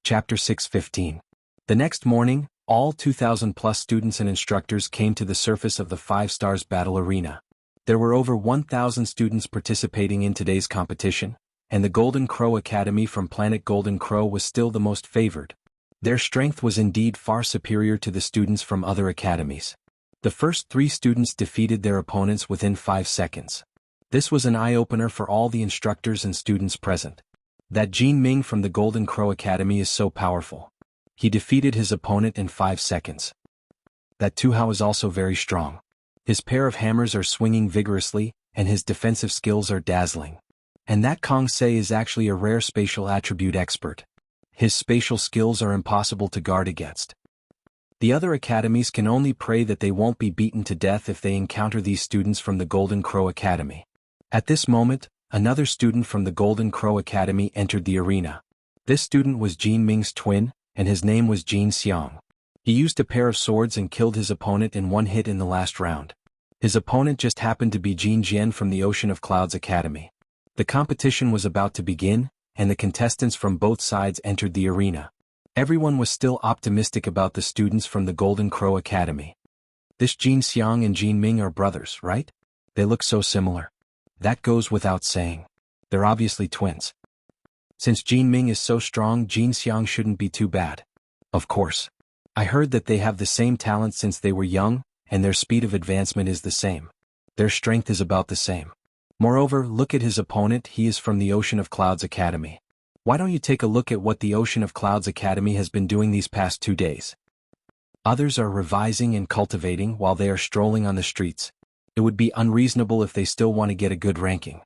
Chapter 6:15. The next morning, all 2,000+ students and instructors came to the surface of the 5 Stars Battle Arena. There were over 1,000 students participating in today's competition, and the Golden Crow Academy from Planet Golden Crow was still the most favored. Their strength was indeed far superior to the students from other academies. The first 3 students defeated their opponents within 5 seconds. This was an eye-opener for all the instructors and students present. That Jin Ming from the Golden Crow Academy is so powerful. He defeated his opponent in 5 seconds. That Tu Hao is also very strong. His pair of hammers are swinging vigorously, and his defensive skills are dazzling. And that Kong Se is actually a rare spatial attribute expert. His spatial skills are impossible to guard against. The other academies can only pray that they won't be beaten to death if they encounter these students from the Golden Crow Academy. At this moment, another student from the Golden Crow Academy entered the arena. This student was Jin Ming's twin, and his name was Xianxia. He used a pair of swords and killed his opponent in 1 hit in the last round. His opponent just happened to be Jin Jian from the Ocean of Clouds Academy. The competition was about to begin, and the contestants from both sides entered the arena. Everyone was still optimistic about the students from the Golden Crow Academy. This Jin Xiang and Jin Ming are brothers, right? They look so similar. That goes without saying. They're obviously twins. Since Jin Ming is so strong, Jin Xiang shouldn't be too bad. Of course. I heard that they have the same talent since they were young, and their speed of advancement is the same. Their strength is about the same. Moreover, look at his opponent, he is from the Ocean of Clouds Academy. Why don't you take a look at what the Ocean of Clouds Academy has been doing these past 2 days? Others are revising and cultivating while they are strolling on the streets. It would be unreasonable if they still want to get a good ranking.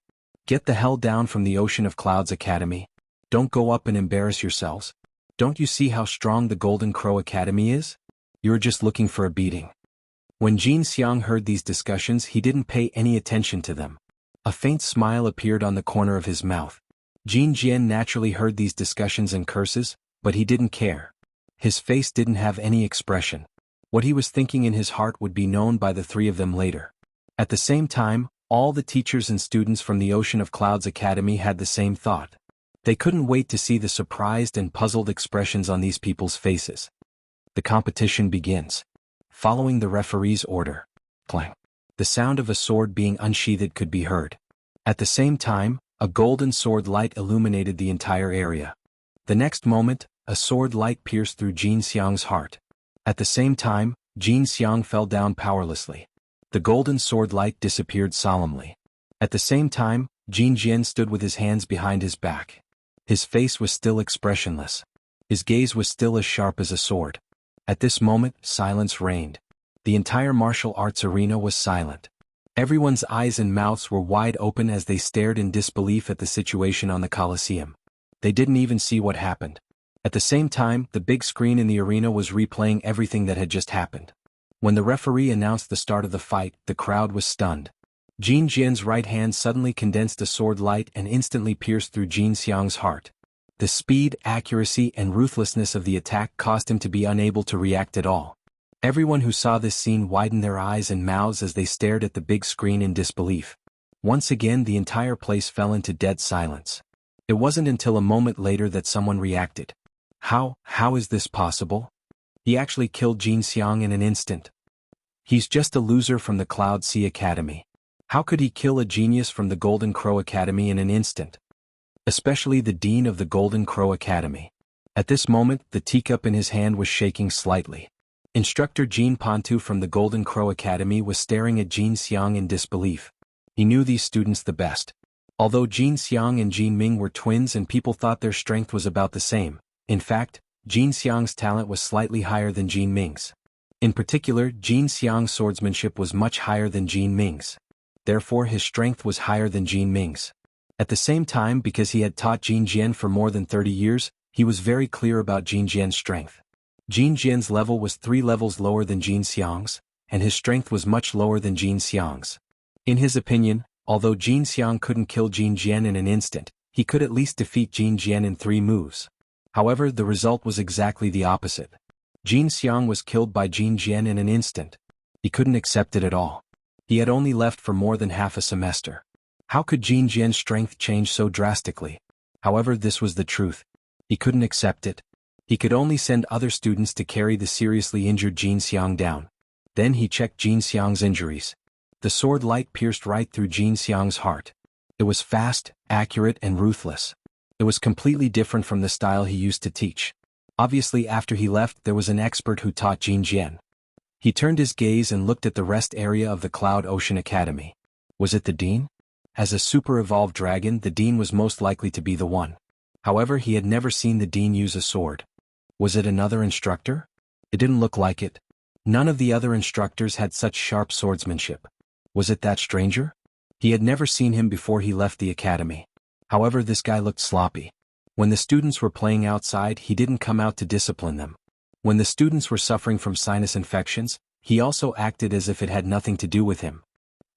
Get the hell down from the Ocean of Clouds Academy. Don't go up and embarrass yourselves. Don't you see how strong the Golden Crow Academy is? You're just looking for a beating. When Jin Xiang heard these discussions, he didn't pay any attention to them. A faint smile appeared on the corner of his mouth. Jin Jian naturally heard these discussions and curses, but he didn't care. His face didn't have any expression. What he was thinking in his heart would be known by the 3 of them later. At the same time, all the teachers and students from the Ocean of Clouds Academy had the same thought. They couldn't wait to see the surprised and puzzled expressions on these people's faces. The competition begins. Following the referee's order. Clang. The sound of a sword being unsheathed could be heard. At the same time, a golden sword light illuminated the entire area. The next moment, a sword light pierced through Jin Xiang's heart. At the same time, Jin Xiang fell down powerlessly. The golden sword light disappeared solemnly. At the same time, Jin Jian stood with his hands behind his back. His face was still expressionless. His gaze was still as sharp as a sword. At this moment, silence reigned. The entire martial arts arena was silent. Everyone's eyes and mouths were wide open as they stared in disbelief at the situation on the Colosseum. They didn't even see what happened. At the same time, the big screen in the arena was replaying everything that had just happened. When the referee announced the start of the fight, the crowd was stunned. Jin Jian's right hand suddenly condensed a sword light and instantly pierced through Jin Xiang's heart. The speed, accuracy, and ruthlessness of the attack caused him to be unable to react at all. Everyone who saw this scene widened their eyes and mouths as they stared at the big screen in disbelief. Once again, the entire place fell into dead silence. It wasn't until a moment later that someone reacted. How is this possible? He actually killed Jin Xiang in an instant. He's just a loser from the Cloud Sea Academy. How could he kill a genius from the Golden Crow Academy in an instant? Especially the dean of the Golden Crow Academy. At this moment, the teacup in his hand was shaking slightly. Instructor Jin Pantu from the Golden Crow Academy was staring at Jin Xiang in disbelief. He knew these students the best. Although Jin Xiang and Jin Ming were twins and people thought their strength was about the same, in fact, Jin Xiang's talent was slightly higher than Jin Ming's. In particular, Jin Xiang's swordsmanship was much higher than Jin Ming's. Therefore, his strength was higher than Jin Ming's. At the same time, because he had taught Jin Jian for more than 30 years, he was very clear about Jin Jian's strength. Jin Jian's level was 3 levels lower than Jin Xiang's, and his strength was much lower than Jin Xiang's. In his opinion, although Jin Xiang couldn't kill Jin Jian in an instant, he could at least defeat Jin Jian in 3 moves. However, the result was exactly the opposite. Jin Xiang was killed by Jin Jian in an instant. He couldn't accept it at all. He had only left for more than half a semester. How could Jin Jian's strength change so drastically? However, this was the truth. He couldn't accept it. He could only send other students to carry the seriously injured Xiang down. Then he checked Xiang's injuries. The sword light pierced right through Xiang's heart. It was fast, accurate, and ruthless. It was completely different from the style he used to teach. Obviously, after he left, there was an expert who taught Jian. He turned his gaze and looked at the rest area of the Cloud Ocean Academy. Was it the dean? As a super-evolved dragon, the dean was most likely to be the one. However, he had never seen the dean use a sword. Was it another instructor? It didn't look like it. None of the other instructors had such sharp swordsmanship. Was it that stranger? He had never seen him before he left the academy. However, this guy looked sloppy. When the students were playing outside, he didn't come out to discipline them. When the students were suffering from sinus infections, he also acted as if it had nothing to do with him.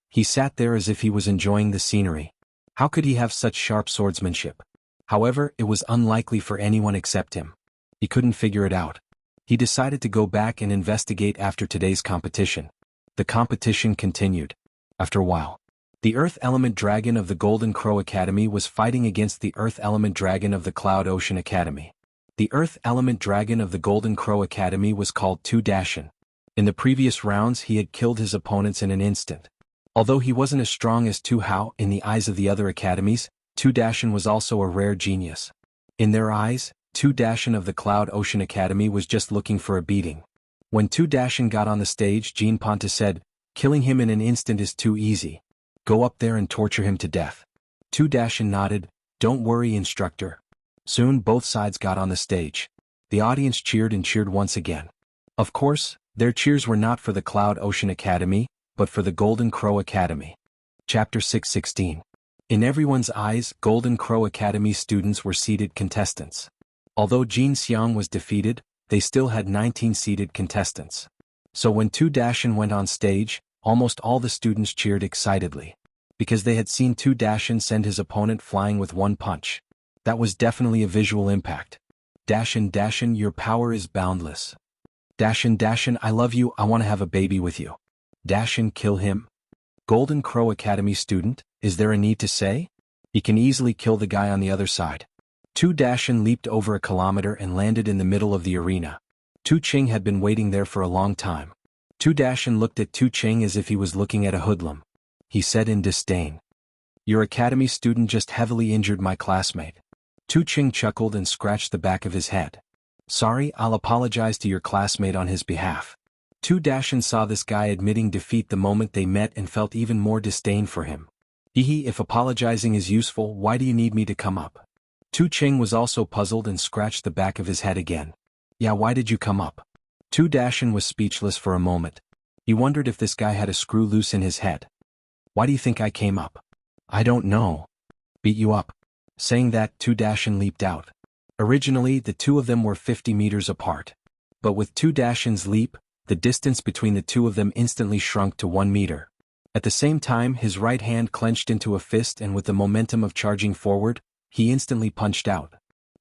He sat there as if he was enjoying the scenery. How could he have such sharp swordsmanship? However, it was unlikely for anyone except him. He couldn't figure it out. He decided to go back and investigate after today's competition. The competition continued. After a while, the Earth Element Dragon of the Golden Crow Academy was fighting against the Earth Element Dragon of the Cloud Ocean Academy. The Earth Element Dragon of the Golden Crow Academy was called Dashin. In the previous rounds, he had killed his opponents in an instant. Although he wasn't as strong as Hao in the eyes of the other academies, Dashin was also a rare genius. In their eyes, Dashin of the Cloud Ocean Academy was just looking for a beating. When Dashin got on the stage, Jean Ponta said, "Killing him in an instant is too easy. Go up there and torture him to death." Dashin nodded, "Don't worry, instructor." Soon both sides got on the stage. The audience cheered and cheered once again. Of course, their cheers were not for the Cloud Ocean Academy, but for the Golden Crow Academy. Chapter 6:16. In everyone's eyes, Golden Crow Academy students were seeded contestants. Although Xiang was defeated, they still had 19 seeded contestants. So when Dashin went on stage, almost all the students cheered excitedly. Because they had seen Dashin send his opponent flying with one punch. That was definitely a visual impact. Dashin, your power is boundless. Dashin, I love you, I want to have a baby with you. Dashin, kill him. Golden Crow Academy student, is there a need to say? He can easily kill the guy on the other side. Dashin leaped over a kilometer and landed in the middle of the arena. Ching had been waiting there for a long time. Dashin looked at Ching as if he was looking at a hoodlum. He said in disdain, "Your academy student just heavily injured my classmate." Ching chuckled and scratched the back of his head. "Sorry, I'll apologize to your classmate on his behalf." Dashin saw this guy admitting defeat the moment they met and felt even more disdain for him. If apologizing is useful, why do you need me to come up?" Ching was also puzzled and scratched the back of his head again. "Yeah, why did you come up?" Dashin was speechless for a moment. He wondered if this guy had a screw loose in his head. "Why do you think I came up?" "I don't know." "Beat you up." Saying that, Dashin leaped out. Originally, the two of them were 50 meters apart. But with Dashin's leap, the distance between the two of them instantly shrunk to 1 meter. At the same time, his right hand clenched into a fist, and with the momentum of charging forward, he instantly punched out.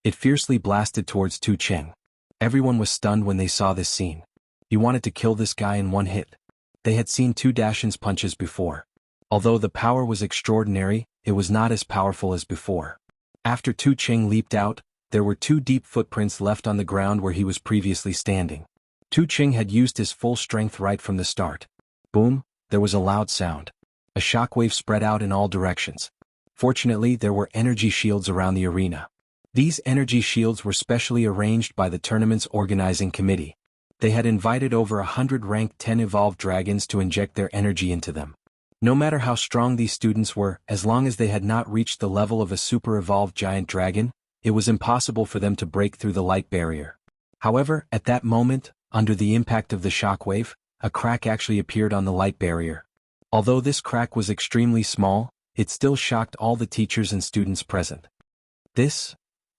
It fiercely blasted towards Ching. Everyone was stunned when they saw this scene. He wanted to kill this guy in one hit. They had seen Dashin's punches before. Although the power was extraordinary, it was not as powerful as before. After Ching leaped out, there were 2 deep footprints left on the ground where he was previously standing. Ching had used his full strength right from the start. Boom, there was a loud sound. A shockwave spread out in all directions. Fortunately, there were energy shields around the arena. These energy shields were specially arranged by the tournament's organizing committee. They had invited over 100 rank 10 evolved dragons to inject their energy into them. No matter how strong these students were, as long as they had not reached the level of a super-evolved giant dragon, it was impossible for them to break through the light barrier. However, at that moment, under the impact of the shockwave, a crack actually appeared on the light barrier. Although this crack was extremely small, it still shocked all the teachers and students present.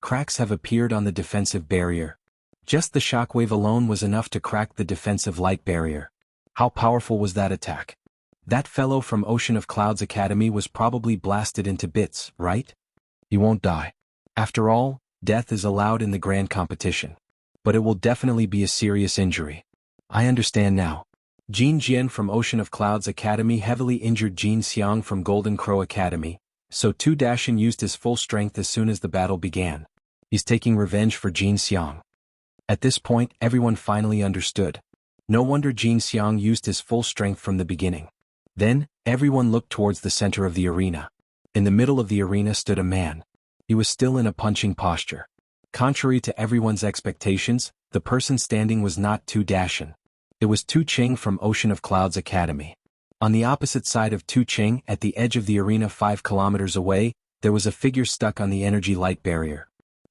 Cracks have appeared on the defensive barrier. Just the shockwave alone was enough to crack the defensive light barrier. How powerful was that attack? That fellow from Ocean of Clouds Academy was probably blasted into bits, right? He won't die. After all, death is allowed in the grand competition. But it will definitely be a serious injury. I understand now. Jian from Ocean of Clouds Academy heavily injured Xiang from Golden Crow Academy, so Dashin used his full strength as soon as the battle began. He's taking revenge for Xiang. At this point, everyone finally understood. No wonder Xiang used his full strength from the beginning. Then, everyone looked towards the center of the arena. In the middle of the arena stood a man. He was still in a punching posture. Contrary to everyone's expectations, the person standing was not Tu Dashan. It was Tu Ching from Ocean of Clouds Academy. On the opposite side of Tu Ching, at the edge of the arena 5 kilometers away, there was a figure stuck on the energy light barrier.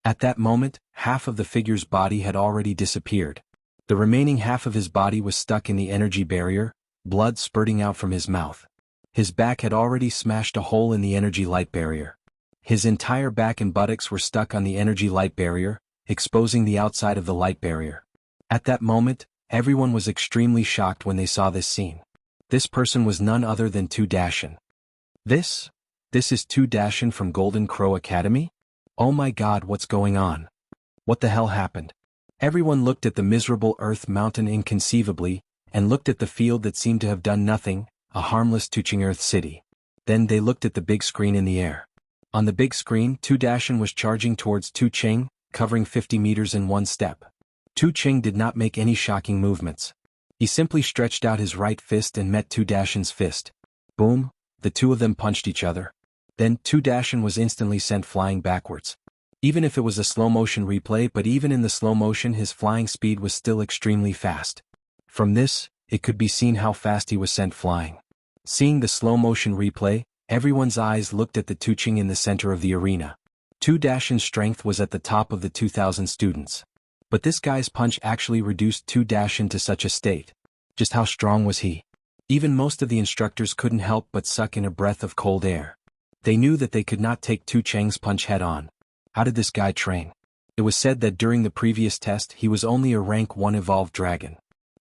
At that moment, half of the figure's body had already disappeared. The remaining half of his body was stuck in the energy barrier, blood spurting out from his mouth. His back had already smashed a hole in the energy light barrier. His entire back and buttocks were stuck on the energy light barrier, exposing the outside of the light barrier. At that moment, everyone was extremely shocked when they saw this scene. This person was none other than Tu Dashan. This is Tu Dashan from Golden Crow Academy? Oh my god, what's going on? What the hell happened? Everyone looked at the miserable earth mountain inconceivably, and looked at the field that seemed to have done nothing, a harmless Tuching Earth city. Then they looked at the big screen in the air. On the big screen, Tu Dashan was charging towards Tu Ching, covering 50 meters in one step. Tu Ching did not make any shocking movements. He simply stretched out his right fist and met Tu Dashan's fist. Boom, the two of them punched each other. Then Tu Dashan was instantly sent flying backwards. Even if it was a slow-motion replay, but even in the slow motion his flying speed was still extremely fast. From this, it could be seen how fast he was sent flying. Seeing the slow-motion replay, everyone's eyes looked at the Tu Ching in the center of the arena. Tu Dashan's strength was at the top of the 2,000 students. But this guy's punch actually reduced Tu Dashan to such a state. Just how strong was he? Even most of the instructors couldn't help but suck in a breath of cold air. They knew that they could not take Tu Cheng's punch head-on. How did this guy train? It was said that during the previous test he was only a rank 1 evolved dragon.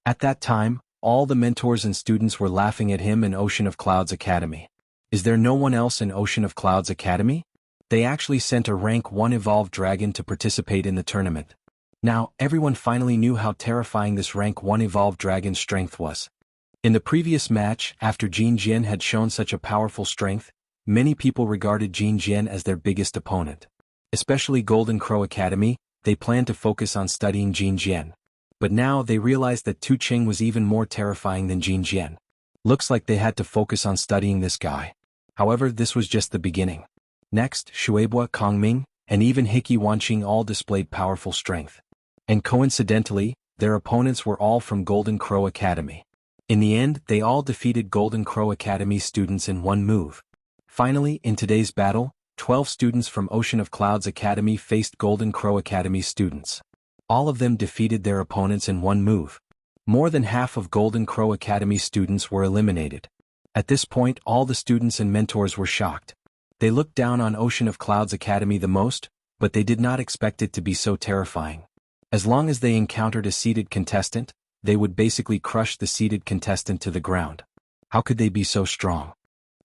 At that time, all the mentors and students were laughing at him in Ocean of Clouds Academy. Is there no one else in Ocean of Clouds Academy? They actually sent a rank 1 evolved dragon to participate in the tournament. Now, everyone finally knew how terrifying this rank 1 evolved dragon's strength was. In the previous match, after Jin Jian had shown such a powerful strength, many people regarded Jin Jian as their biggest opponent. Especially Golden Crow Academy, they planned to focus on studying Jin Jian. But now they realized that Tu Ching was even more terrifying than Jin Jian. Looks like they had to focus on studying this guy. However, this was just the beginning. Next, Shueibua, Kongming, and even Hickey Wanqing all displayed powerful strength. And coincidentally, their opponents were all from Golden Crow Academy. In the end, they all defeated Golden Crow Academy students in one move. Finally, in today's battle, 12 students from Ocean of Clouds Academy faced Golden Crow Academy students. All of them defeated their opponents in one move. More than half of Golden Crow Academy students were eliminated. At this point, all the students and mentors were shocked. They looked down on Ocean of Clouds Academy the most, but they did not expect it to be so terrifying. As long as they encountered a seated contestant, they would basically crush the seated contestant to the ground. How could they be so strong?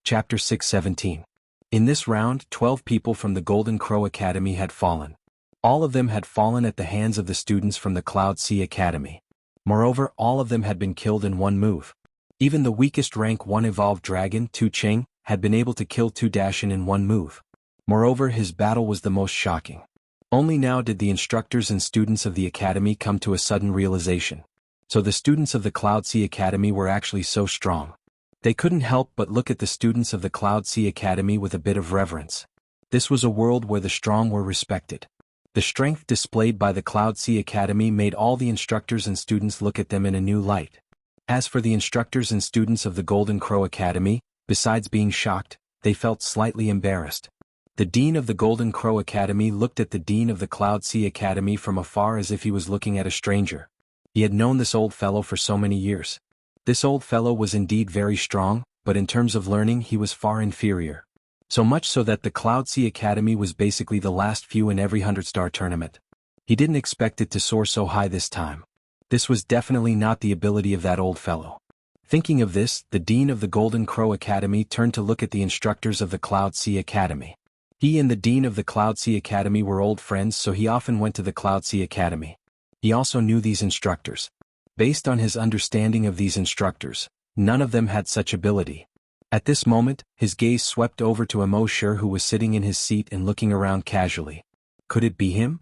Chapter 617. In this round, 12 people from the Golden Crow Academy had fallen. All of them had fallen at the hands of the students from the Cloud Sea Academy. Moreover, all of them had been killed in one move. Even the weakest rank 1 evolved dragon, Tu Ching, had been able to kill Tu Dashan in one move. Moreover, his battle was the most shocking. Only now did the instructors and students of the academy come to a sudden realization. So the students of the Cloud Sea Academy were actually so strong. They couldn't help but look at the students of the Cloud Sea Academy with a bit of reverence. This was a world where the strong were respected. The strength displayed by the Cloud Sea Academy made all the instructors and students look at them in a new light. As for the instructors and students of the Golden Crow Academy, besides being shocked, they felt slightly embarrassed. The Dean of the Golden Crow Academy looked at the Dean of the Cloud Sea Academy from afar as if he was looking at a stranger. He had known this old fellow for so many years. This old fellow was indeed very strong, but in terms of learning he was far inferior. So much so that the Cloud Sea Academy was basically the last few in every 100-star tournament. He didn't expect it to soar so high this time. This was definitely not the ability of that old fellow. Thinking of this, the Dean of the Golden Crow Academy turned to look at the instructors of the Cloud Sea Academy. He and the Dean of the Cloud Sea Academy were old friends, so he often went to the Cloud Sea Academy. He also knew these instructors. Based on his understanding of these instructors, none of them had such ability. At this moment, his gaze swept over to Amo Shur, who was sitting in his seat and looking around casually. Could it be him?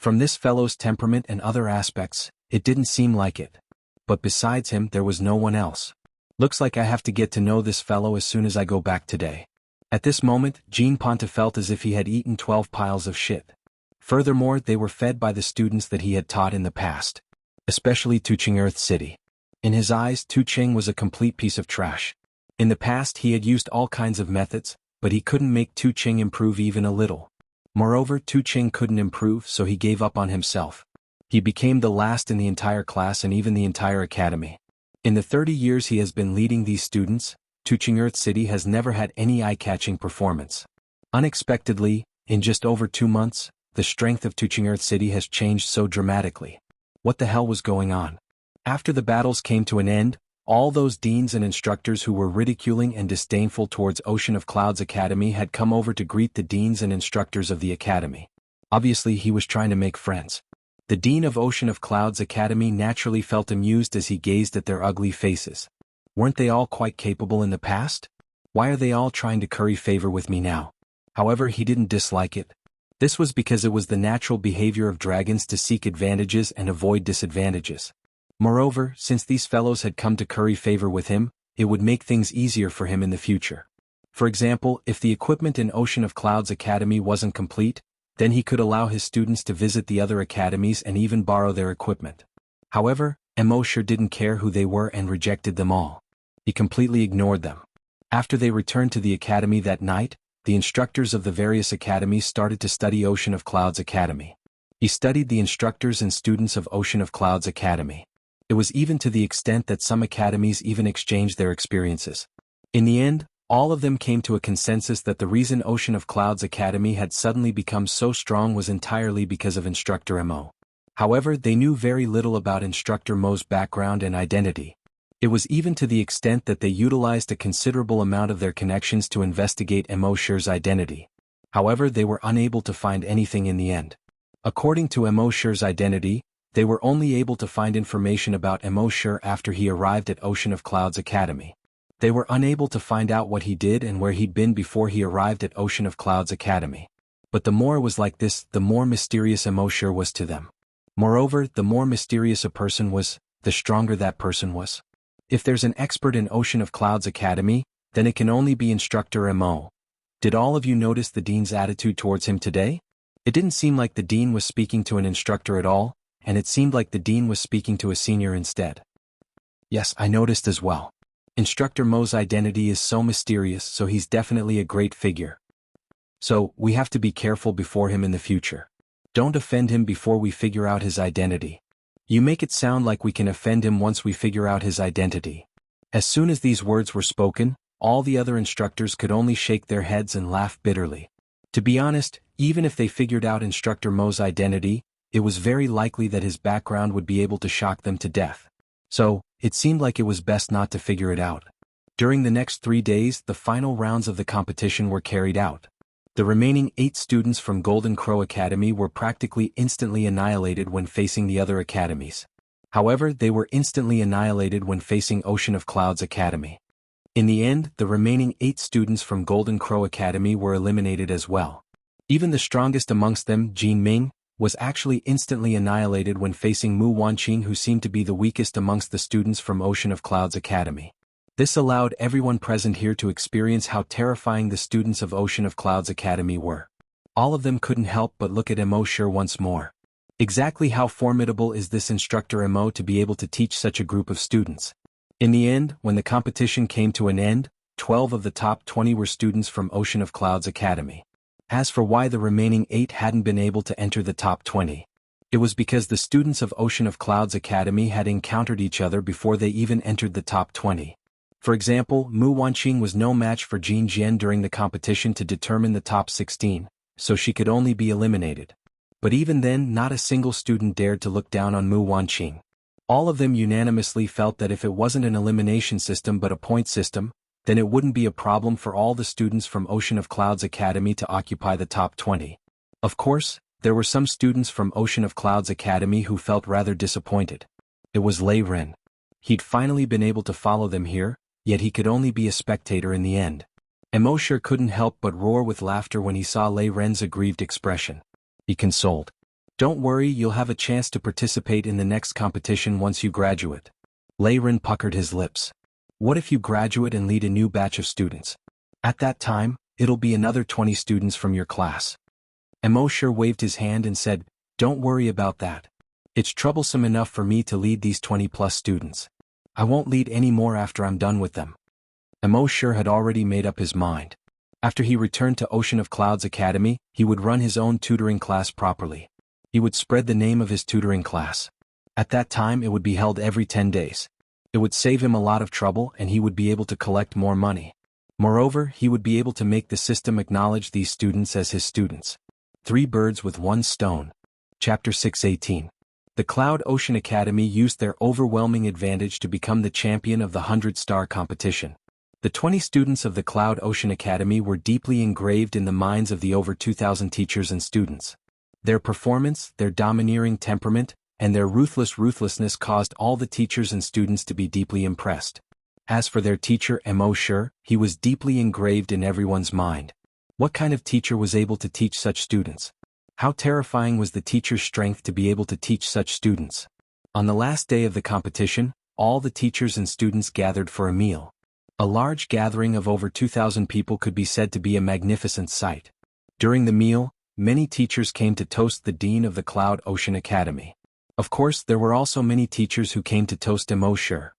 From this fellow's temperament and other aspects, it didn't seem like it. But besides him there was no one else. Looks like I have to get to know this fellow as soon as I go back today. At this moment, Jean Ponta felt as if he had eaten 12 piles of shit. Furthermore, they were fed by the students that he had taught in the past. Especially Tuching Earth City. In his eyes, Tuching was a complete piece of trash. In the past he had used all kinds of methods, but he couldn't make Tuching improve even a little. Moreover, Tuching couldn't improve, so he gave up on himself. He became the last in the entire class and even the entire academy. In the 30 years he has been leading these students, Tuching Earth City has never had any eye-catching performance. Unexpectedly, in just over 2 months, the strength of Tuching Earth City has changed so dramatically. What the hell was going on? After the battles came to an end, all those deans and instructors who were ridiculing and disdainful towards Ocean of Clouds Academy had come over to greet the deans and instructors of the academy. Obviously he was trying to make friends. The dean of Ocean of Clouds Academy naturally felt amused as he gazed at their ugly faces. Weren't they all quite capable in the past? Why are they all trying to curry favor with me now? However, he didn't dislike it. This was because it was the natural behavior of dragons to seek advantages and avoid disadvantages. Moreover, since these fellows had come to curry favor with him, it would make things easier for him in the future. For example, if the equipment in Ocean of Clouds Academy wasn't complete, then he could allow his students to visit the other academies and even borrow their equipment. However, Mosher didn't care who they were and rejected them all. He completely ignored them. After they returned to the academy that night, the instructors of the various academies started to study Ocean of Clouds Academy. He studied the instructors and students of Ocean of Clouds Academy. It was even to the extent that some academies even exchanged their experiences. In the end, all of them came to a consensus that the reason Ocean of Clouds Academy had suddenly become so strong was entirely because of Instructor Mo. However, they knew very little about Instructor Mo's background and identity. It was even to the extent that they utilized a considerable amount of their connections to investigate Mosher's identity. However, they were unable to find anything in the end. According to Mosher's identity, they were only able to find information about Mosher after he arrived at Ocean of Clouds Academy. They were unable to find out what he did and where he'd been before he arrived at Ocean of Clouds Academy. But the more it was like this, the more mysterious Mosher was to them. Moreover, the more mysterious a person was, the stronger that person was. If there's an expert in Ocean of Clouds Academy, then it can only be Instructor Mo. Did all of you notice the dean's attitude towards him today? It didn't seem like the dean was speaking to an instructor at all, and it seemed like the dean was speaking to a senior instead. Yes, I noticed as well. Instructor Mo's identity is so mysterious, so he's definitely a great figure. So, we have to be careful before him in the future. Don't offend him before we figure out his identity. You make it sound like we can offend him once we figure out his identity. As soon as these words were spoken, all the other instructors could only shake their heads and laugh bitterly. To be honest, even if they figured out Instructor Mo's identity, it was very likely that his background would be able to shock them to death. So, it seemed like it was best not to figure it out. During the next 3 days, the final rounds of the competition were carried out. The remaining 8 students from Golden Crow Academy were practically instantly annihilated when facing the other academies. However, they were instantly annihilated when facing Ocean of Clouds Academy. In the end, the remaining 8 students from Golden Crow Academy were eliminated as well. Even the strongest amongst them, Jin Ming, was actually instantly annihilated when facing Mu Wanqing, who seemed to be the weakest amongst the students from Ocean of Clouds Academy. This allowed everyone present here to experience how terrifying the students of Ocean of Clouds Academy were. All of them couldn't help but look at Mosher once more. Exactly how formidable is this Instructor Mo to be able to teach such a group of students? In the end, when the competition came to an end, 12 of the top 20 were students from Ocean of Clouds Academy. As for why the remaining 8 hadn't been able to enter the top 20, it was because the students of Ocean of Clouds Academy had encountered each other before they even entered the top 20. For example, Mu Wanqing was no match for Jin Jian during the competition to determine the top 16, so she could only be eliminated. But even then, not a single student dared to look down on Mu Wanqing. All of them unanimously felt that if it wasn't an elimination system but a point system, then it wouldn't be a problem for all the students from Ocean of Clouds Academy to occupy the top 20. Of course, there were some students from Ocean of Clouds Academy who felt rather disappointed. It was Lei Ren. He'd finally been able to follow them here, yet he could only be a spectator in the end. Mosher couldn't help but roar with laughter when he saw Lei Ren's aggrieved expression. He consoled. Don't worry, you'll have a chance to participate in the next competition once you graduate. Lei Ren puckered his lips. What if you graduate and lead a new batch of students? At that time, it'll be another 20 students from your class. Immortal waved his hand and said, don't worry about that. It's troublesome enough for me to lead these 20+ students. I won't lead any more after I'm done with them. Immortal had already made up his mind. After he returned to Ocean of Clouds Academy, he would run his own tutoring class properly. He would spread the name of his tutoring class. At that time it would be held every 10 days. It would save him a lot of trouble and he would be able to collect more money. Moreover, he would be able to make the system acknowledge these students as his students. 3 birds with 1 stone. Chapter 6:18. The Cloud Ocean Academy used their overwhelming advantage to become the champion of the 100-star competition. The 20 students of the Cloud Ocean Academy were deeply engraved in the minds of the over 2,000 teachers and students. Their performance, their domineering temperament, and their ruthlessness caused all the teachers and students to be deeply impressed. As for their teacher Immortal, he was deeply engraved in everyone's mind. What kind of teacher was able to teach such students? How terrifying was the teacher's strength to be able to teach such students? On the last day of the competition, all the teachers and students gathered for a meal. A large gathering of over 2,000 people could be said to be a magnificent sight. During the meal, many teachers came to toast the dean of the Cloud Ocean Academy. Of course, there were also many teachers who came to toast Immortal.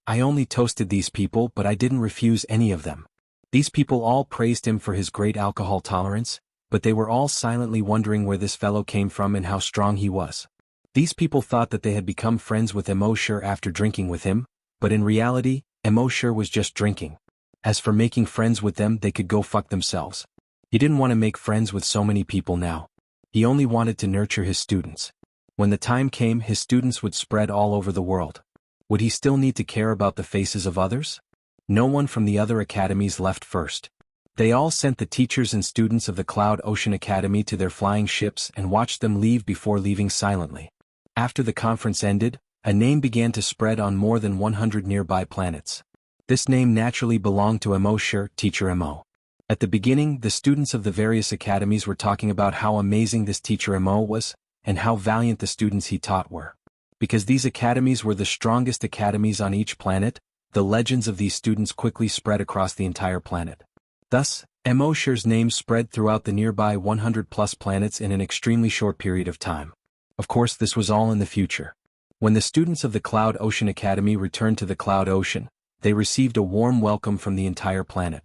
I only toasted these people, but I didn't refuse any of them. These people all praised him for his great alcohol tolerance, but they were all silently wondering where this fellow came from and how strong he was. These people thought that they had become friends with Immortal after drinking with him, but in reality, Immortal was just drinking. As for making friends with them, they could go fuck themselves. He didn't want to make friends with so many people now. He only wanted to nurture his students. When the time came, his students would spread all over the world. Would he still need to care about the faces of others? No one from the other academies left first. They all sent the teachers and students of the Cloud Ocean Academy to their flying ships and watched them leave before leaving silently. After the conference ended, a name began to spread on more than 100 nearby planets. This name naturally belonged to Immortal, Teacher Immo. At the beginning, the students of the various academies were talking about how amazing this Teacher Immo was, and how valiant the students he taught were. Because these academies were the strongest academies on each planet, the legends of these students quickly spread across the entire planet. Thus, Immortal's name spread throughout the nearby 100+ planets in an extremely short period of time. Of course, this was all in the future. When the students of the Cloud Ocean Academy returned to the Cloud Ocean, they received a warm welcome from the entire planet.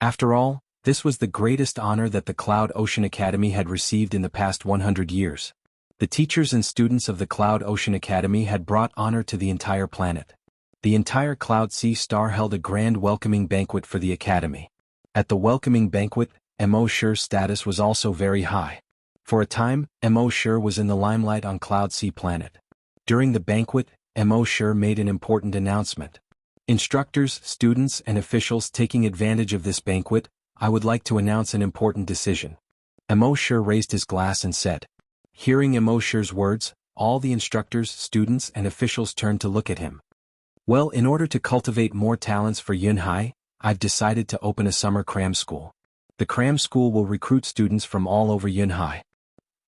After all, this was the greatest honor that the Cloud Ocean Academy had received in the past 100 years. The teachers and students of the Cloud Ocean Academy had brought honor to the entire planet. The entire Cloud Sea Star held a grand welcoming banquet for the Academy. At the welcoming banquet, Immortal's status was also very high. For a time, Immortal was in the limelight on Cloud Sea Planet. During the banquet, Immortal made an important announcement. Instructors, students, and officials taking advantage of this banquet, I would like to announce an important decision. Immortal raised his glass and said. Hearing Immortal's words, all the instructors, students, and officials turned to look at him. Well, in order to cultivate more talents for Xuanhuan, I've decided to open a summer cram school. The cram school will recruit students from all over Xuanhuan.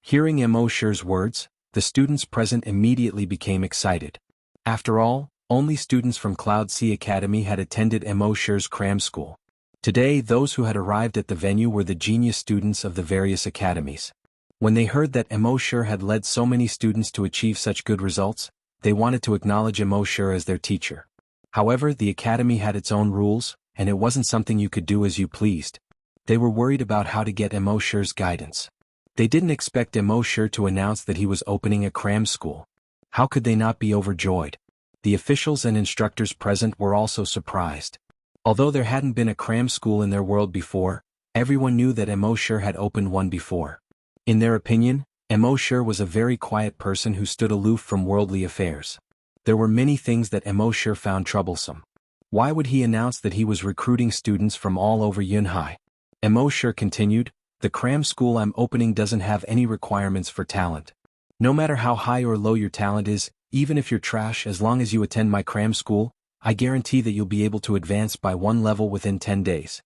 Hearing Immortal's words, the students present immediately became excited. After all, only students from Cloud Sea Academy had attended Immortal's cram school. Today, those who had arrived at the venue were the genius students of the various academies. When they heard that Immortal had led so many students to achieve such good results, they wanted to acknowledge Immortal as their teacher. However, the academy had its own rules, and it wasn't something you could do as you pleased. They were worried about how to get Immortal's guidance. They didn't expect Immortal to announce that he was opening a cram school. How could they not be overjoyed? The officials and instructors present were also surprised. Although there hadn't been a cram school in their world before, everyone knew that Immortal had opened one before. In their opinion, Immortal was a very quiet person who stood aloof from worldly affairs. There were many things that Immortal found troublesome. Why would he announce that he was recruiting students from all over Xuanhuan? Immortal continued, the cram school I'm opening doesn't have any requirements for talent. No matter how high or low your talent is, even if you're trash, as long as you attend my cram school, I guarantee that you'll be able to advance by 1 level within 10 days.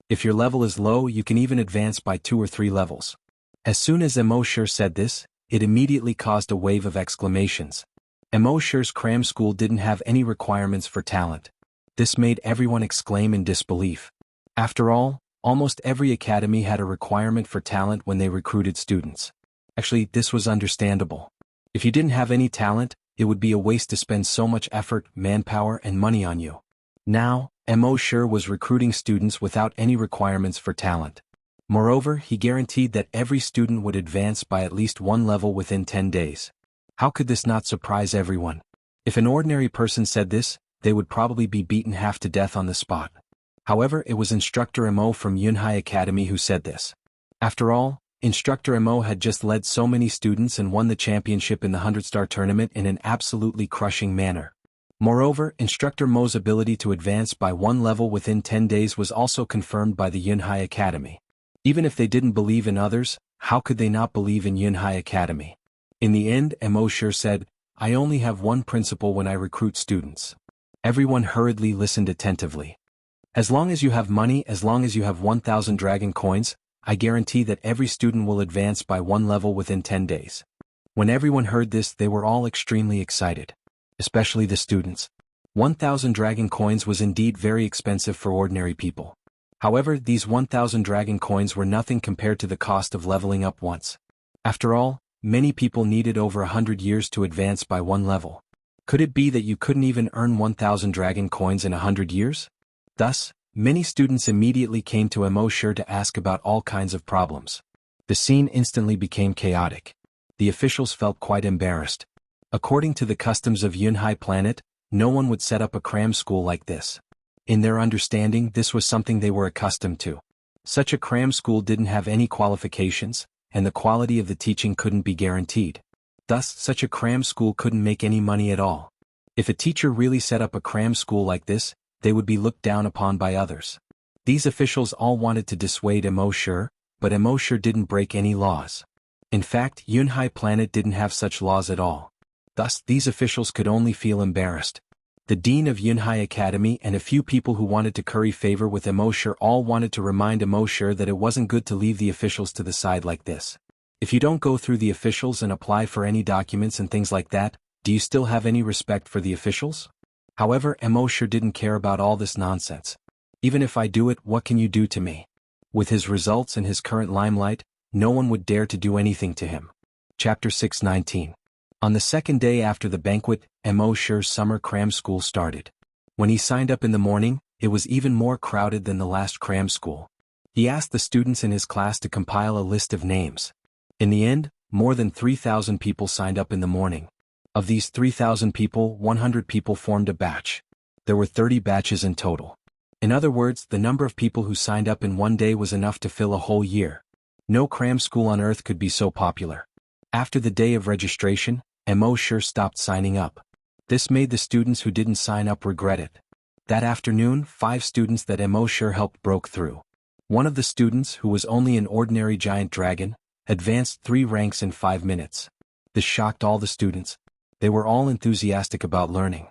If your level is low, you can even advance by 2 or 3 levels. As soon as Immortal said this, it immediately caused a wave of exclamations. Immersive's cram school didn't have any requirements for talent. This made everyone exclaim in disbelief. After all, almost every academy had a requirement for talent when they recruited students. Actually, this was understandable. If you didn't have any talent, it would be a waste to spend so much effort, manpower, and money on you. Now, Immersive was recruiting students without any requirements for talent. Moreover, he guaranteed that every student would advance by at least one level within 10 days. How could this not surprise everyone? If an ordinary person said this, they would probably be beaten half to death on the spot. However, it was Instructor Mo from Yunhai Academy who said this. After all, Instructor Mo had just led so many students and won the championship in the 100-star tournament in an absolutely crushing manner. Moreover, Instructor Mo's ability to advance by one level within 10 days was also confirmed by the Yunhai Academy. Even if they didn't believe in others, how could they not believe in Yunhai Academy? In the end, Immersive said, "I only have one principle when I recruit students." Everyone hurriedly listened attentively. "As long as you have money, as long as you have 1,000 dragon coins, I guarantee that every student will advance by one level within 10 days. When everyone heard this, they were all extremely excited. Especially the students. 1,000 dragon coins was indeed very expensive for ordinary people. However, these 1,000 dragon coins were nothing compared to the cost of leveling up once. After all, many people needed over 100 years to advance by one level. Could it be that you couldn't even earn 1,000 dragon coins in 100 years? Thus, many students immediately came to Immersive to ask about all kinds of problems. The scene instantly became chaotic. The officials felt quite embarrassed. According to the customs of Yunhai planet, no one would set up a cram school like this. In their understanding, this was something they were accustomed to. Such a cram school didn't have any qualifications, and the quality of the teaching couldn't be guaranteed. Thus, such a cram school couldn't make any money at all. If a teacher really set up a cram school like this, they would be looked down upon by others. These officials all wanted to dissuade Immersive, but Immersive didn't break any laws. In fact, Yunhai planet didn't have such laws at all. Thus, these officials could only feel embarrassed. The dean of Yunhai Academy and a few people who wanted to curry favor with Immersive all wanted to remind Immersive that it wasn't good to leave the officials to the side like this. If you don't go through the officials and apply for any documents and things like that, do you still have any respect for the officials? However, Immersive didn't care about all this nonsense. Even if I do it, what can you do to me? With his results and his current limelight, no one would dare to do anything to him. Chapter 619. On the second day after the banquet, Immersive's summer cram school started. When he signed up in the morning, it was even more crowded than the last cram school. He asked the students in his class to compile a list of names. In the end, more than 3,000 people signed up in the morning. Of these 3,000 people, 100 people formed a batch. There were 30 batches in total. In other words, the number of people who signed up in one day was enough to fill a whole year. No cram school on earth could be so popular. After the day of registration, Immersive stopped signing up. This made the students who didn't sign up regret it. That afternoon, 5 students that Immersive helped broke through. One of the students, who was only an ordinary giant dragon, advanced 3 ranks in 5 minutes. This shocked all the students. They were all enthusiastic about learning.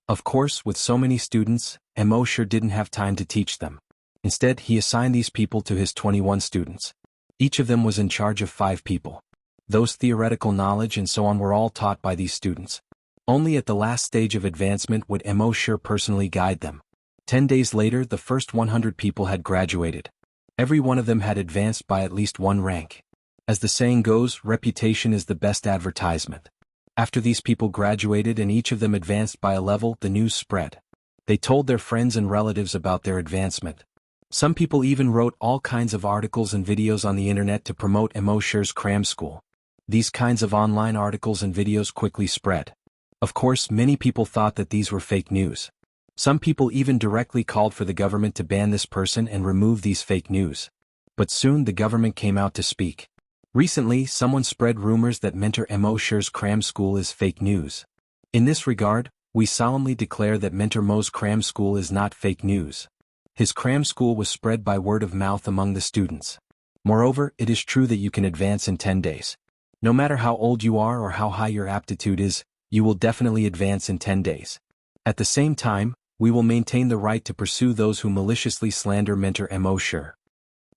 Of course, with so many students, Immersive didn't have time to teach them. Instead, he assigned these people to his 21 students. Each of them was in charge of 5 people. Those theoretical knowledge and so on were all taught by these students. Only at the last stage of advancement would Immersive personally guide them. 10 days later, the first 100 people had graduated. Every one of them had advanced by at least 1 rank. As the saying goes, reputation is the best advertisement. After these people graduated and each of them advanced by a level, the news spread. They told their friends and relatives about their advancement. Some people even wrote all kinds of articles and videos on the internet to promote Immersive's cram school. These kinds of online articles and videos quickly spread. Of course, many people thought that these were fake news. Some people even directly called for the government to ban this person and remove these fake news. But soon the government came out to speak. Recently, someone spread rumors that Mentor Immersive's cram school is fake news. In this regard, we solemnly declare that Mentor Mo's cram school is not fake news. His cram school was spread by word of mouth among the students. Moreover, it is true that you can advance in 10 days. No matter how old you are or how high your aptitude is, you will definitely advance in 10 days. At the same time, we will maintain the right to pursue those who maliciously slander Mentor Immersive.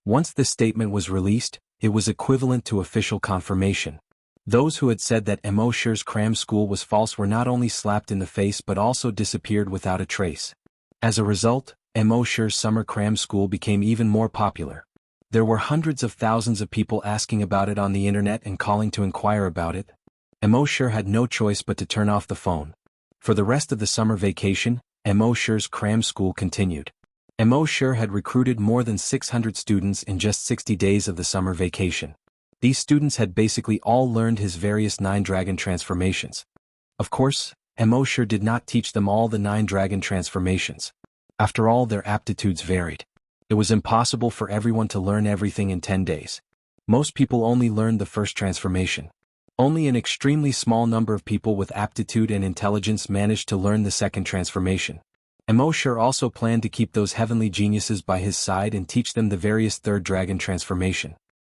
Once this statement was released, it was equivalent to official confirmation. Those who had said that Immersive's cram school was false were not only slapped in the face but also disappeared without a trace. As a result, Immersive's summer cram school became even more popular. There were hundreds of thousands of people asking about it on the internet and calling to inquire about it. Immersive had no choice but to turn off the phone. For the rest of the summer vacation, Immersive's cram school continued. Immersive had recruited more than 600 students in just 60 days of the summer vacation. These students had basically all learned his various 9 dragon transformations. Of course, Immersive did not teach them all the 9 dragon transformations. After all, their aptitudes varied. It was impossible for everyone to learn everything in 10 days. Most people only learned the first transformation. Only an extremely small number of people with aptitude and intelligence managed to learn the second transformation. Immersive also planned to keep those heavenly geniuses by his side and teach them the various third dragon transformation.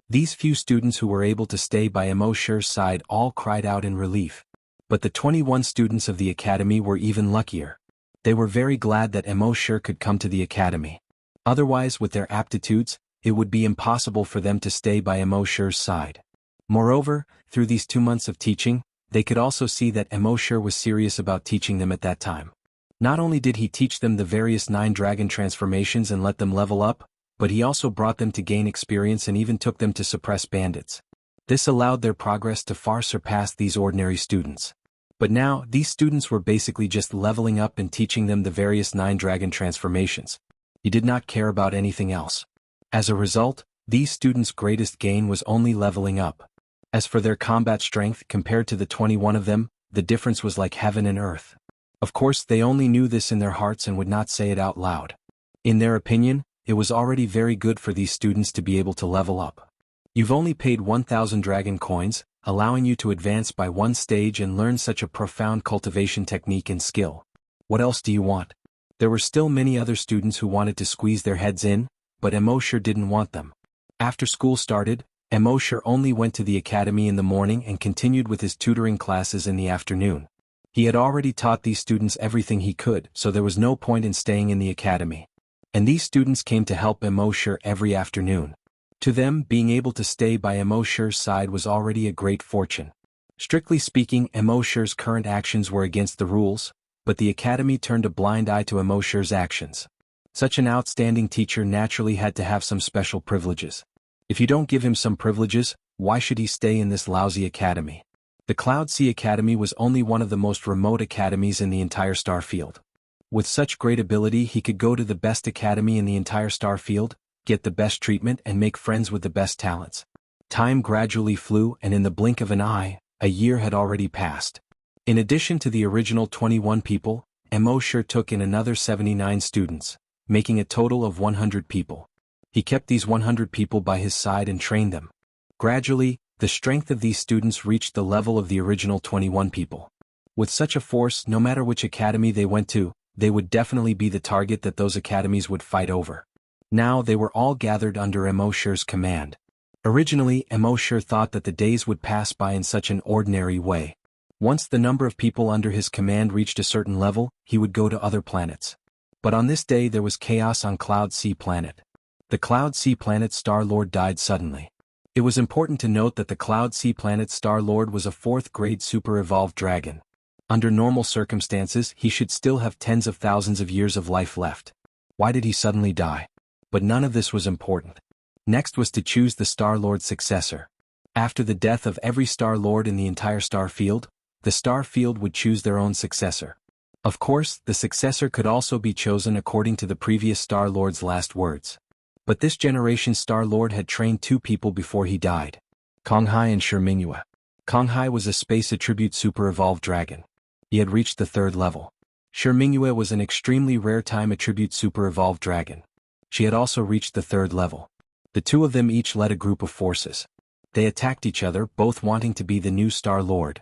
These few students who were able to stay by Immersive's side all cried out in relief. But the 21 students of the academy were even luckier. They were very glad that Immersive could come to the academy. Otherwise, with their aptitudes, it would be impossible for them to stay by Immersive's side. Moreover, through these 2 months of teaching, they could also see that Immersive was serious about teaching them at that time. Not only did he teach them the various 9 dragon transformations and let them level up, but he also brought them to gain experience and even took them to suppress bandits. This allowed their progress to far surpass these ordinary students. But now, these students were basically just leveling up and teaching them the various 9 dragon transformations. He did not care about anything else. As a result, these students' greatest gain was only leveling up. As for their combat strength compared to the 21 of them, the difference was like heaven and earth. Of course, they only knew this in their hearts and would not say it out loud. In their opinion, it was already very good for these students to be able to level up. You've only paid 1,000 dragon coins, allowing you to advance by 1 stage and learn such a profound cultivation technique and skill. What else do you want? There were still many other students who wanted to squeeze their heads in, but Immersive didn't want them. After school started, Immersive only went to the academy in the morning and continued with his tutoring classes in the afternoon. He had already taught these students everything he could, so there was no point in staying in the academy. And these students came to help Immersive every afternoon. To them, being able to stay by Immersive's side was already a great fortune. Strictly speaking, Immersive's current actions were against the rules, but the academy turned a blind eye to Immersive's actions. Such an outstanding teacher naturally had to have some special privileges. If you don't give him some privileges, why should he stay in this lousy academy? The Cloud Sea Academy was only one of the most remote academies in the entire star field. With such great ability, he could go to the best academy in the entire star field, get the best treatment and make friends with the best talents. Time gradually flew, and in the blink of an eye, a year had already passed. In addition to the original 21 people, Immersive took in another 79 students, making a total of 100 people. He kept these 100 people by his side and trained them. Gradually, the strength of these students reached the level of the original 21 people. With such a force, no matter which academy they went to, they would definitely be the target that those academies would fight over. Now they were all gathered under Immersive's command. Originally, Immersive thought that the days would pass by in such an ordinary way. Once the number of people under his command reached a certain level, he would go to other planets. But on this day there was chaos on Cloud Sea Planet. The Cloud Sea Planet Star-Lord died suddenly. It was important to note that the Cloud Sea Planet Star-Lord was a 4th grade super-evolved dragon. Under normal circumstances, he should still have tens of thousands of years of life left. Why did he suddenly die? But none of this was important. Next was to choose the Star-Lord's successor. After the death of every Star-Lord in the entire star field, the star field would choose their own successor. Of course, the successor could also be chosen according to the previous Star-Lord's last words. But this generation's Star-Lord had trained 2 people before he died. Xuanhuan and Xianxia. Xuanhuan was a space attribute super-evolved dragon. He had reached the 3rd level. Xianxia was an extremely rare time attribute super-evolved dragon. She had also reached the 3rd level. The 2 of them each led a group of forces. They attacked each other, both wanting to be the new Star-Lord.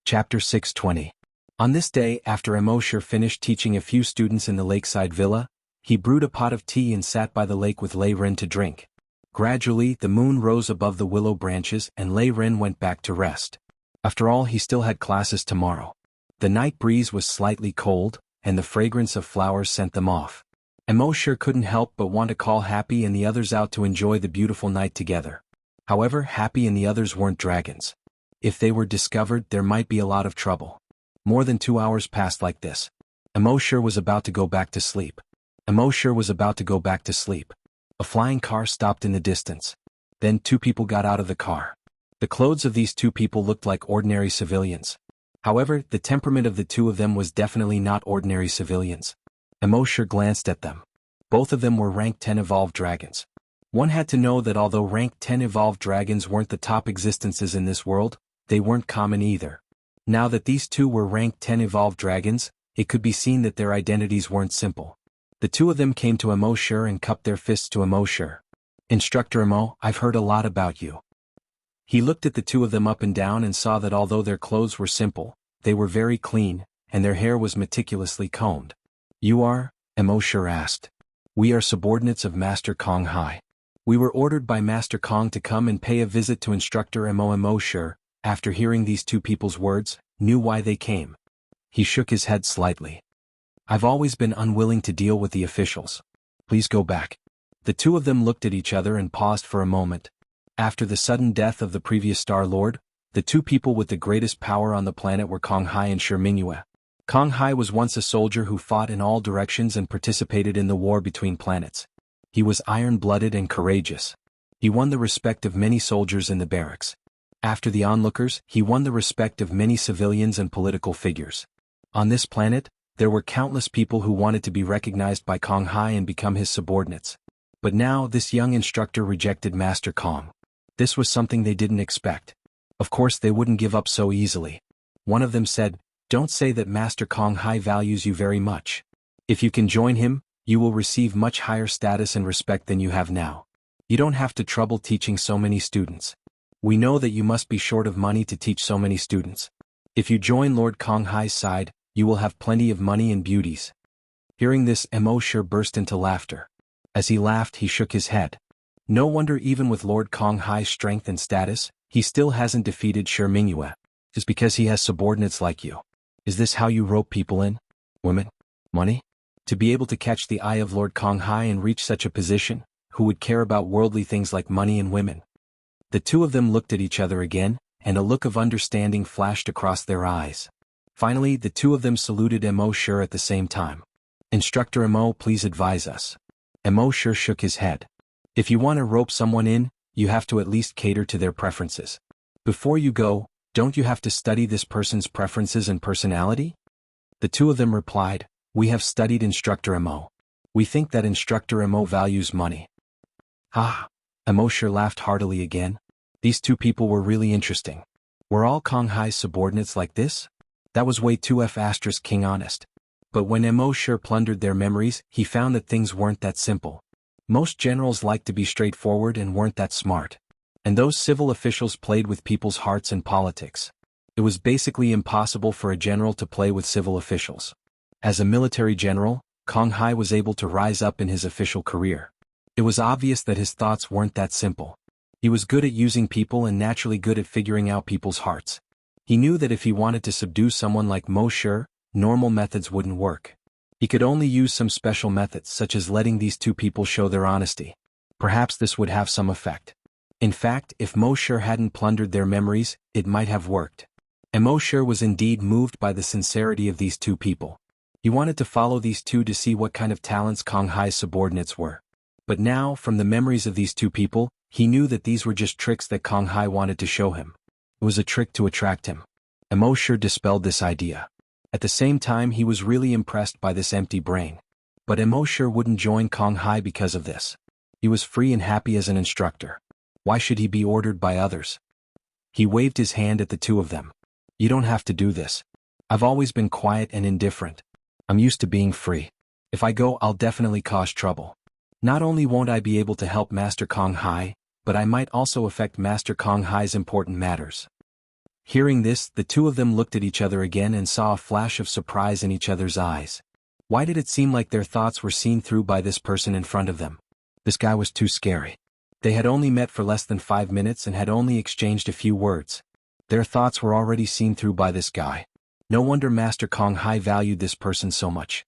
Chapter 620. On this day, after Immersive finished teaching a few students in the lakeside villa, he brewed a pot of tea and sat by the lake with Lei Ren to drink. Gradually, the moon rose above the willow branches and Lei Ren went back to rest. After all, he still had classes tomorrow. The night breeze was slightly cold, and the fragrance of flowers sent them off. Immersive couldn't help but want to call Happy and the others out to enjoy the beautiful night together. However, Happy and the others weren't dragons. If they were discovered, there might be a lot of trouble. More than 2 hours passed like this. Immortal was about to go back to sleep. Immortal was about to go back to sleep. A flying car stopped in the distance. Then 2 people got out of the car. The clothes of these 2 people looked like ordinary civilians. However, the temperament of the 2 of them was definitely not ordinary civilians. Immortal glanced at them. Both of them were rank 10 evolved dragons. One had to know that although rank 10 evolved dragons weren't the top existences in this world, they weren't common either. Now that these 2 were rank 10 evolved dragons, it could be seen that their identities weren't simple. The 2 of them came to Immortal and cupped their fists to Immortal. Instructor Imo, I've heard a lot about you. He looked at the 2 of them up and down and saw that although their clothes were simple, they were very clean, and their hair was meticulously combed. You are? Immortal asked. We are subordinates of Master Kong Hai. We were ordered by Master Kong to come and pay a visit to Instructor Immortal. After hearing these 2 people's words, knew why they came. He shook his head slightly. I've always been unwilling to deal with the officials. Please go back. The 2 of them looked at each other and paused for a moment. After the sudden death of the previous Star Lord, the 2 people with the greatest power on the planet were Kong Hai and xianxia. Kong Hai was once a soldier who fought in all directions and participated in the war between planets. He was iron-blooded and courageous. He won the respect of many soldiers in the barracks. After the onlookers, he won the respect of many civilians and political figures. On this planet, there were countless people who wanted to be recognized by Kong Hai and become his subordinates. But now this young instructor rejected Master Kong. This was something they didn't expect. Of course they wouldn't give up so easily. One of them said, don't say that Master Kong Hai values you very much. If you can join him, you will receive much higher status and respect than you have now. You don't have to trouble teaching so many students. We know that you must be short of money to teach so many students. If you join Lord Kong Hai's side, you will have plenty of money and beauties. Hearing this, Immortal burst into laughter. As he laughed, he shook his head. No wonder even with Lord Kong Hai's strength and status, he still hasn't defeated xianxia. Just because he has subordinates like you. Is this how you rope people in? Women? Money? To be able to catch the eye of Lord Kong Hai and reach such a position, who would care about worldly things like money and women? The 2 of them looked at each other again, and a look of understanding flashed across their eyes. Finally, the 2 of them saluted Immortal at the same time. Instructor Imo, please advise us. Immortal shook his head. If you want to rope someone in, you have to at least cater to their preferences. Before you go, don't you have to study this person's preferences and personality? The 2 of them replied, we have studied Instructor Imo. We think that Instructor Imo values money. Ha! Immortal laughed heartily again. These 2 people were really interesting. Were all Kong Hai's subordinates like this? That was way too king honest. But when Immortal plundered their memories, he found that things weren't that simple. Most generals liked to be straightforward and weren't that smart. And those civil officials played with people's hearts and politics. It was basically impossible for a general to play with civil officials. As a military general, Kong Hai was able to rise up in his official career. It was obvious that his thoughts weren't that simple. He was good at using people and naturally good at figuring out people's hearts. He knew that if he wanted to subdue someone like Immortal, normal methods wouldn't work. He could only use some special methods such as letting these 2 people show their honesty. Perhaps this would have some effect. In fact, if Immortal hadn't plundered their memories, it might have worked. Immortal was indeed moved by the sincerity of these 2 people. He wanted to follow these 2 to see what kind of talents Kong Hai's subordinates were. But now, from the memories of these 2 people, he knew that these were just tricks that Kong Hai wanted to show him. It was a trick to attract him. Immortal dispelled this idea. At the same time, he was really impressed by this empty brain. But Immortal wouldn't join Kong Hai because of this. He was free and happy as an instructor. Why should he be ordered by others? He waved his hand at the 2 of them. You don't have to do this. I've always been quiet and indifferent. I'm used to being free. If I go, I'll definitely cause trouble. Not only won't I be able to help Master Kong Hai, but I might also affect Master Kong Hai's important matters. Hearing this, the 2 of them looked at each other again and saw a flash of surprise in each other's eyes. Why did it seem like their thoughts were seen through by this person in front of them? This guy was too scary. They had only met for less than 5 minutes and had only exchanged a few words. Their thoughts were already seen through by this guy. No wonder Master Kong Hai valued this person so much.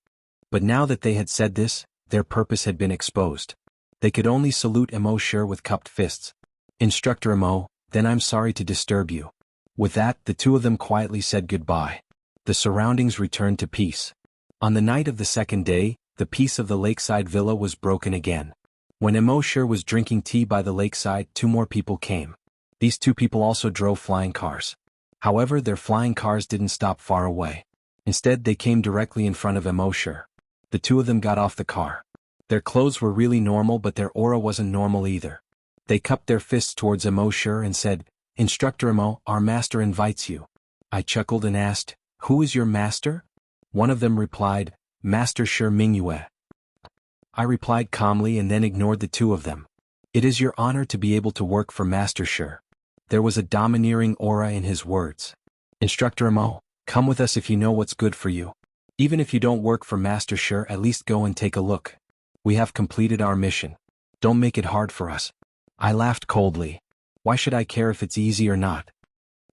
But now that they had said this, their purpose had been exposed. They could only salute Immortal with cupped fists. Instructor Imo, then I'm sorry to disturb you. With that, the two of them quietly said goodbye. The surroundings returned to peace. On the night of the second day, the peace of the lakeside villa was broken again. When Immortal was drinking tea by the lakeside, two more people came. These two people also drove flying cars. However, their flying cars didn't stop far away. Instead, they came directly in front of Immortal. The two of them got off the car. Their clothes were really normal, but their aura wasn't normal either. They cupped their fists towards Immortal and said, "Instructor Immo, our master invites you." I chuckled and asked, "Who is your master?" One of them replied, "Master Shi Mingyue." I replied calmly and then ignored the two of them. "It is your honor to be able to work for Master Shi." There was a domineering aura in his words. "Instructor Immo, come with us if you know what's good for you. Even if you don't work for Master Shi, at least go and take a look. We have completed our mission. Don't make it hard for us." I laughed coldly. Why should I care if it's easy or not?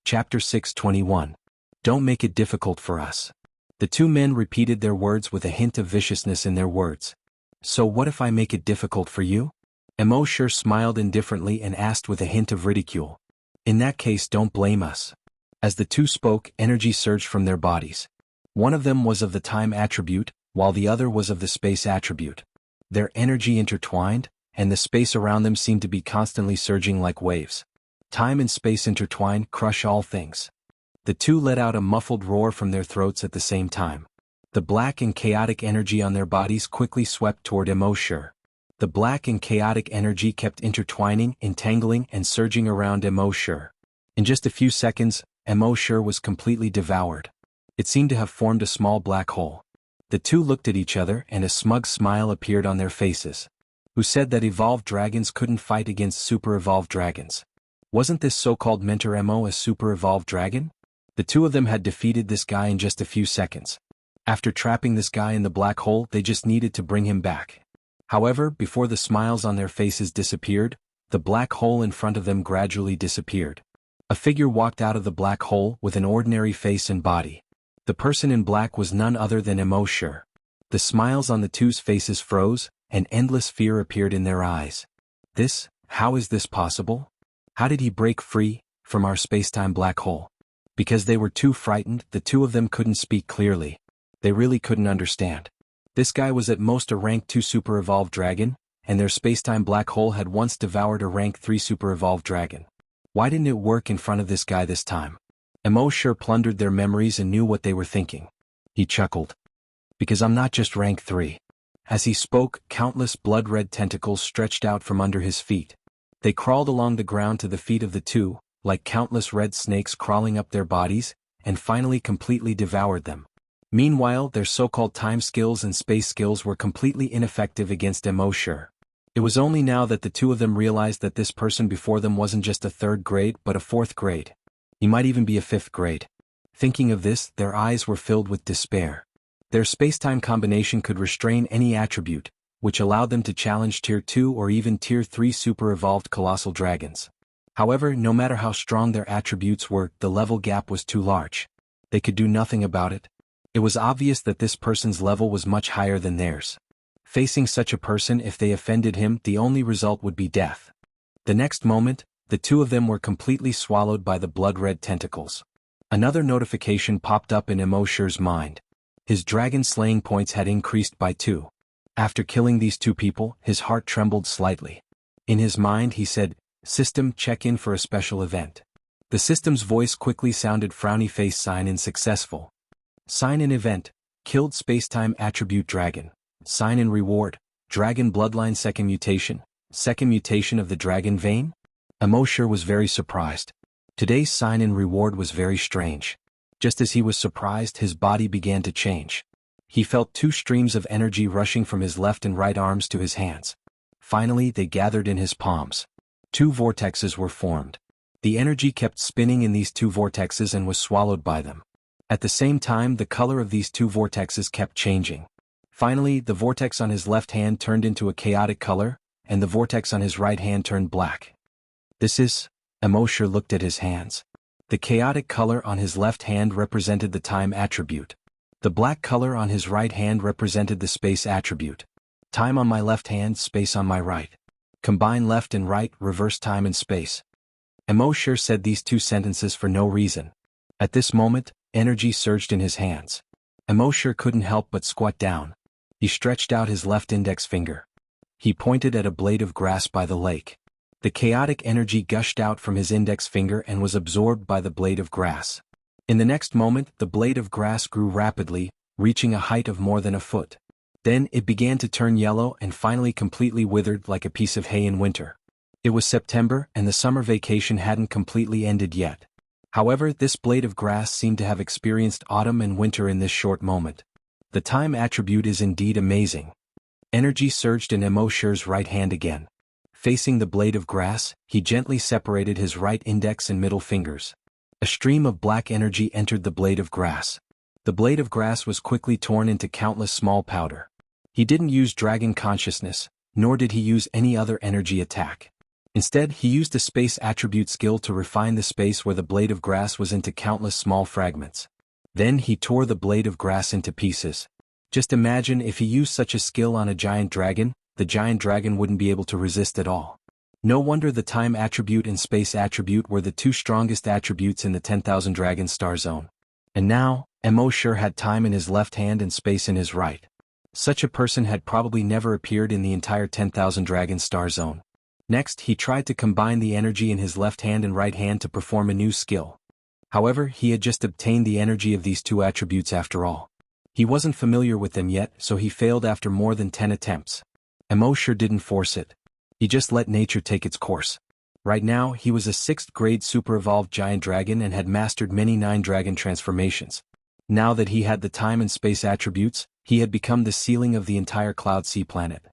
Chapter 6:21. Don't make it difficult for us. The two men repeated their words with a hint of viciousness in their words. "So what if I make it difficult for you?" Immortal smiled indifferently and asked with a hint of ridicule. "In that case, don't blame us." As the two spoke, energy surged from their bodies. One of them was of the time attribute, while the other was of the space attribute. Their energy intertwined, and the space around them seemed to be constantly surging like waves. Time and space intertwine, crush all things. The two let out a muffled roar from their throats at the same time. The black and chaotic energy on their bodies quickly swept toward Immortal. The black and chaotic energy kept intertwining, entangling, and surging around Immortal. In just a few seconds, Immortal was completely devoured. It seemed to have formed a small black hole. The two looked at each other and a smug smile appeared on their faces. Who said that evolved dragons couldn't fight against super-evolved dragons? Wasn't this so-called mentor Emo a super-evolved dragon? The two of them had defeated this guy in just a few seconds. After trapping this guy in the black hole, they just needed to bring him back. However, before the smiles on their faces disappeared, the black hole in front of them gradually disappeared. A figure walked out of the black hole with an ordinary face and body. The person in black was none other than Immortal. The smiles on the two's faces froze, and endless fear appeared in their eyes. How is this possible? How did he break free from our space-time black hole? Because they were too frightened, the two of them couldn't speak clearly. They really couldn't understand. This guy was at most a rank 2 super-evolved dragon, and their space-time black hole had once devoured a rank 3 super-evolved dragon. Why didn't it work in front of this guy this time? Immortal plundered their memories and knew what they were thinking. He chuckled. "Because I'm not just rank 3. As he spoke, countless blood-red tentacles stretched out from under his feet. They crawled along the ground to the feet of the two, like countless red snakes crawling up their bodies, and finally completely devoured them. Meanwhile, their so-called time skills and space skills were completely ineffective against Immortal. It was only now that the two of them realized that this person before them wasn't just a 3rd grade but a 4th grade. He might even be a 5th grade. Thinking of this, their eyes were filled with despair. Their space-time combination could restrain any attribute, which allowed them to challenge Tier 2 or even Tier 3 super-evolved colossal dragons. However, no matter how strong their attributes were, the level gap was too large. They could do nothing about it. It was obvious that this person's level was much higher than theirs. Facing such a person, if they offended him, the only result would be death. The next moment, the two of them were completely swallowed by the blood-red tentacles. Another notification popped up in Immortal's mind. His dragon slaying points had increased by 2. After killing these two people, his heart trembled slightly. In his mind he said, "System, check in for a special event." The system's voice quickly sounded frowny face sign in successful. Sign in event, killed spacetime attribute dragon. Sign in reward, dragon bloodline second mutation of the dragon vein? Immortal was very surprised. Today's sign in reward was very strange. Just as he was surprised, his body began to change. He felt 2 streams of energy rushing from his left and right arms to his hands. Finally, they gathered in his palms. 2 vortexes were formed. The energy kept spinning in these 2 vortexes and was swallowed by them. At the same time, the color of these 2 vortexes kept changing. Finally, the vortex on his left hand turned into a chaotic color, and the vortex on his right hand turned black. Immortal looked at his hands. The chaotic color on his left hand represented the time attribute. The black color on his right hand represented the space attribute. Time on my left hand, space on my right. Combine left and right, reverse time and space. Emo said these two sentences for no reason. At this moment, energy surged in his hands. Emo couldn't help but squat down. He stretched out his left index finger. He pointed at a blade of grass by the lake. The chaotic energy gushed out from his index finger and was absorbed by the blade of grass. In the next moment, the blade of grass grew rapidly, reaching a height of more than a foot. Then it began to turn yellow and finally completely withered like a piece of hay in winter. It was September and the summer vacation hadn't completely ended yet. However, this blade of grass seemed to have experienced autumn and winter in this short moment. The time attribute is indeed amazing. Energy surged in Emo-Shur's right hand again. Facing the blade of grass, he gently separated his right index and middle fingers. A stream of black energy entered the blade of grass. The blade of grass was quickly torn into countless small powder. He didn't use dragon consciousness, nor did he use any other energy attack. Instead, he used a space attribute skill to refine the space where the blade of grass was into countless small fragments. Then he tore the blade of grass into pieces. Just imagine if he used such a skill on a giant dragon, the giant dragon wouldn't be able to resist at all. No wonder the time attribute and space attribute were the two strongest attributes in the 10,000 Dragon Star Zone. And now, Emo-Shur had time in his left hand and space in his right. Such a person had probably never appeared in the entire 10,000 Dragon Star Zone. Next, he tried to combine the energy in his left hand and right hand to perform a new skill. However, he had just obtained the energy of these two attributes after all. He wasn't familiar with them yet, so he failed after more than 10 attempts. Emo-Shur didn't force it. He just let nature take its course. Right now, he was a 6th grade super-evolved giant dragon and had mastered many 9 dragon transformations. Now that he had the time and space attributes, he had become the ceiling of the entire Cloud Sea planet.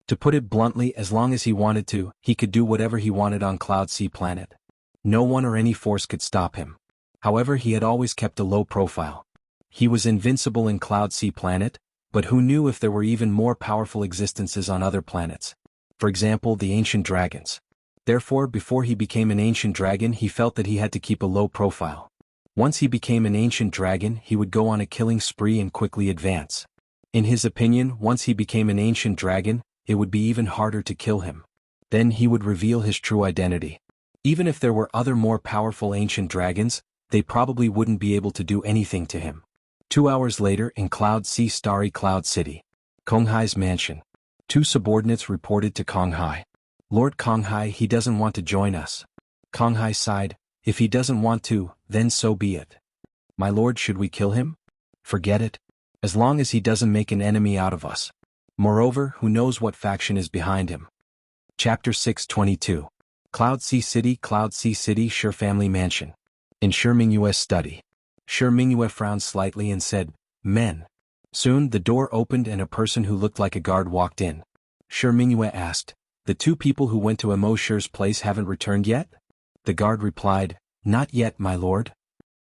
To put it bluntly, as long as he wanted to, he could do whatever he wanted on Cloud Sea planet. No one or any force could stop him. However, he had always kept a low profile. He was invincible in Cloud Sea planet, but who knew if there were even more powerful existences on other planets? For example, the ancient dragons. Therefore, before he became an ancient dragon, he felt that he had to keep a low profile. Once he became an ancient dragon, he would go on a killing spree and quickly advance. In his opinion, once he became an ancient dragon, it would be even harder to kill him. Then he would reveal his true identity. Even if there were other more powerful ancient dragons, they probably wouldn't be able to do anything to him. 2 hours later, in Cloud Sea Starry Cloud City, Konghai's mansion. 2 subordinates reported to Konghai. Lord Konghai, he doesn't want to join us. Konghai sighed, if he doesn't want to, then so be it. My lord, should we kill him? Forget it. As long as he doesn't make an enemy out of us. Moreover, who knows what faction is behind him. Chapter 622. Cloud Sea City, Shur family mansion. In Shur Mingyue's study. Shur Mingyue frowned slightly and said, Men. Soon, the door opened and a person who looked like a guard walked in. Shur Mingyue asked, the 2 people who went to Emo-Shur's place haven't returned yet? The guard replied, Not yet, my lord.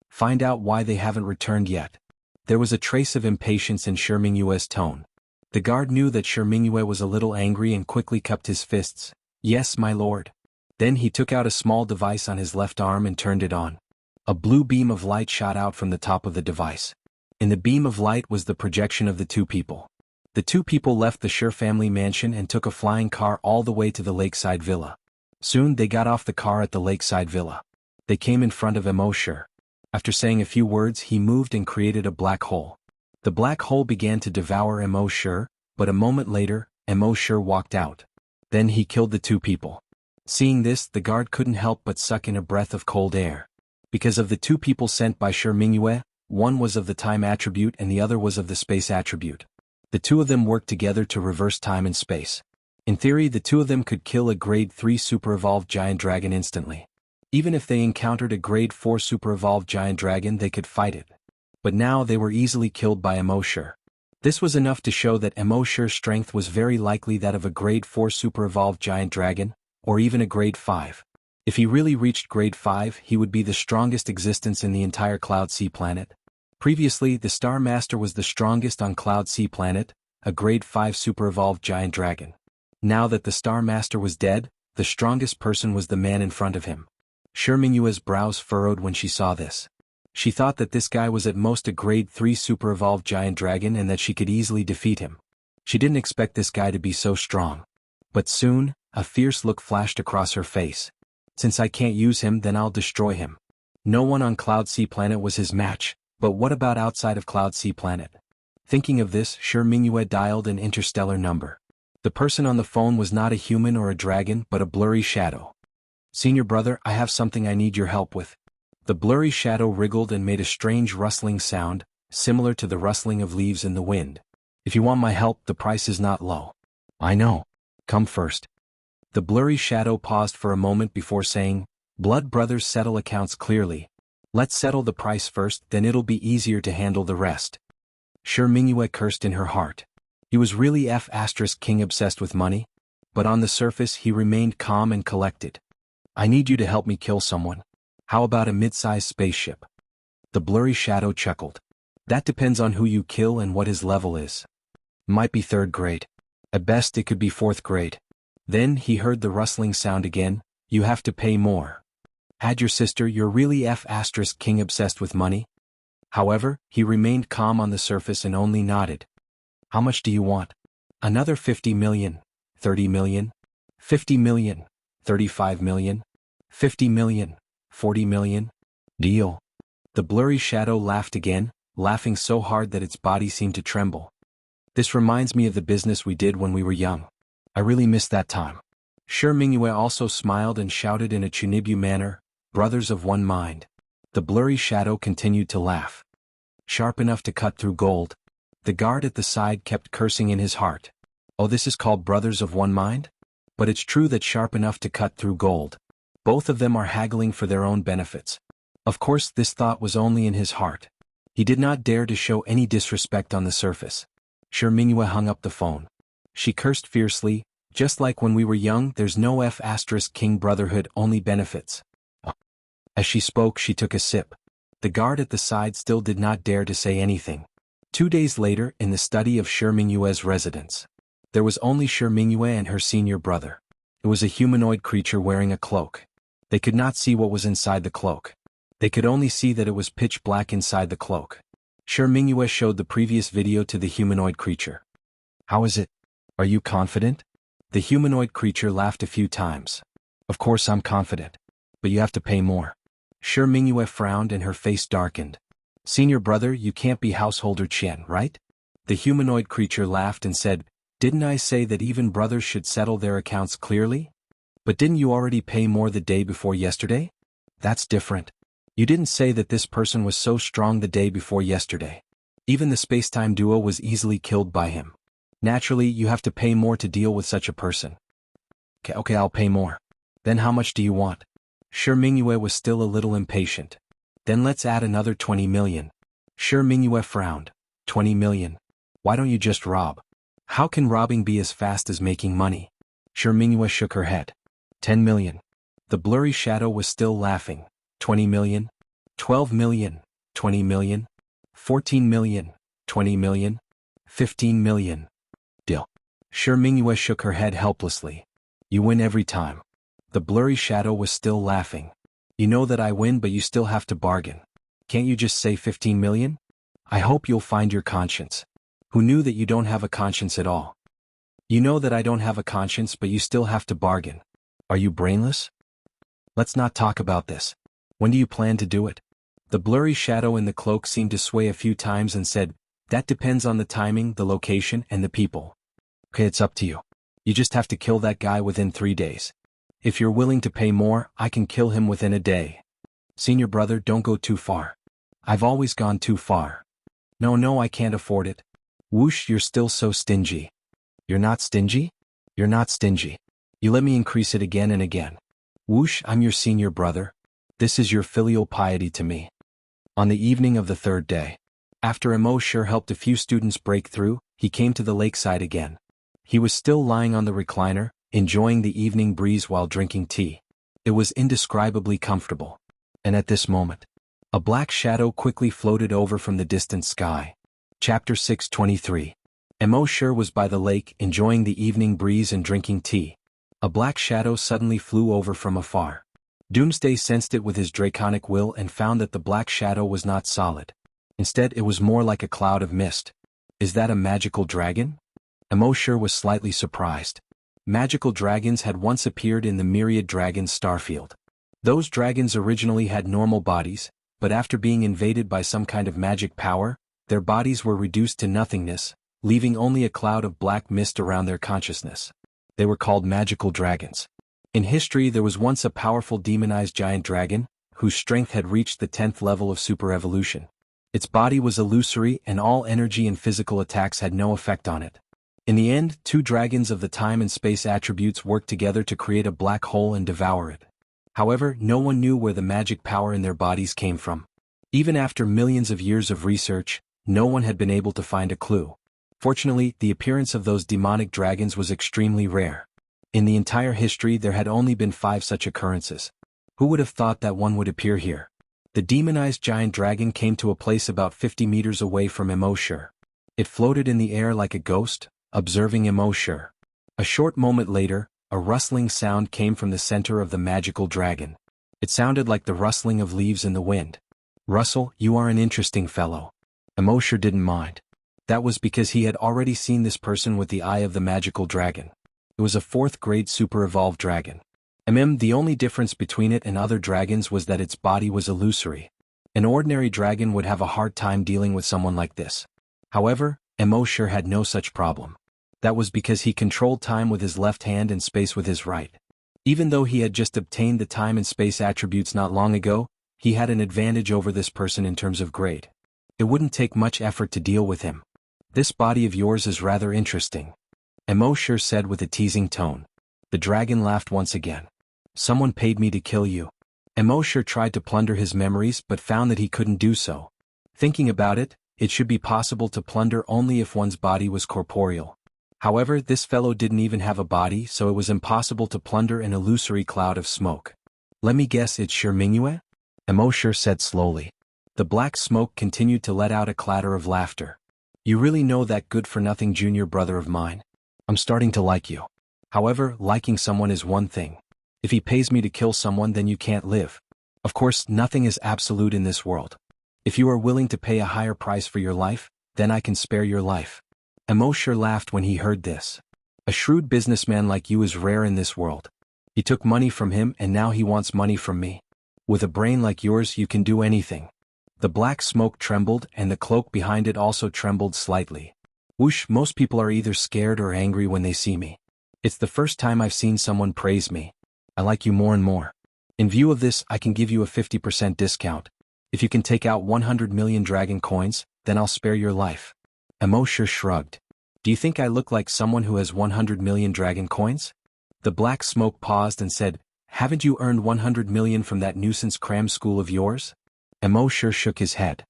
Find out why they haven't returned yet. There was a trace of impatience in Shur Mingyue's tone. The guard knew that Shur Mingyue was a little angry and quickly cupped his fists. Yes, my lord. Then he took out a small device on his left arm and turned it on. A blue beam of light shot out from the top of the device. In the beam of light was the projection of the 2 people. The 2 people left the Shur family mansion and took a flying car all the way to the lakeside villa. Soon they got off the car at the lakeside villa. They came in front of Emo-Shur. After saying a few words, he moved and created a black hole. The black hole began to devour Emo-Shur, but a moment later, Emo-Shur walked out. Then he killed the 2 people. Seeing this, the guard couldn't help but suck in a breath of cold air. Because of the 2 people sent by Shur Mingyue, one was of the time attribute and the other was of the space attribute. The 2 of them worked together to reverse time and space. In theory, the 2 of them could kill a grade 3 super-evolved giant dragon instantly. Even if they encountered a grade 4 super-evolved giant dragon, they could fight it. But now they were easily killed by Emo-Shur. This was enough to show that Emo-Shur's strength was very likely that of a grade 4 super-evolved giant dragon, or even a grade 5. If he really reached grade 5, he would be the strongest existence in the entire Cloud Sea planet. Previously, the Star Master was the strongest on Cloud Sea planet, a grade 5 super-evolved giant dragon. Now that the Star Master was dead, the strongest person was the man in front of him. Shur Mingyue's brows furrowed when she saw this. She thought that this guy was at most a grade 3 super-evolved giant dragon and that she could easily defeat him. She didn't expect this guy to be so strong. But soon, a fierce look flashed across her face. Since I can't use him, then I'll destroy him. No one on Cloud Sea Planet was his match, but what about outside of Cloud Sea Planet? Thinking of this, Shi Mingyue dialed an interstellar number. The person on the phone was not a human or a dragon, but a blurry shadow. Senior brother, I have something I need your help with. The blurry shadow wriggled and made a strange rustling sound, similar to the rustling of leaves in the wind. If you want my help, the price is not low. I know. Come first. The blurry shadow paused for a moment before saying, Blood brothers settle accounts clearly. Let's settle the price first, then it'll be easier to handle the rest. Shi Mingyue cursed in her heart. He was really King obsessed with money, but on the surface he remained calm and collected. I need you to help me kill someone. How about a mid-sized spaceship? The blurry shadow chuckled. That depends on who you kill and what his level is. Might be 3rd grade. At best it could be 4th grade. Then he heard the rustling sound again. You have to pay more. Had your sister, you're really King obsessed with money? However, he remained calm on the surface and only nodded. How much do you want? Another 50 million, 30 million, 50 million, 35 million, 50 million, 40 million? Deal. The blurry shadow laughed again, laughing so hard that its body seemed to tremble. This reminds me of the business we did when we were young. I really miss that time. Shi Mingyue also smiled and shouted in a Chunibyu manner, Brothers of one mind. The blurry shadow continued to laugh. Sharp enough to cut through gold. The guard at the side kept cursing in his heart. Oh, this is called brothers of one mind? But it's true that sharp enough to cut through gold. Both of them are haggling for their own benefits. Of course, this thought was only in his heart. He did not dare to show any disrespect on the surface. Shi Mingyue hung up the phone. She cursed fiercely, just like when we were young, there's no King brotherhood, only benefits. As she spoke, she took a sip. The guard at the side still did not dare to say anything. 2 days later, in the study of Shi Mingyue's residence, there was only Shi Mingyue and her senior brother. It was a humanoid creature wearing a cloak. They could not see what was inside the cloak. They could only see that it was pitch black inside the cloak. Shi Mingyue showed the previous video to the humanoid creature. How is it? Are you confident? The humanoid creature laughed a few times. Of course I'm confident. But you have to pay more. Shi Mingyue frowned and her face darkened. Senior brother, you can't be householder Qian, right? The humanoid creature laughed and said, Didn't I say that even brothers should settle their accounts clearly? But didn't you already pay more the day before yesterday? That's different. You didn't say that this person was so strong the day before yesterday. Even the space-time duo was easily killed by him. Naturally, you have to pay more to deal with such a person. Okay, I'll pay more. Then how much do you want? Shi Mingyue was still a little impatient. Then let's add another 20 million. Shi Mingyue frowned. 20 million. Why don't you just rob? How can robbing be as fast as making money? Shi Mingyue shook her head. 10 million. The blurry shadow was still laughing. 20 million. 12 million. 20 million. 14 million. 20 million. 15 million. Deal. Shi Mingyue shook her head helplessly. You win every time. The blurry shadow was still laughing. You know that I win, but you still have to bargain. Can't you just say 15 million? I hope you'll find your conscience. Who knew that you don't have a conscience at all? You know that I don't have a conscience, but you still have to bargain. Are you brainless? Let's not talk about this. When do you plan to do it? The blurry shadow in the cloak seemed to sway a few times and said, That depends on the timing, the location, and the people. Okay, it's up to you. You just have to kill that guy within 3 days. If you're willing to pay more, I can kill him within a day. Senior brother, don't go too far. I've always gone too far. No, I can't afford it. Whoosh, you're still so stingy. You're not stingy? You're not stingy. You let me increase it again and again. Whoosh, I'm your senior brother. This is your filial piety to me. On the evening of the 3rd day, after Immortal helped a few students break through, he came to the lakeside again. He was still lying on the recliner, enjoying the evening breeze while drinking tea. It was indescribably comfortable. And at this moment, a black shadow quickly floated over from the distant sky. Chapter 623. Immortal was by the lake, enjoying the evening breeze and drinking tea. A black shadow suddenly flew over from afar. Doomsday sensed it with his draconic will and found that the black shadow was not solid. Instead, it was more like a cloud of mist. Is that a magical dragon? Immortal was slightly surprised. Magical dragons had once appeared in the myriad dragons starfield. Those dragons originally had normal bodies, but after being invaded by some kind of magic power, their bodies were reduced to nothingness, leaving only a cloud of black mist around their consciousness. They were called magical dragons. In history, there was once a powerful demonized giant dragon, whose strength had reached the 10th level of super-evolution. Its body was illusory and all energy and physical attacks had no effect on it. In the end, two dragons of the time and space attributes worked together to create a black hole and devour it. However, no one knew where the magic power in their bodies came from. Even after millions of years of research, no one had been able to find a clue. Fortunately, the appearance of those demonic dragons was extremely rare. In the entire history, there had only been 5 such occurrences. Who would have thought that one would appear here? The demonized giant dragon came to a place about 50 meters away from Immortal. It floated in the air like a ghost, observing Immortal. A short moment later, a rustling sound came from the center of the magical dragon. It sounded like the rustling of leaves in the wind. "Russell, you are an interesting fellow." Immortal didn't mind. That was because he had already seen this person with the eye of the magical dragon. It was a 4th grade super-evolved dragon. The only difference between it and other dragons was that its body was illusory. An ordinary dragon would have a hard time dealing with someone like this. However, Immortal had no such problem. That was because he controlled time with his left hand and space with his right. Even though he had just obtained the time and space attributes not long ago, he had an advantage over this person in terms of grade. It wouldn't take much effort to deal with him. "This body of yours is rather interesting," Immortal said with a teasing tone. The dragon laughed once again. "Someone paid me to kill you." Immortal tried to plunder his memories but found that he couldn't do so. Thinking about it, it should be possible to plunder only if one's body was corporeal. However, this fellow didn't even have a body, so it was impossible to plunder an illusory cloud of smoke. "Let me guess, it's xianxia?" Immortal said slowly. The black smoke continued to let out a clatter of laughter. "You really know that good-for-nothing junior brother of mine? I'm starting to like you. However, liking someone is one thing. If he pays me to kill someone, then you can't live. Of course, nothing is absolute in this world. If you are willing to pay a higher price for your life, then I can spare your life." Immortal laughed when he heard this. "A shrewd businessman like you is rare in this world. He took money from him and now he wants money from me. With a brain like yours, you can do anything." The black smoke trembled and the cloak behind it also trembled slightly. "Whoosh, most people are either scared or angry when they see me. It's the first time I've seen someone praise me. I like you more and more. In view of this, I can give you a 50% discount. If you can take out 100 million dragon coins, then I'll spare your life." Immortal shrugged. "Do you think I look like someone who has 100 million dragon coins?" The black smoke paused and said, "Haven't you earned 100 million from that nuisance cram school of yours?" Immortal shook his head.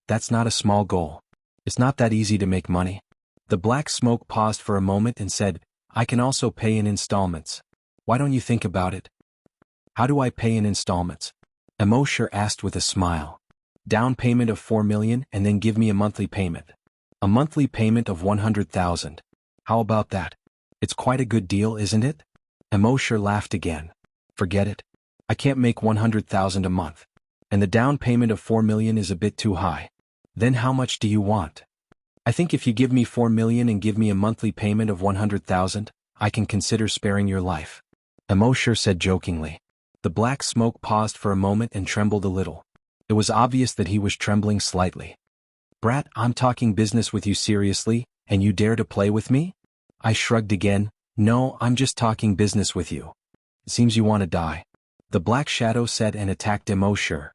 "That's not a small goal. It's not that easy to make money." The black smoke paused for a moment and said, "I can also pay in installments. Why don't you think about it?" "How do I pay in installments?" Immortal asked with a smile. "Down payment of 4 million and then give me a monthly payment. A monthly payment of 100,000. How about that? It's quite a good deal, isn't it?" Immortal laughed again. "Forget it. I can't make 100,000 a month. And the down payment of 4 million is a bit too high. Then how much do you want?" "I think if you give me 4 million and give me a monthly payment of 100,000, I can consider sparing your life," Immortal said jokingly. The black smoke paused for a moment and trembled a little. It was obvious that he was trembling slightly. "Brat, I'm talking business with you seriously, and you dare to play with me?" I shrugged again. "No, I'm just talking business with you. It seems you want to die." The black shadow said and attacked Immortal.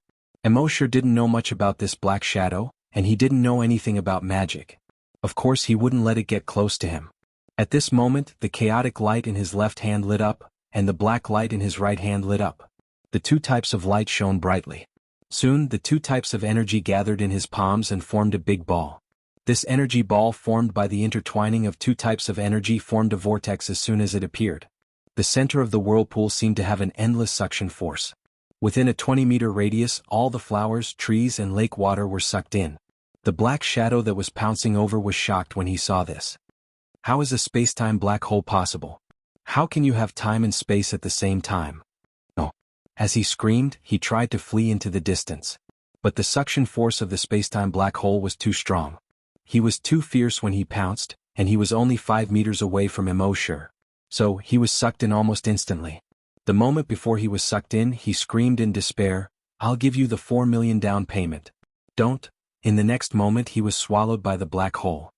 Immortal didn't know much about this black shadow, and he didn't know anything about magic. Of course he wouldn't let it get close to him. At this moment, the chaotic light in his left hand lit up, and the black light in his right hand lit up. The 2 types of light shone brightly. Soon, the 2 types of energy gathered in his palms and formed a big ball. This energy ball formed by the intertwining of 2 types of energy formed a vortex as soon as it appeared. The center of the whirlpool seemed to have an endless suction force. Within a 20-meter radius, all the flowers, trees, and lake water were sucked in. The black shadow that was pouncing over was shocked when he saw this. "How is a space-time black hole possible? How can you have time and space at the same time?" "No." As he screamed, he tried to flee into the distance. But the suction force of the space-time black hole was too strong. He was too fierce when he pounced, and he was only 5 meters away from Immortal. So, he was sucked in almost instantly. The moment before he was sucked in, he screamed in despair, "I'll give you the 4 million down payment." Don't. In the next moment he was swallowed by the black hole.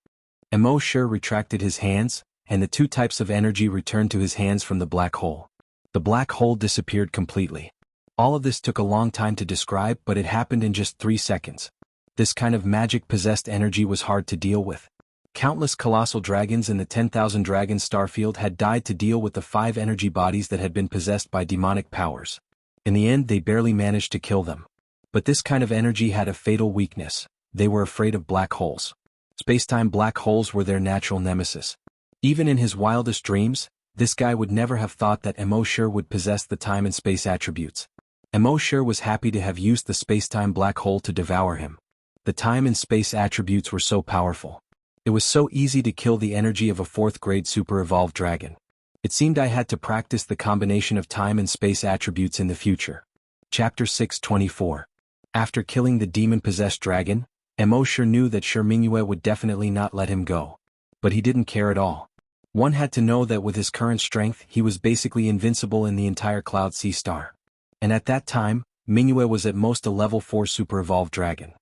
Immortal retracted his hands, and the two types of energy returned to his hands from the black hole. The black hole disappeared completely. All of this took a long time to describe, but it happened in just 3 seconds. This kind of magic-possessed energy was hard to deal with. Countless colossal dragons in the 10,000 dragon starfield had died to deal with the 5 energy bodies that had been possessed by demonic powers. In the end, they barely managed to kill them. But this kind of energy had a fatal weakness: they were afraid of black holes. Space-time black holes were their natural nemesis. Even in his wildest dreams, this guy would never have thought that Immortal would possess the time and space attributes. Immortal was happy to have used the space-time black hole to devour him. The time and space attributes were so powerful. It was so easy to kill the energy of a 4th-grade super-evolved dragon. It seemed I had to practice the combination of time and space attributes in the future. Chapter 624. After killing the demon-possessed dragon, Immortal knew that Xianxia would definitely not let him go. But he didn't care at all. One had to know that with his current strength he was basically invincible in the entire Cloud Sea Star. And at that time, Xianxia was at most a level 4 super-evolved dragon.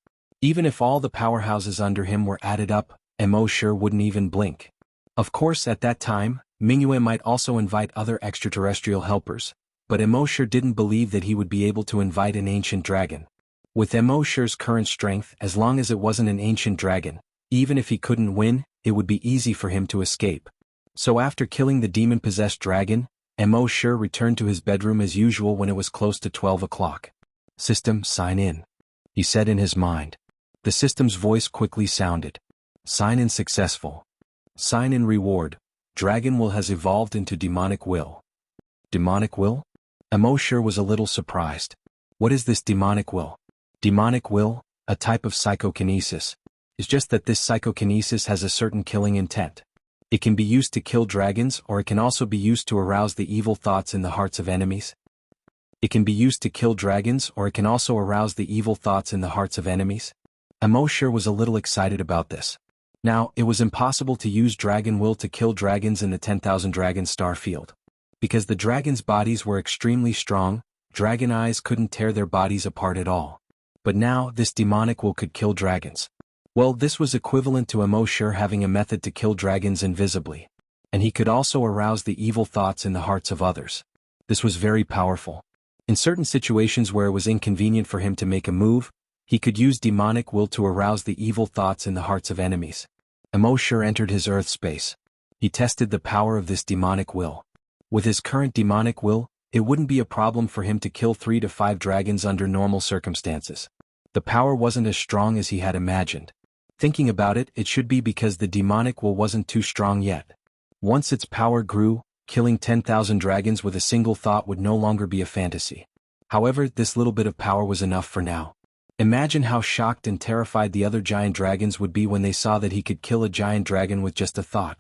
Even if all the powerhouses under him were added up, Immortal wouldn't even blink. Of course, at that time, Xianxia might also invite other extraterrestrial helpers, but Immortal didn't believe that he would be able to invite an ancient dragon. With Immortal's current strength, as long as it wasn't an ancient dragon, even if he couldn't win, it would be easy for him to escape. So after killing the demon-possessed dragon, Immortal returned to his bedroom as usual when it was close to 12 o'clock. "System, sign in," he said in his mind. The system's voice quickly sounded. "Sign in successful. Sign in reward. Dragon will has evolved into demonic will." Demonic will? Immortal was a little surprised. What is this demonic will? Demonic will, a type of psychokinesis. It's just that this psychokinesis has a certain killing intent. It can be used to kill dragons, or it can also be used to arouse the evil thoughts in the hearts of enemies. It can be used to kill dragons, or it can also arouse the evil thoughts in the hearts of enemies. Immortal was a little excited about this. Now, it was impossible to use dragon will to kill dragons in the 10,000 dragon star field. Because the dragons' bodies were extremely strong, dragon eyes couldn't tear their bodies apart at all. But now, this demonic will could kill dragons. Well, this was equivalent to Immortal having a method to kill dragons invisibly. And he could also arouse the evil thoughts in the hearts of others. This was very powerful. In certain situations where it was inconvenient for him to make a move, he could use demonic will to arouse the evil thoughts in the hearts of enemies. Immortal entered his Earth space. He tested the power of this demonic will. With his current demonic will, it wouldn't be a problem for him to kill 3 to 5 dragons under normal circumstances. The power wasn't as strong as he had imagined. Thinking about it, it should be because the demonic will wasn't too strong yet. Once its power grew, killing 10,000 dragons with a single thought would no longer be a fantasy. However, this little bit of power was enough for now. Imagine how shocked and terrified the other giant dragons would be when they saw that he could kill a giant dragon with just a thought.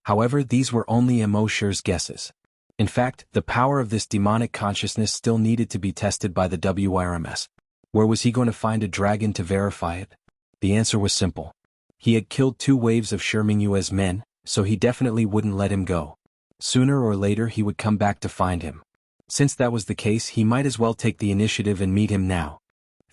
However, these were only Immortal's guesses. In fact, the power of this demonic consciousness still needed to be tested by the WRMS. Where was he going to find a dragon to verify it? The answer was simple. He had killed 2 waves of Xianxia's men, so he definitely wouldn't let him go. Sooner or later he would come back to find him. Since that was the case, he might as well take the initiative and meet him now.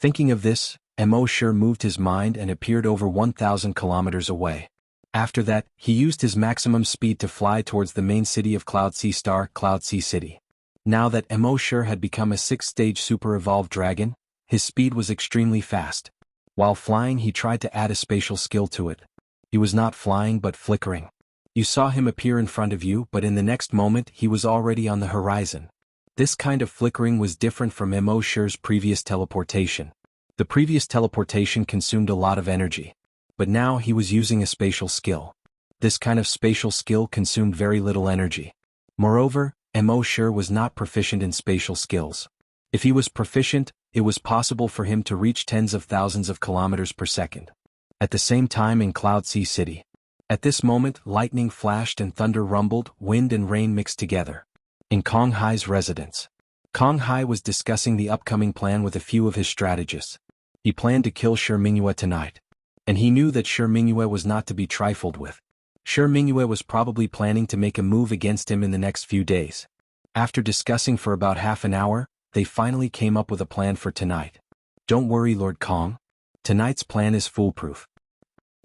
Thinking of this, Immortal moved his mind and appeared over 1,000 kilometers away. After that, he used his maximum speed to fly towards the main city of Cloud Sea Star, Cloud Sea City. Now that Immortal had become a 6th-stage super-evolved dragon, his speed was extremely fast. While flying, he tried to add a spatial skill to it. He was not flying but flickering. You saw him appear in front of you, but in the next moment he was already on the horizon. This kind of flickering was different from Immortal's previous teleportation. The previous teleportation consumed a lot of energy. But now he was using a spatial skill. This kind of spatial skill consumed very little energy. Moreover, Immortal was not proficient in spatial skills. If he was proficient, it was possible for him to reach tens of thousands of kilometers per second. At the same time in Cloud Sea City. At this moment, lightning flashed and thunder rumbled, wind and rain mixed together. In Kong Hai's residence. Kong Hai was discussing the upcoming plan with a few of his strategists. He planned to kill Xianxia tonight. And he knew that Xianxia was not to be trifled with. Xianxia was probably planning to make a move against him in the next few days. After discussing for about half an hour, they finally came up with a plan for tonight. Don't worry, Lord Kong. Tonight's plan is foolproof.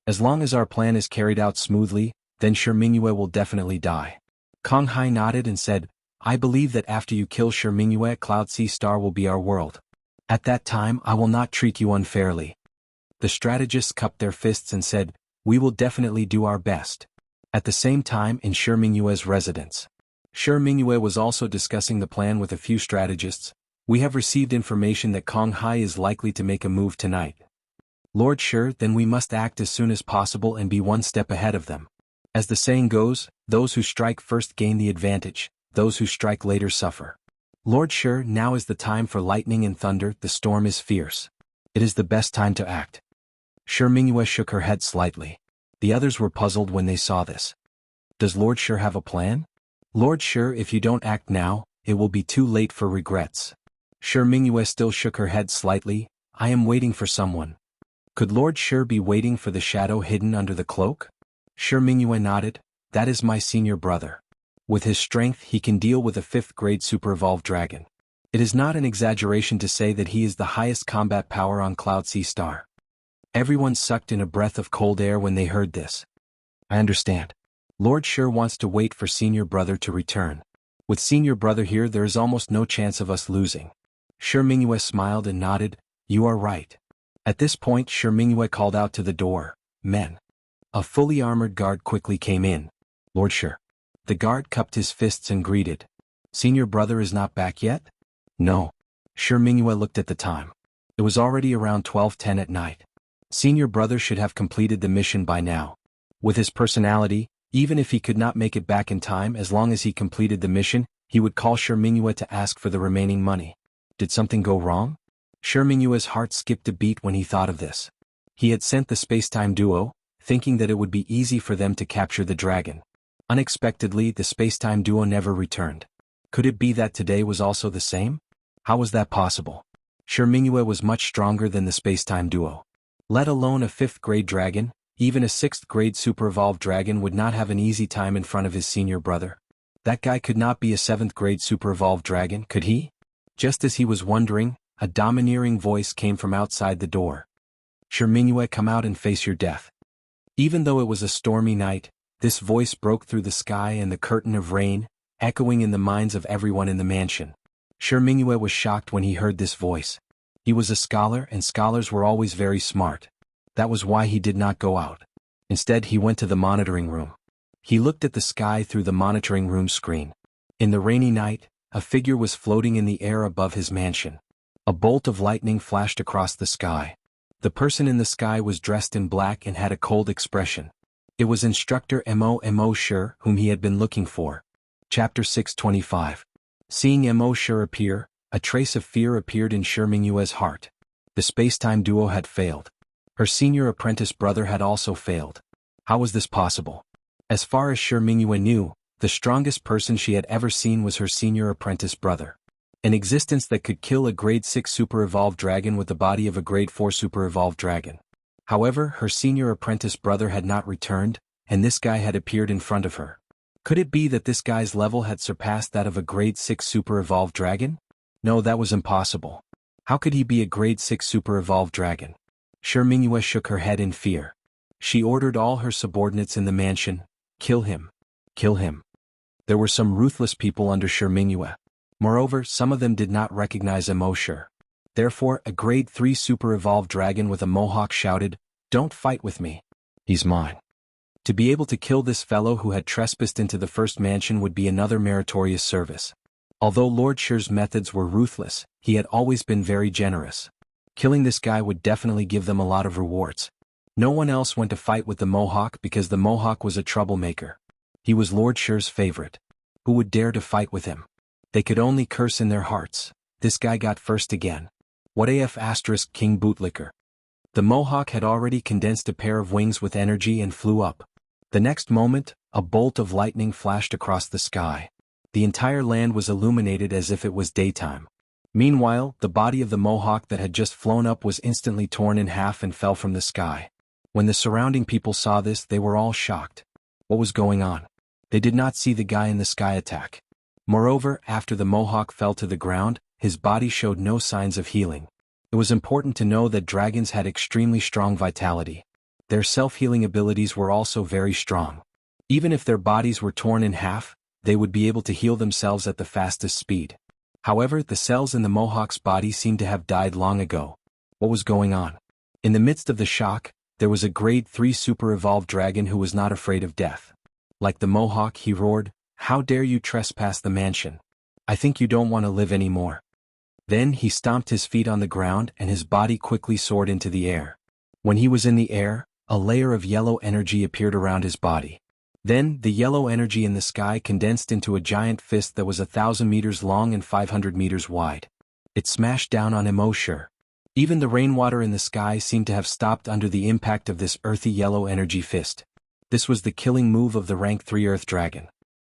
As long as our plan is carried out smoothly, then Shimingyue will definitely die. Kong Hai nodded and said, I believe that after you kill Shimingyue, Cloud Sea Star will be our world. At that time I will not treat you unfairly. The strategists cupped their fists and said, we will definitely do our best. At the same time in Shimingyue's residence. Shimingyue was also discussing the plan with a few strategists. We have received information that Kong Hai is likely to make a move tonight. Lord Shi, then we must act as soon as possible and be one step ahead of them. As the saying goes, those who strike first gain the advantage, those who strike later suffer. Lord Shi, now is the time for lightning and thunder, the storm is fierce. It is the best time to act. Shimingyue shook her head slightly. The others were puzzled when they saw this. Does Lord Shi have a plan? Lord Shi, if you don't act now, it will be too late for regrets. Shimingyue still shook her head slightly. I am waiting for someone. Could Lord Shi be waiting for the shadow hidden under the cloak? Shimingyue nodded. That is my senior brother. With his strength he can deal with a 5th grade super evolved dragon. It is not an exaggeration to say that he is the highest combat power on Cloud Sea Star. Everyone sucked in a breath of cold air when they heard this. I understand. Lord Shi wants to wait for senior brother to return. With senior brother here there is almost no chance of us losing. Shimingyue smiled and nodded. You are right. At this point Shimingyue called out to the door, men. A fully armored guard quickly came in. Lord Shi. The guard cupped his fists and greeted. Senior brother is not back yet? No. Shimingyue looked at the time. It was already around 12:10 at night. Senior brother should have completed the mission by now. With his personality, even if he could not make it back in time, as long as he completed the mission, he would call Shimingyue to ask for the remaining money. Did something go wrong? Shimingyue's heart skipped a beat when he thought of this. He had sent the space-time duo, thinking that it would be easy for them to capture the dragon. Unexpectedly, the space-time duo never returned. Could it be that today was also the same? How was that possible? Shimingyue was much stronger than the space-time duo. Let alone a 5th grade dragon, even a 6th grade super evolved dragon would not have an easy time in front of his senior brother. That guy could not be a 7th grade super evolved dragon, could he? Just as he was wondering, a domineering voice came from outside the door. Shimingyue, come out and face your death. Even though it was a stormy night, this voice broke through the sky and the curtain of rain, echoing in the minds of everyone in the mansion. Shimingyue was shocked when he heard this voice. He was a scholar and scholars were always very smart. That was why he did not go out. Instead he went to the monitoring room. He looked at the sky through the monitoring room screen. In the rainy night, a figure was floating in the air above his mansion. A bolt of lightning flashed across the sky. The person in the sky was dressed in black and had a cold expression. It was Instructor Mo Shi, whom he had been looking for. Chapter 625. Seeing Mo Shi appear, a trace of fear appeared in Shimingyue's heart. The space-time duo had failed. Her senior apprentice brother had also failed. How was this possible? As far as Shimingyue knew, the strongest person she had ever seen was her senior apprentice brother. An existence that could kill a grade 6 super evolved dragon with the body of a grade 4 super evolved dragon. However, her senior apprentice brother had not returned, and this guy had appeared in front of her. Could it be that this guy's level had surpassed that of a grade 6 super evolved dragon? No, that was impossible. How could he be a grade 6 super evolved dragon? Shimingyue shook her head in fear. She ordered all her subordinates in the mansion, kill him. Kill him. There were some ruthless people under Shimingyue. Moreover, some of them did not recognize Mo Shi. Therefore, a grade 3 super evolved dragon with a mohawk shouted, "Don't fight with me. He's mine." To be able to kill this fellow who had trespassed into the first mansion would be another meritorious service. Although Lord Shi's methods were ruthless, he had always been very generous. Killing this guy would definitely give them a lot of rewards. No one else went to fight with the Mohawk because the Mohawk was a troublemaker. He was Lord Shi's favorite. Who would dare to fight with him? They could only curse in their hearts. This guy got first again. What AF * King Bootlicker. The Mohawk had already condensed a pair of wings with energy and flew up. The next moment, a bolt of lightning flashed across the sky. The entire land was illuminated as if it was daytime. Meanwhile, the body of the Mohawk that had just flown up was instantly torn in half and fell from the sky. When the surrounding people saw this, they were all shocked. What was going on? They did not see the guy in the sky attack. Moreover, after the Mohawk fell to the ground, his body showed no signs of healing. It was important to know that dragons had extremely strong vitality. Their self-healing abilities were also very strong. Even if their bodies were torn in half, they would be able to heal themselves at the fastest speed. However, the cells in the Mohawk's body seemed to have died long ago. What was going on? In the midst of the shock, there was a grade 3 super-evolved dragon who was not afraid of death. Like the Mohawk, he roared, "How dare you trespass the mansion? I think you don't want to live anymore." Then he stomped his feet on the ground and his body quickly soared into the air. When he was in the air, a layer of yellow energy appeared around his body. Then, the yellow energy in the sky condensed into a giant fist that was 1,000 meters long and 500 meters wide. It smashed down on Immortal. Even the rainwater in the sky seemed to have stopped under the impact of this earthy yellow energy fist. This was the killing move of the rank 3 Earth Dragon.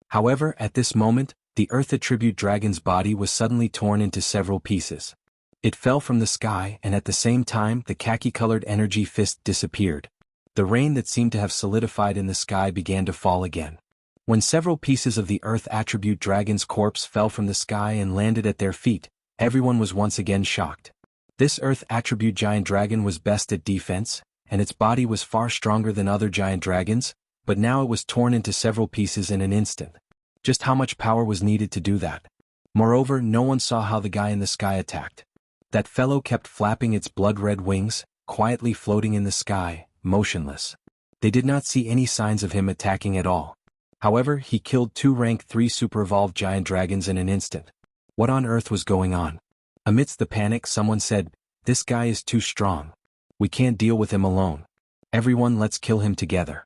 However, at this moment, the Earth Attribute Dragon's body was suddenly torn into several pieces. It fell from the sky and at the same time the khaki-colored energy fist disappeared. The rain that seemed to have solidified in the sky began to fall again. When several pieces of the Earth Attribute Dragon's corpse fell from the sky and landed at their feet, everyone was once again shocked. This Earth Attribute Giant Dragon was best at defense, and its body was far stronger than other giant dragons, but now it was torn into several pieces in an instant. Just how much power was needed to do that? Moreover, no one saw how the guy in the sky attacked. That fellow kept flapping its blood-red wings, quietly floating in the sky, motionless. They did not see any signs of him attacking at all. However, he killed 2 rank 3 super-evolved giant dragons in an instant. What on earth was going on? Amidst the panic, someone said, "This guy is too strong. We can't deal with him alone. Everyone, let's kill him together."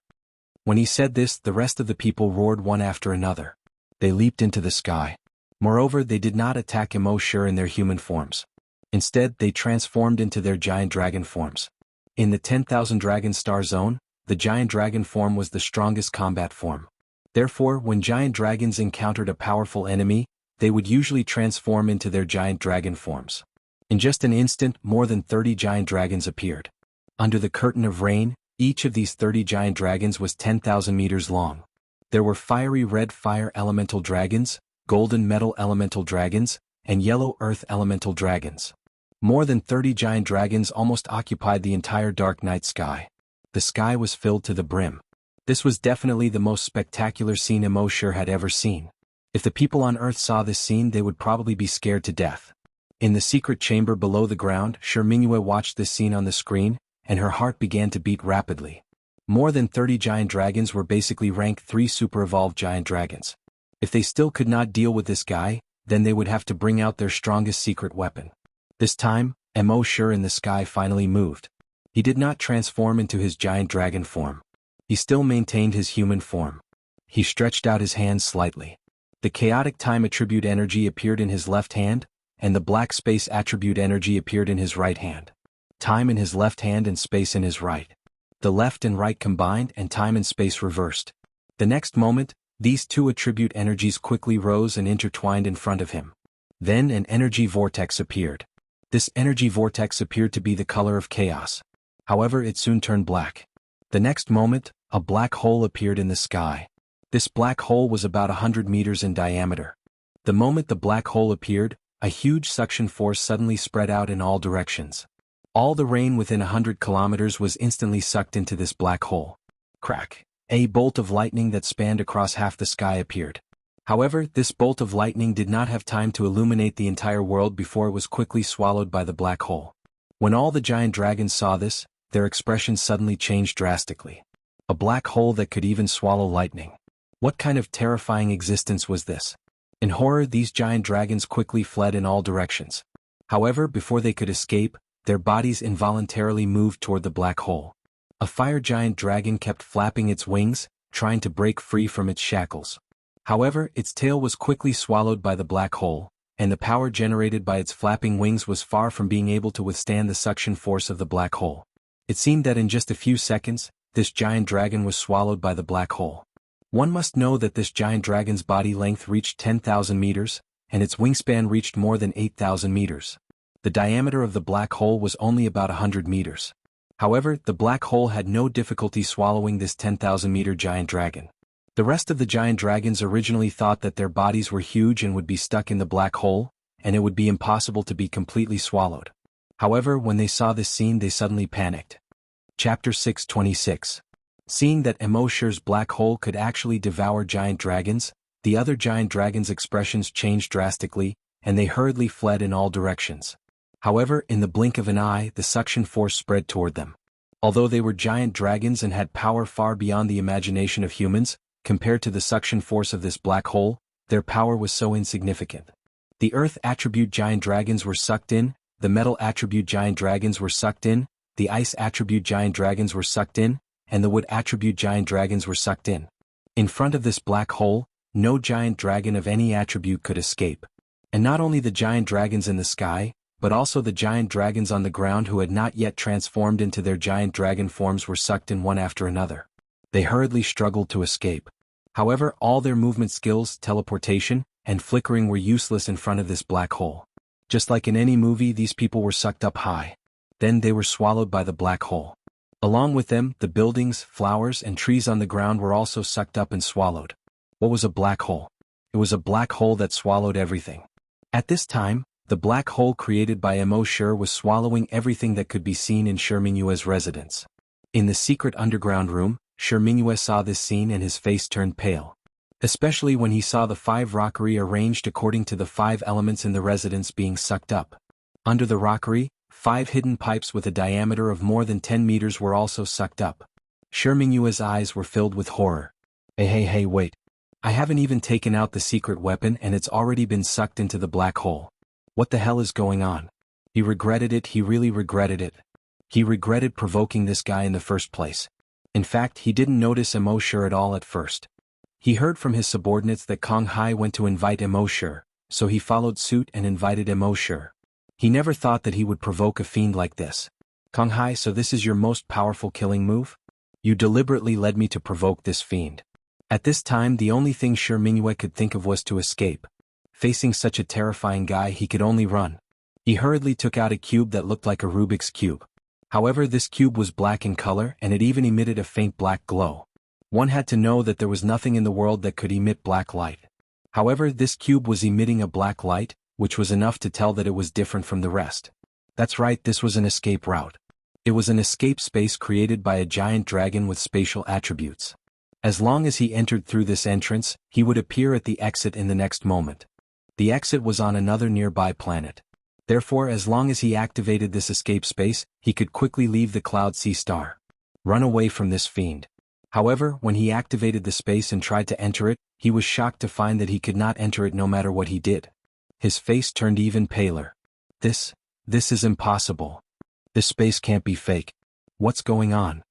When he said this, the rest of the people roared one after another. They leaped into the sky. Moreover, they did not attack Immortal in their human forms. Instead, they transformed into their giant dragon forms. In the 10,000 Dragon Star Zone, the giant dragon form was the strongest combat form. Therefore, when giant dragons encountered a powerful enemy, they would usually transform into their giant dragon forms. In just an instant, more than 30 giant dragons appeared. Under the curtain of rain, each of these 30 giant dragons was 10,000 meters long. There were fiery red fire elemental dragons, golden metal elemental dragons, and yellow earth elemental dragons. More than 30 giant dragons almost occupied the entire dark night sky. The sky was filled to the brim. This was definitely the most spectacular scene Immortal had ever seen. If the people on Earth saw this scene, they would probably be scared to death. In the secret chamber below the ground, Xianxia watched this scene on the screen, and her heart began to beat rapidly. More than 30 giant dragons were basically rank 3 super-evolved giant dragons. If they still could not deal with this guy, then they would have to bring out their strongest secret weapon. This time, Immortal in the sky finally moved. He did not transform into his giant dragon form. He still maintained his human form. He stretched out his hands slightly. The chaotic time attribute energy appeared in his left hand, and the black space attribute energy appeared in his right hand. Time in his left hand and space in his right. The left and right combined and time and space reversed. The next moment, these 2 attribute energies quickly rose and intertwined in front of him. Then an energy vortex appeared. This energy vortex appeared to be the color of chaos. However, it soon turned black. The next moment, a black hole appeared in the sky. This black hole was about 100 meters in diameter. The moment the black hole appeared, a huge suction force suddenly spread out in all directions. All the rain within 100 kilometers was instantly sucked into this black hole. Crack! A bolt of lightning that spanned across half the sky appeared. However, this bolt of lightning did not have time to illuminate the entire world before it was quickly swallowed by the black hole. When all the giant dragons saw this, their expressions suddenly changed drastically. A black hole that could even swallow lightning. What kind of terrifying existence was this? In horror, these giant dragons quickly fled in all directions. However, before they could escape, their bodies involuntarily moved toward the black hole. A fire giant dragon kept flapping its wings, trying to break free from its shackles. However, its tail was quickly swallowed by the black hole, and the power generated by its flapping wings was far from being able to withstand the suction force of the black hole. It seemed that in just a few seconds, this giant dragon was swallowed by the black hole. One must know that this giant dragon's body length reached 10,000 meters, and its wingspan reached more than 8,000 meters. The diameter of the black hole was only about 100 meters. However, the black hole had no difficulty swallowing this 10,000-meter giant dragon. The rest of the giant dragons originally thought that their bodies were huge and would be stuck in the black hole, and it would be impossible to be completely swallowed. However, when they saw this scene they suddenly panicked. Chapter 6:26. Seeing that Immortal's black hole could actually devour giant dragons, the other giant dragons' expressions changed drastically, and they hurriedly fled in all directions. However, in the blink of an eye the suction force spread toward them. Although they were giant dragons and had power far beyond the imagination of humans, compared to the suction force of this black hole, their power was so insignificant. The earth attribute giant dragons were sucked in, the metal attribute giant dragons were sucked in, the ice attribute giant dragons were sucked in, and the wood attribute giant dragons were sucked in. In front of this black hole, no giant dragon of any attribute could escape. And not only the giant dragons in the sky, but also the giant dragons on the ground who had not yet transformed into their giant dragon forms were sucked in one after another. They hurriedly struggled to escape. However, all their movement skills, teleportation, and flickering were useless in front of this black hole. Just like in any movie, these people were sucked up high. Then they were swallowed by the black hole. Along with them, the buildings, flowers, and trees on the ground were also sucked up and swallowed. What was a black hole? It was a black hole that swallowed everything. At this time, the black hole created by Immortal was swallowing everything that could be seen in Xianxua's residence. In the secret underground room, Xianxua saw this scene and his face turned pale. Especially when he saw the 5 rockery arranged according to the 5 elements in the residence being sucked up. Under the rockery, 5 hidden pipes with a diameter of more than 10 meters were also sucked up. Xianxua's eyes were filled with horror. Hey, wait. I haven't even taken out the secret weapon and it's already been sucked into the black hole. What the hell is going on? He regretted it, he really regretted it. He regretted provoking this guy in the first place. In fact, he didn't notice Immortal at all at first. He heard from his subordinates that Xianxia went to invite Immortal, so he followed suit and invited Immortal. He never thought that he would provoke a fiend like this. Xianxia, so this is your most powerful killing move? You deliberately led me to provoke this fiend. At this time the only thing Xianxua could think of was to escape. Facing such a terrifying guy he could only run. He hurriedly took out a cube that looked like a Rubik's cube. However, this cube was black in color and it even emitted a faint black glow. One had to know that there was nothing in the world that could emit black light. However, this cube was emitting a black light, which was enough to tell that it was different from the rest. That's right, this was an escape route. It was an escape space created by a giant dragon with spatial attributes. As long as he entered through this entrance, he would appear at the exit in the next moment. The exit was on another nearby planet. Therefore, as long as he activated this escape space, he could quickly leave the Cloud Sea Star. Run away from this fiend. However, when he activated the space and tried to enter it, he was shocked to find that he could not enter it no matter what he did. His face turned even paler. This is impossible. This space can't be fake. What's going on?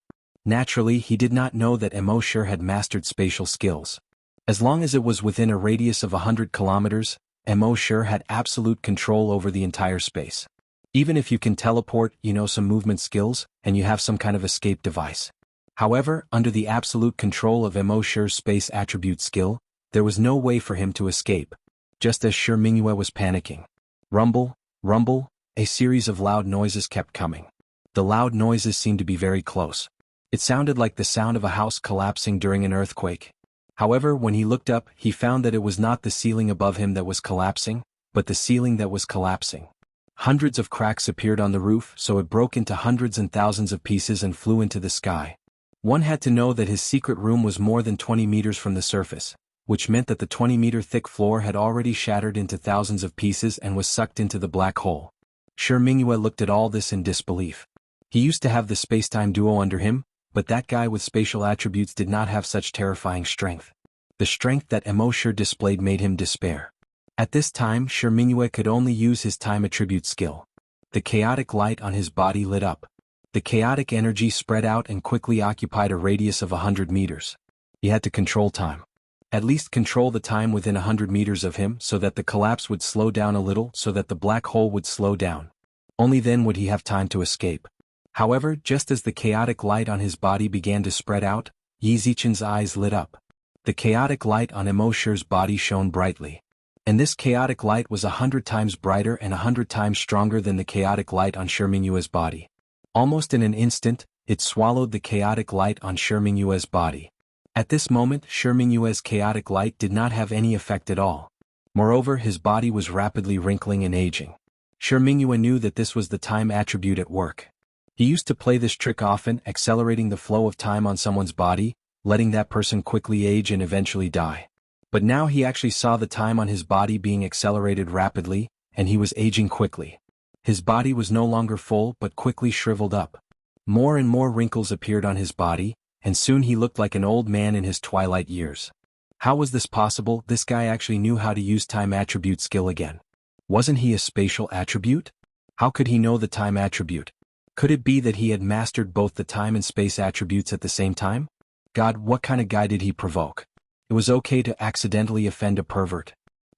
Naturally, he did not know that Immortal had mastered spatial skills. As long as it was within a radius of 100 kilometers, Immortal had absolute control over the entire space. Even if you can teleport, some movement skills, and you have some kind of escape device. However, under the absolute control of Immortal's space attribute skill, there was no way for him to escape. Just as Xianxua was panicking. Rumble, rumble, a series of loud noises kept coming. The loud noises seemed to be very close. It sounded like the sound of a house collapsing during an earthquake. However, when he looked up, he found that it was not the ceiling above him that was collapsing, but the ceiling that was collapsing. Hundreds of cracks appeared on the roof, so it broke into hundreds and thousands of pieces and flew into the sky. One had to know that his secret room was more than 20 meters from the surface, which meant that the 20-meter thick floor had already shattered into thousands of pieces and was sucked into the black hole. Xianxua looked at all this in disbelief. He used to have the space-time duo under him, but that guy with spatial attributes did not have such terrifying strength. The strength that Immortal displayed made him despair. At this time, Xianxua could only use his time attribute skill. The chaotic light on his body lit up. The chaotic energy spread out and quickly occupied a radius of 100 meters. He had to control time. At least control the time within 100 meters of him so that the collapse would slow down a little so that the black hole would slow down. Only then would he have time to escape. However, just as the chaotic light on his body began to spread out, Yi Zichen's eyes lit up. The chaotic light on Immortal's body shone brightly. And this chaotic light was 100 times brighter and 100 times stronger than the chaotic light on Xianxua's body. Almost in an instant, it swallowed the chaotic light on Xianxua's body. At this moment, Mingyue's chaotic light did not have any effect at all. Moreover, his body was rapidly wrinkling and aging. Mingyue knew that this was the time attribute at work. He used to play this trick often, accelerating the flow of time on someone's body, letting that person quickly age and eventually die. But now he actually saw the time on his body being accelerated rapidly, and he was aging quickly. His body was no longer full but quickly shriveled up. More and more wrinkles appeared on his body, and soon he looked like an old man in his twilight years. How was this possible? This guy actually knew how to use time attribute skill again. Wasn't he a spatial attribute? How could he know the time attribute? Could it be that he had mastered both the time and space attributes at the same time? God, what kind of guy did he provoke? It was okay to accidentally offend a pervert.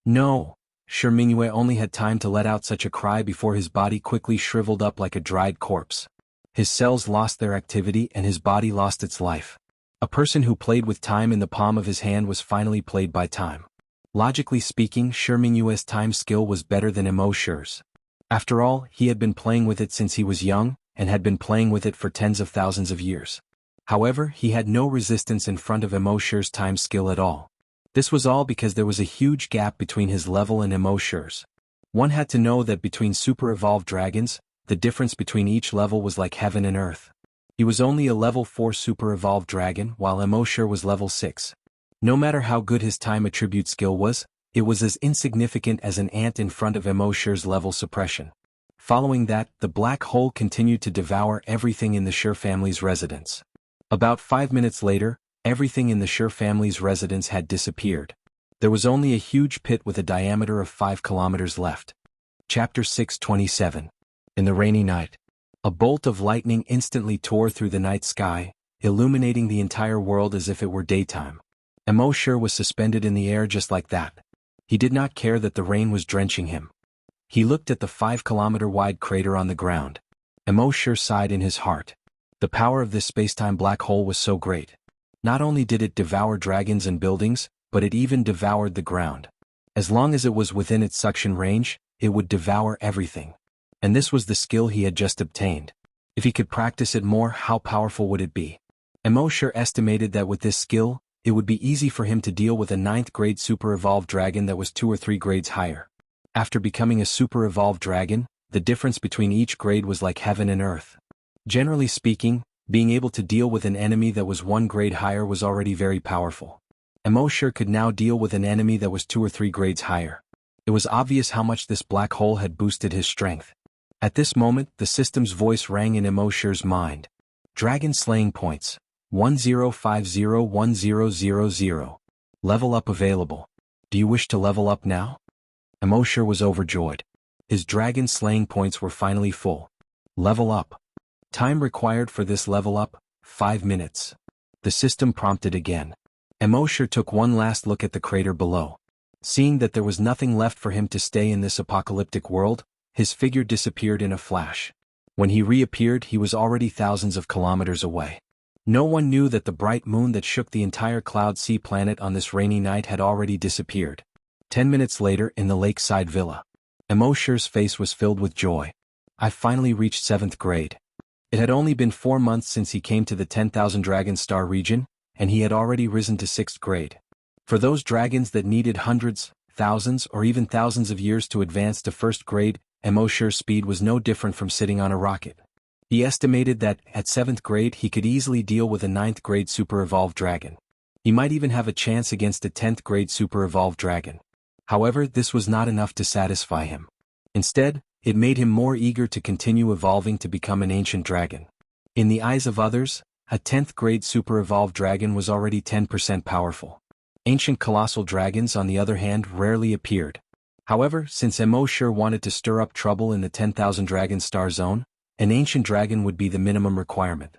No. Mingyue only had time to let out such a cry before his body quickly shriveled up like a dried corpse. His cells lost their activity and his body lost its life. A person who played with time in the palm of his hand was finally played by time. Logically speaking, Mingyue's time skill was better than Immortal's. After all, he had been playing with it since he was young, and had been playing with it for tens of thousands of years. However, he had no resistance in front of Immortal's time skill at all. This was all because there was a huge gap between his level and Immortal's. One had to know that between super-evolved dragons, the difference between each level was like heaven and earth. He was only a level 4 super-evolved dragon while Immortal was level 6. No matter how good his time attribute skill was, it was as insignificant as an ant in front of Immortal's level suppression. Following that, the black hole continued to devour everything in the Shi family's residence. About 5 minutes later, everything in the Shi family's residence had disappeared. There was only a huge pit with a diameter of 5 kilometers left. Chapter 627. In the rainy night. A bolt of lightning instantly tore through the night sky, illuminating the entire world as if it were daytime. Immortal was suspended in the air just like that. He did not care that the rain was drenching him. He looked at the 5-kilometer-wide crater on the ground. Immortal sighed in his heart. The power of this spacetime black hole was so great. Not only did it devour dragons and buildings, but it even devoured the ground. As long as it was within its suction range, it would devour everything. And this was the skill he had just obtained. If he could practice it more, how powerful would it be? Immortal estimated that with this skill, it would be easy for him to deal with a 9th grade super-evolved dragon that was 2 or 3 grades higher. After becoming a super-evolved dragon, the difference between each grade was like heaven and earth. Generally speaking, being able to deal with an enemy that was 1 grade higher was already very powerful. Immortal could now deal with an enemy that was 2 or 3 grades higher. It was obvious how much this black hole had boosted his strength. At this moment, the system's voice rang in Immortal's mind. Dragon slaying points. 10501000. Level up available. Do you wish to level up now? Immortal was overjoyed. His dragon slaying points were finally full. Level up. Time required for this level up, 5 minutes. The system prompted again. Immortal took one last look at the crater below. Seeing that there was nothing left for him to stay in this apocalyptic world, his figure disappeared in a flash. When he reappeared, he was already thousands of kilometers away. No one knew that the bright moon that shook the entire Cloud Sea planet on this rainy night had already disappeared. 10 minutes later, in the lakeside villa, Immortal's face was filled with joy. I finally reached 7th grade. It had only been 4 months since he came to the 10,000 Dragon Star region, and he had already risen to 6th grade. For those dragons that needed hundreds, thousands, or even thousands of years to advance to 1st grade, Immortal's speed was no different from sitting on a rocket. He estimated that, at 7th grade, he could easily deal with a 9th grade super-evolved dragon. He might even have a chance against a 10th grade super-evolved dragon. However, this was not enough to satisfy him. Instead, it made him more eager to continue evolving to become an ancient dragon. In the eyes of others, a 10th grade super-evolved dragon was already 10% powerful. Ancient colossal dragons, on the other hand, rarely appeared. However, since Immortal wanted to stir up trouble in the 10,000 Dragon Star Zone, an ancient dragon would be the minimum requirement.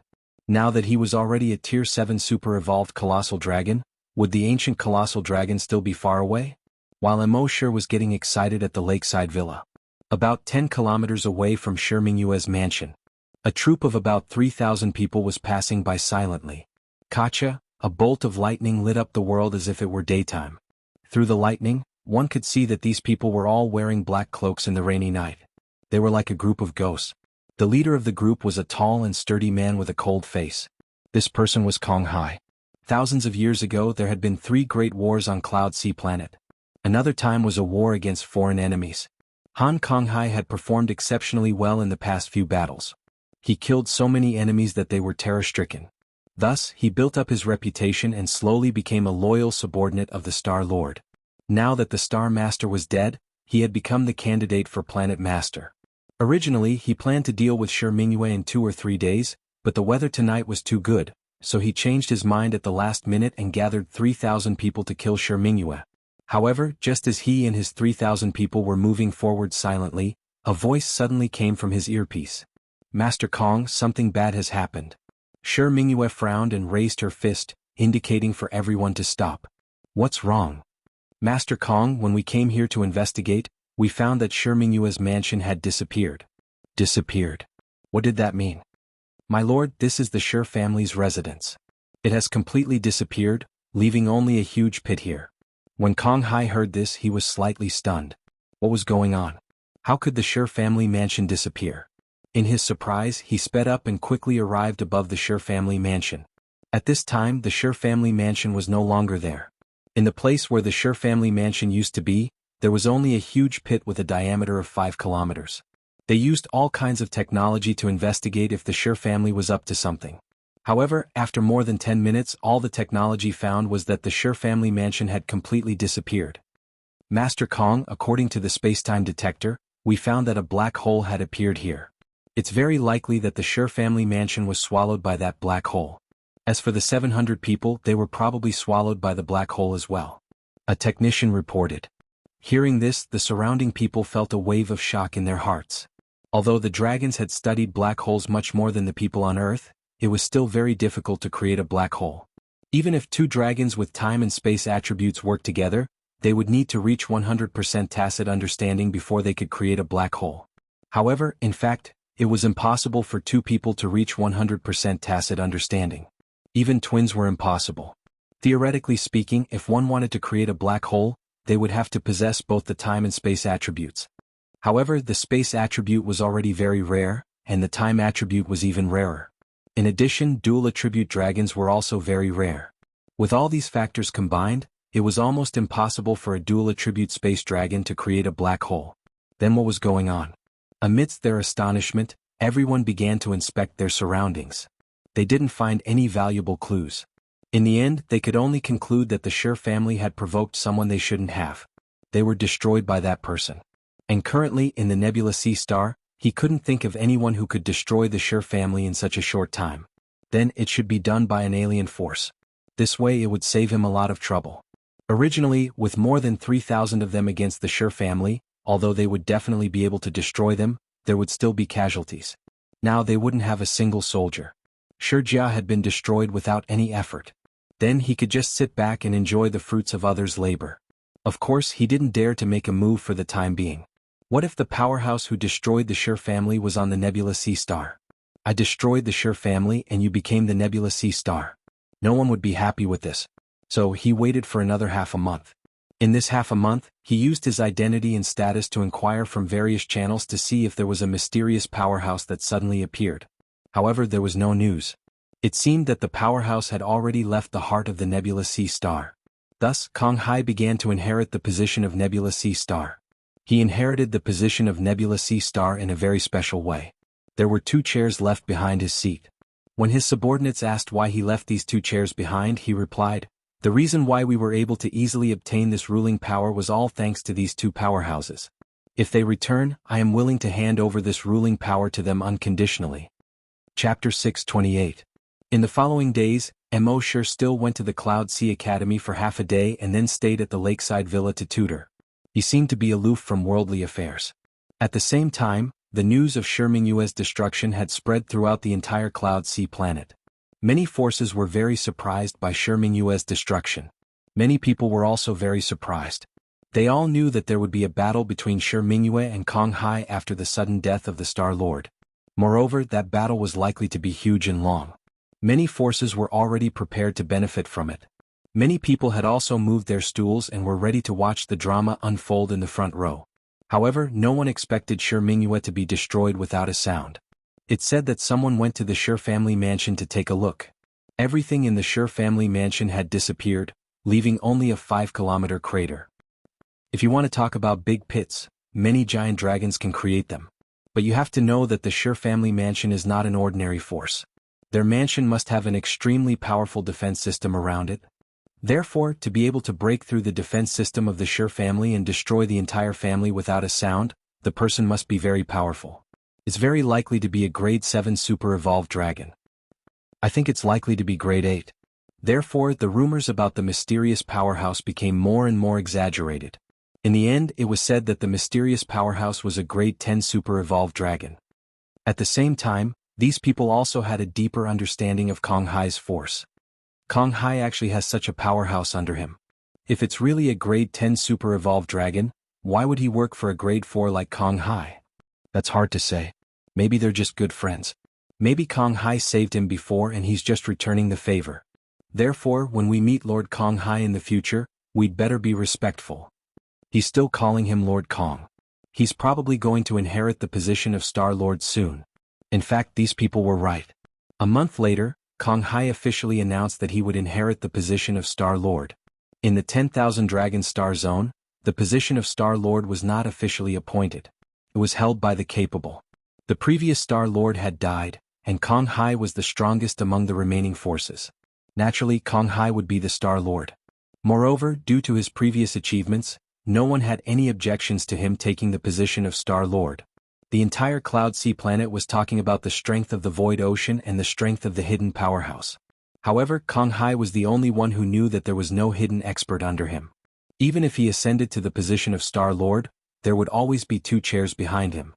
Now that he was already a Tier 7 super-evolved colossal dragon, would the ancient colossal dragon still be far away? While Immortal was getting excited at the lakeside villa, about 10 kilometers away from Mingyue's mansion, a troop of about 3,000 people was passing by silently. Kacha, a bolt of lightning lit up the world as if it were daytime. Through the lightning, one could see that these people were all wearing black cloaks in the rainy night. They were like a group of ghosts. The leader of the group was a tall and sturdy man with a cold face. This person was Kong Hai. Thousands of years ago there had been 3 great wars on Cloud Sea Planet. Another time was a war against foreign enemies. Han Konghai had performed exceptionally well in the past few battles. He killed so many enemies that they were terror-stricken. Thus, he built up his reputation and slowly became a loyal subordinate of the Star Lord. Now that the Star Master was dead, he had become the candidate for Planet Master. Originally, he planned to deal with Shi Mingyue in 2 or 3 days, but the weather tonight was too good, so he changed his mind at the last minute and gathered 3,000 people to kill Shi Mingyue. However, just as he and his 3,000 people were moving forward silently, a voice suddenly came from his earpiece. "Master Kong, something bad has happened." Shi Mingyue frowned and raised her fist, indicating for everyone to stop. "What's wrong?" "Master Kong, when we came here to investigate, we found that Shi Mingyue's mansion had disappeared." "Disappeared? What did that mean?" "My lord, this is the Shi family's residence. It has completely disappeared, leaving only a huge pit here." When Kong Hai heard this, he was slightly stunned. What was going on? How could the Shi family mansion disappear? In his surprise, he sped up and quickly arrived above the Shi family mansion. At this time, the Shi family mansion was no longer there. In the place where the Shi family mansion used to be, there was only a huge pit with a diameter of 5 kilometers. They used all kinds of technology to investigate if the Shi family was up to something. However, after more than 10 minutes, all the technology found was that the Shi family mansion had completely disappeared. "Master Kong, according to the space-time detector, we found that a black hole had appeared here. It's very likely that the Shi family mansion was swallowed by that black hole. As for the 700 people, they were probably swallowed by the black hole as well," a technician reported. Hearing this, the surrounding people felt a wave of shock in their hearts. Although the dragons had studied black holes much more than the people on Earth, it was still very difficult to create a black hole. Even if 2 dragons with time and space attributes worked together, they would need to reach 100% tacit understanding before they could create a black hole. However, in fact, it was impossible for 2 people to reach 100% tacit understanding. Even twins were impossible. Theoretically speaking, if one wanted to create a black hole, they would have to possess both the time and space attributes. However, the space attribute was already very rare, and the time attribute was even rarer. In addition, dual attribute dragons were also very rare. With all these factors combined, it was almost impossible for a dual attribute space dragon to create a black hole. Then what was going on? Amidst their astonishment, everyone began to inspect their surroundings. They didn't find any valuable clues. In the end, they could only conclude that the Shi family had provoked someone they shouldn't have. They were destroyed by that person. And currently, in the Nebula Sea Star, he couldn't think of anyone who could destroy the Shi family in such a short time. Then it should be done by an alien force. This way it would save him a lot of trouble. Originally, with more than 3,000 of them against the Shi family, although they would definitely be able to destroy them, there would still be casualties. Now they wouldn't have a single soldier. Xianxia had been destroyed without any effort. Then he could just sit back and enjoy the fruits of others' labor. Of course, he didn't dare to make a move for the time being. What if the powerhouse who destroyed the Shi family was on the Nebula Sea Star? "I destroyed the Shi family and you became the Nebula Sea Star." No one would be happy with this. So he waited for another half a month. In this half a month, he used his identity and status to inquire from various channels to see if there was a mysterious powerhouse that suddenly appeared. However, there was no news. It seemed that the powerhouse had already left the heart of the Nebula Sea Star. Thus, Kong Hai began to inherit the position of Nebula Sea Star. He inherited the position of Nebula Sea Star in a very special way. There were 2 chairs left behind his seat. When his subordinates asked why he left these 2 chairs behind, he replied, "The reason why we were able to easily obtain this ruling power was all thanks to these 2 powerhouses. If they return, I am willing to hand over this ruling power to them unconditionally." Chapter 628. In the following days, Mo Shi still went to the Cloud Sea Academy for half a day and then stayed at the lakeside villa to tutor. He seemed to be aloof from worldly affairs. At the same time, the news of Shi Mingyue's destruction had spread throughout the entire Cloud Sea planet. Many forces were very surprised by Shi Mingyue's destruction. Many people were also very surprised. They all knew that there would be a battle between Shi Mingyue and Kong Hai after the sudden death of the Star Lord. Moreover, that battle was likely to be huge and long. Many forces were already prepared to benefit from it. Many people had also moved their stools and were ready to watch the drama unfold in the front row. However, no one expected Shi Mingyue to be destroyed without a sound. It said that someone went to the Shi family mansion to take a look. Everything in the Sure family mansion had disappeared, leaving only a 5-kilometer crater. If you want to talk about big pits, many giant dragons can create them. But you have to know that the Sure family mansion is not an ordinary force. Their mansion must have an extremely powerful defense system around it. Therefore, to be able to break through the defense system of the Sure family and destroy the entire family without a sound, the person must be very powerful. It's very likely to be a grade 7 super evolved dragon. I think it's likely to be grade 8. Therefore, the rumors about the mysterious powerhouse became more and more exaggerated. In the end, it was said that the mysterious powerhouse was a grade 10 super evolved dragon. At the same time, these people also had a deeper understanding of Kong Hai's force. Kong Hai actually has such a powerhouse under him. If it's really a grade 10 super evolved dragon, why would he work for a grade 4 like Kong Hai? That's hard to say. Maybe they're just good friends. Maybe Kong Hai saved him before and he's just returning the favor. Therefore, when we meet Lord Kong Hai in the future, we'd better be respectful. He's still calling him Lord Kong. He's probably going to inherit the position of Star Lord soon. In fact, these people were right. A month later, Kong Hai officially announced that he would inherit the position of Star Lord. In the 10,000 Dragon Star Zone, the position of Star Lord was not officially appointed. It was held by the capable. The previous Star Lord had died, and Kong Hai was the strongest among the remaining forces. Naturally, Kong Hai would be the Star Lord. Moreover, due to his previous achievements, no one had any objections to him taking the position of Star Lord. The entire Cloud Sea planet was talking about the strength of the Void Ocean and the strength of the hidden powerhouse. However, Kong Hai was the only one who knew that there was no hidden expert under him. Even if he ascended to the position of Star Lord, there would always be 2 chairs behind him.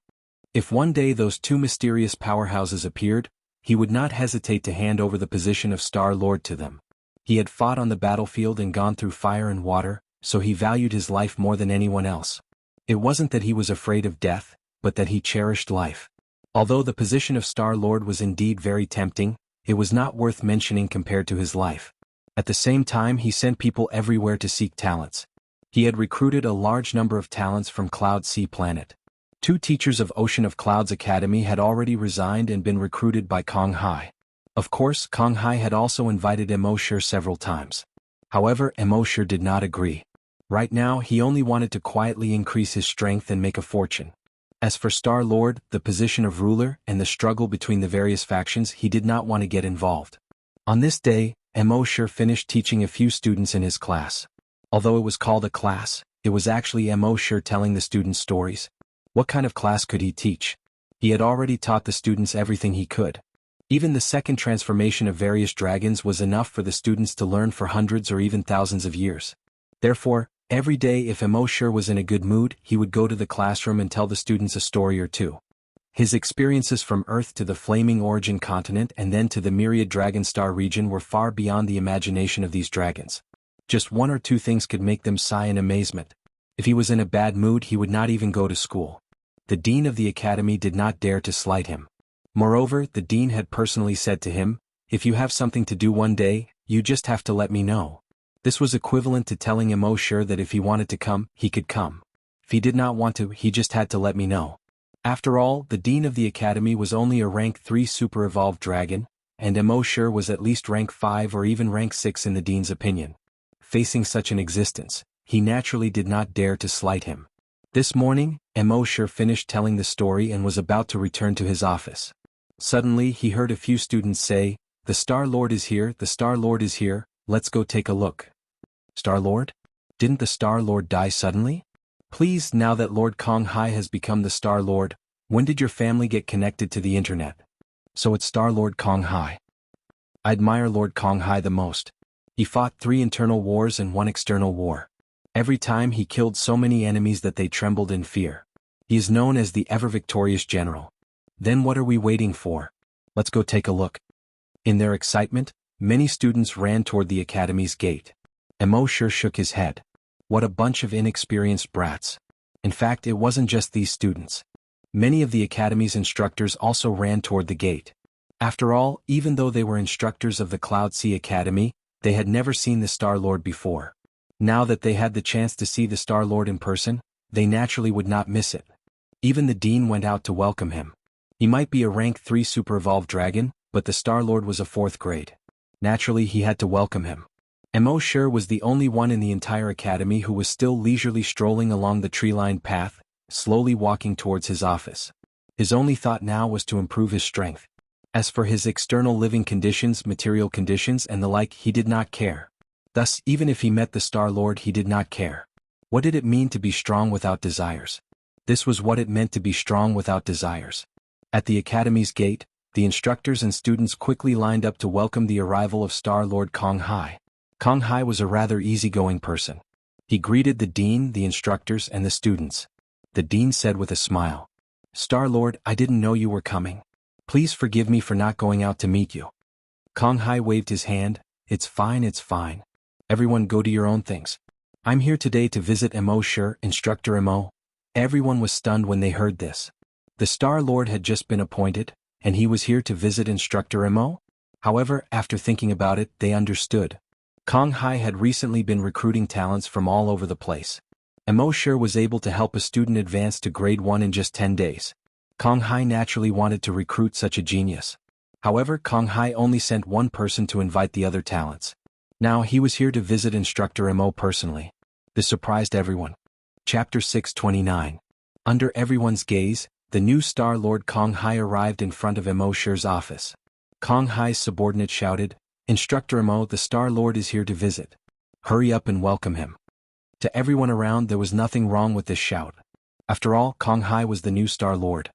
If one day those 2 mysterious powerhouses appeared, he would not hesitate to hand over the position of Star Lord to them. He had fought on the battlefield and gone through fire and water, so he valued his life more than anyone else. It wasn't that he was afraid of death, but that he cherished life. Although the position of Star Lord was indeed very tempting, it was not worth mentioning compared to his life. At the same time, he sent people everywhere to seek talents. He had recruited a large number of talents from Cloud Sea Planet. 2 teachers of Ocean of Clouds Academy had already resigned and been recruited by Kong Hai. Of course, Kong Hai had also invited Immortal several times. However, Immortal did not agree. Right now, he only wanted to quietly increase his strength and make a fortune. As for Star Lord, the position of ruler, and the struggle between the various factions, he did not want to get involved. On this day, Immortal finished teaching a few students in his class. Although it was called a class, it was actually Immortal telling the students stories. What kind of class could he teach? He had already taught the students everything he could. Even the second transformation of various dragons was enough for the students to learn for hundreds or even thousands of years. Therefore, every day if Immortal was in a good mood, he would go to the classroom and tell the students a story or 2. His experiences from Earth to the Flaming Origin continent and then to the Myriad Dragon Star region were far beyond the imagination of these dragons. Just 1 or 2 things could make them sigh in amazement. If he was in a bad mood, he would not even go to school. The dean of the academy did not dare to slight him. Moreover, the dean had personally said to him, "If you have something to do one day, you just have to let me know." This was equivalent to telling Immortal that if he wanted to come, he could come. If he did not want to, he just had to let me know. After all, the dean of the academy was only a rank 3 super evolved dragon, and Immortal was at least rank 5 or even rank 6 in the dean's opinion. Facing such an existence, he naturally did not dare to slight him. This morning, Immortal finished telling the story and was about to return to his office. Suddenly, he heard a few students say, "The Star Lord is here, the Star Lord is here, let's go take a look." Star Lord? Didn't the Star Lord die suddenly? Please, now that Lord Kong Hai has become the Star Lord, when did your family get connected to the internet? So it's Star Lord Kong Hai. I admire Lord Kong Hai the most. He fought 3 internal wars and 1 external war. Every time he killed so many enemies that they trembled in fear. He is known as the ever-victorious general. Then what are we waiting for? Let's go take a look. In their excitement, many students ran toward the academy's gate. Immortal shook his head. What a bunch of inexperienced brats. In fact, it wasn't just these students. Many of the academy's instructors also ran toward the gate. After all, even though they were instructors of the Cloud Sea Academy, they had never seen the Star Lord before. Now that they had the chance to see the Star Lord in person, they naturally would not miss it. Even the dean went out to welcome him. He might be a rank 3 super evolved dragon, but the Star Lord was a 4th grade. Naturally he had to welcome him. Imo was the only one in the entire academy who was still leisurely strolling along the tree-lined path, slowly walking towards his office. His only thought now was to improve his strength. As for his external living conditions, material conditions and the like, he did not care. Thus, even if he met the Star Lord, he did not care. What did it mean to be strong without desires? This was what it meant to be strong without desires. At the academy's gate, the instructors and students quickly lined up to welcome the arrival of Star Lord Kong Hai. Kong Hai was a rather easygoing person. He greeted the dean, the instructors, and the students. The dean said with a smile, "Star Lord, I didn't know you were coming. Please forgive me for not going out to meet you." Kong Hai waved his hand. It's fine, it's fine. Everyone go to your own things. I'm here today to visit Imo, Instructor Imo." Everyone was stunned when they heard this. The Star Lord had just been appointed, and he was here to visit Instructor Imo? However, after thinking about it, they understood. Kong Hai had recently been recruiting talents from all over the place. Imo was able to help a student advance to grade 1 in just 10 days. Kong Hai naturally wanted to recruit such a genius. However, Kong Hai only sent one person to invite the other talents. Now he was here to visit Instructor Imo personally. This surprised everyone. Chapter 629. Under everyone's gaze, the new Star Lord Kong Hai arrived in front of Imo's office. Kong Hai's subordinate shouted, "Instructor Imo, the Star Lord is here to visit. Hurry up and welcome him." To everyone around, there was nothing wrong with this shout. After all, Kong Hai was the new Star Lord.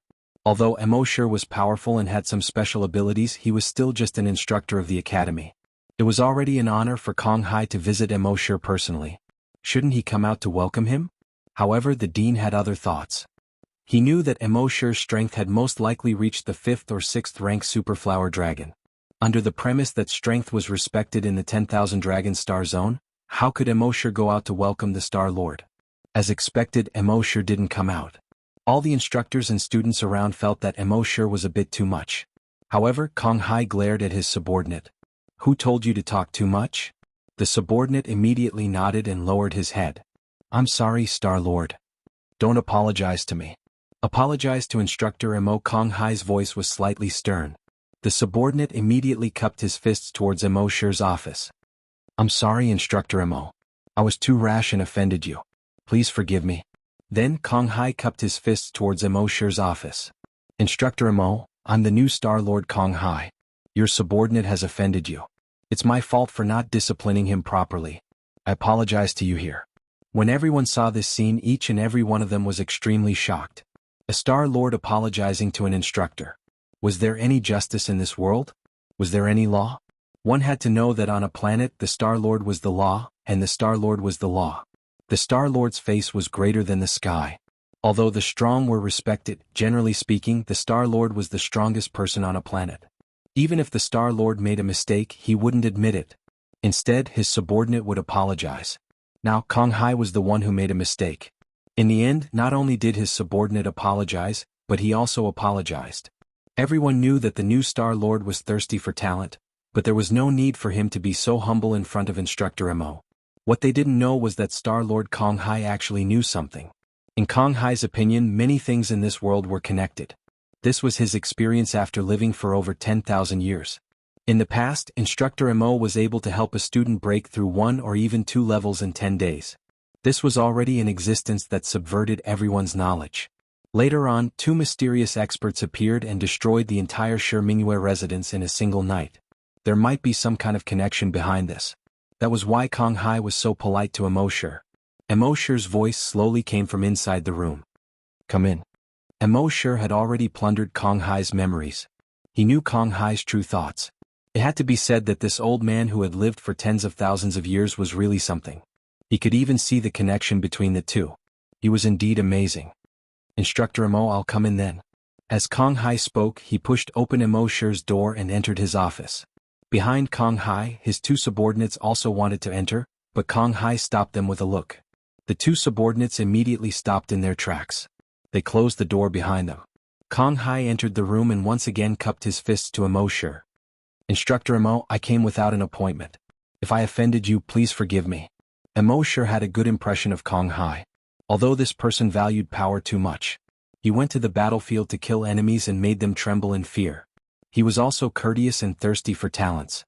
Although Imo was powerful and had some special abilities, he was still just an instructor of the academy. It was already an honor for Kong Hai to visit Imo personally. Shouldn't he come out to welcome him? However, the dean had other thoughts. He knew that Imo's strength had most likely reached the 5th or 6th rank Superflower Dragon. Under the premise that strength was respected in the 10,000 Dragon Star Zone, how could Imo go out to welcome the Star Lord? As expected, Imo didn't come out. All the instructors and students around felt that Imo was a bit too much. However, Kong Hai glared at his subordinate. "Who told you to talk too much?" The subordinate immediately nodded and lowered his head. "I'm sorry, Star Lord. Don't apologize to me. Apologize to Instructor Imo." Kong Hai's voice was slightly stern. The subordinate immediately cupped his fists towards Imo's office. "I'm sorry, Instructor Imo. I was too rash and offended you. Please forgive me." Then Kong Hai cupped his fists towards Imo's office. "Instructor Imo, I'm the new Star Lord Kong Hai. Your subordinate has offended you. It's my fault for not disciplining him properly. I apologize to you here." When everyone saw this scene, each and every one of them was extremely shocked. A Star Lord apologizing to an instructor. Was there any justice in this world? Was there any law? One had to know that on a planet the Star Lord was the law, and the Star Lord was the law. The Star Lord's face was greater than the sky. Although the strong were respected, generally speaking, the Star Lord was the strongest person on a planet. Even if the Star Lord made a mistake, he wouldn't admit it. Instead, his subordinate would apologize. Now, Kong Hai was the one who made a mistake. In the end, not only did his subordinate apologize, but he also apologized. Everyone knew that the new Star Lord was thirsty for talent, but there was no need for him to be so humble in front of Instructor Imo. What they didn't know was that Star Lord Kong Hai actually knew something. In Kong Hai's opinion, many things in this world were connected. This was his experience after living for over 10,000 years. In the past, Instructor Imo was able to help a student break through 1 or even 2 levels in 10 days. This was already an existence that subverted everyone's knowledge. Later on, 2 mysterious experts appeared and destroyed the entire Mingwei residence in a single night. There might be some kind of connection behind this. That was why Kong Hai was so polite to Imo. Imo's voice slowly came from inside the room. "Come in." Imo had already plundered Kong Hai's memories. He knew Kong Hai's true thoughts. It had to be said that this old man who had lived for tens of thousands of years was really something. He could even see the connection between the two. He was indeed amazing. "Instructor Imo, I'll come in then." As Kong Hai spoke, he pushed open Imo's door and entered his office. Behind Kong Hai, his 2 subordinates also wanted to enter, but Kong Hai stopped them with a look. The 2 subordinates immediately stopped in their tracks. They closed the door behind them. Kong Hai entered the room and once again cupped his fists to Imo. "Instructor Imo, I came without an appointment. If I offended you, please forgive me." Imo had a good impression of Kong Hai. Although this person valued power too much. He went to the battlefield to kill enemies and made them tremble in fear. He was also courteous and thirsty for talents.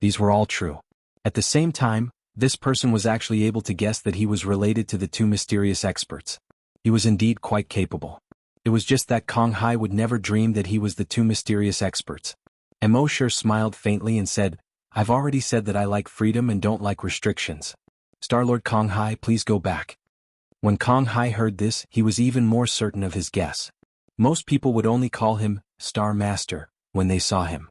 These were all true. At the same time, this person was actually able to guess that he was related to the two mysterious experts. He was indeed quite capable. It was just that Kong Hai would never dream that he was the two mysterious experts. Immortal smiled faintly and said, "I've already said that I like freedom and don't like restrictions. Star-Lord Kong Hai, please go back." When Kong Hai heard this, he was even more certain of his guess. Most people would only call him Star Master when they saw him.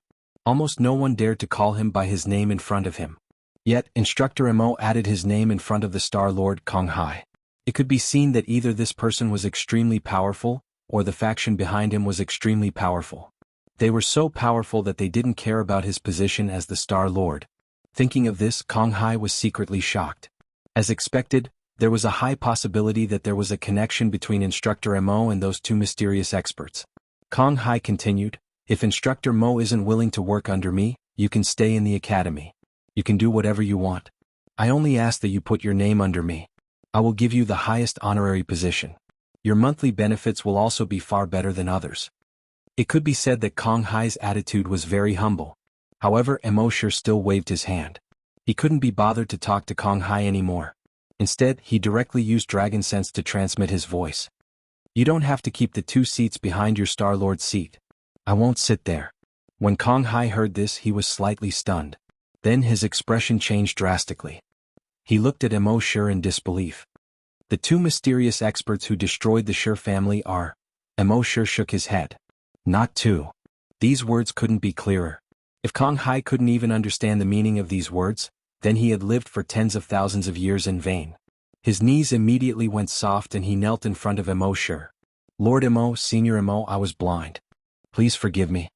Almost no one dared to call him by his name in front of him. Yet, Instructor Mo added his name in front of the Star-Lord Kong Hai. It could be seen that either this person was extremely powerful, or the faction behind him was extremely powerful. They were so powerful that they didn't care about his position as the Star-Lord. Thinking of this, Kong Hai was secretly shocked. As expected, there was a high possibility that there was a connection between Instructor Mo and those two mysterious experts. Kong Hai continued, "If Instructor Mo isn't willing to work under me, you can stay in the academy. You can do whatever you want. I only ask that you put your name under me. I will give you the highest honorary position. Your monthly benefits will also be far better than others." It could be said that Kong Hai's attitude was very humble. However, Immortal still waved his hand. He couldn't be bothered to talk to Kong Hai anymore. Instead, he directly used Dragon Sense to transmit his voice. "You don't have to keep the two seats behind your Star-Lord seat. I won't sit there." When Kong Hai heard this, he was slightly stunned. Then his expression changed drastically. He looked at Immortal in disbelief. "The two mysterious experts who destroyed the Shi family are..." Immortal shook his head. "Not two." These words couldn't be clearer. If Kong Hai couldn't even understand the meaning of these words, then he had lived for tens of thousands of years in vain. His knees immediately went soft and he knelt in front of Immortal. "Lord Imo, Senior Imo, I was blind. Please forgive me."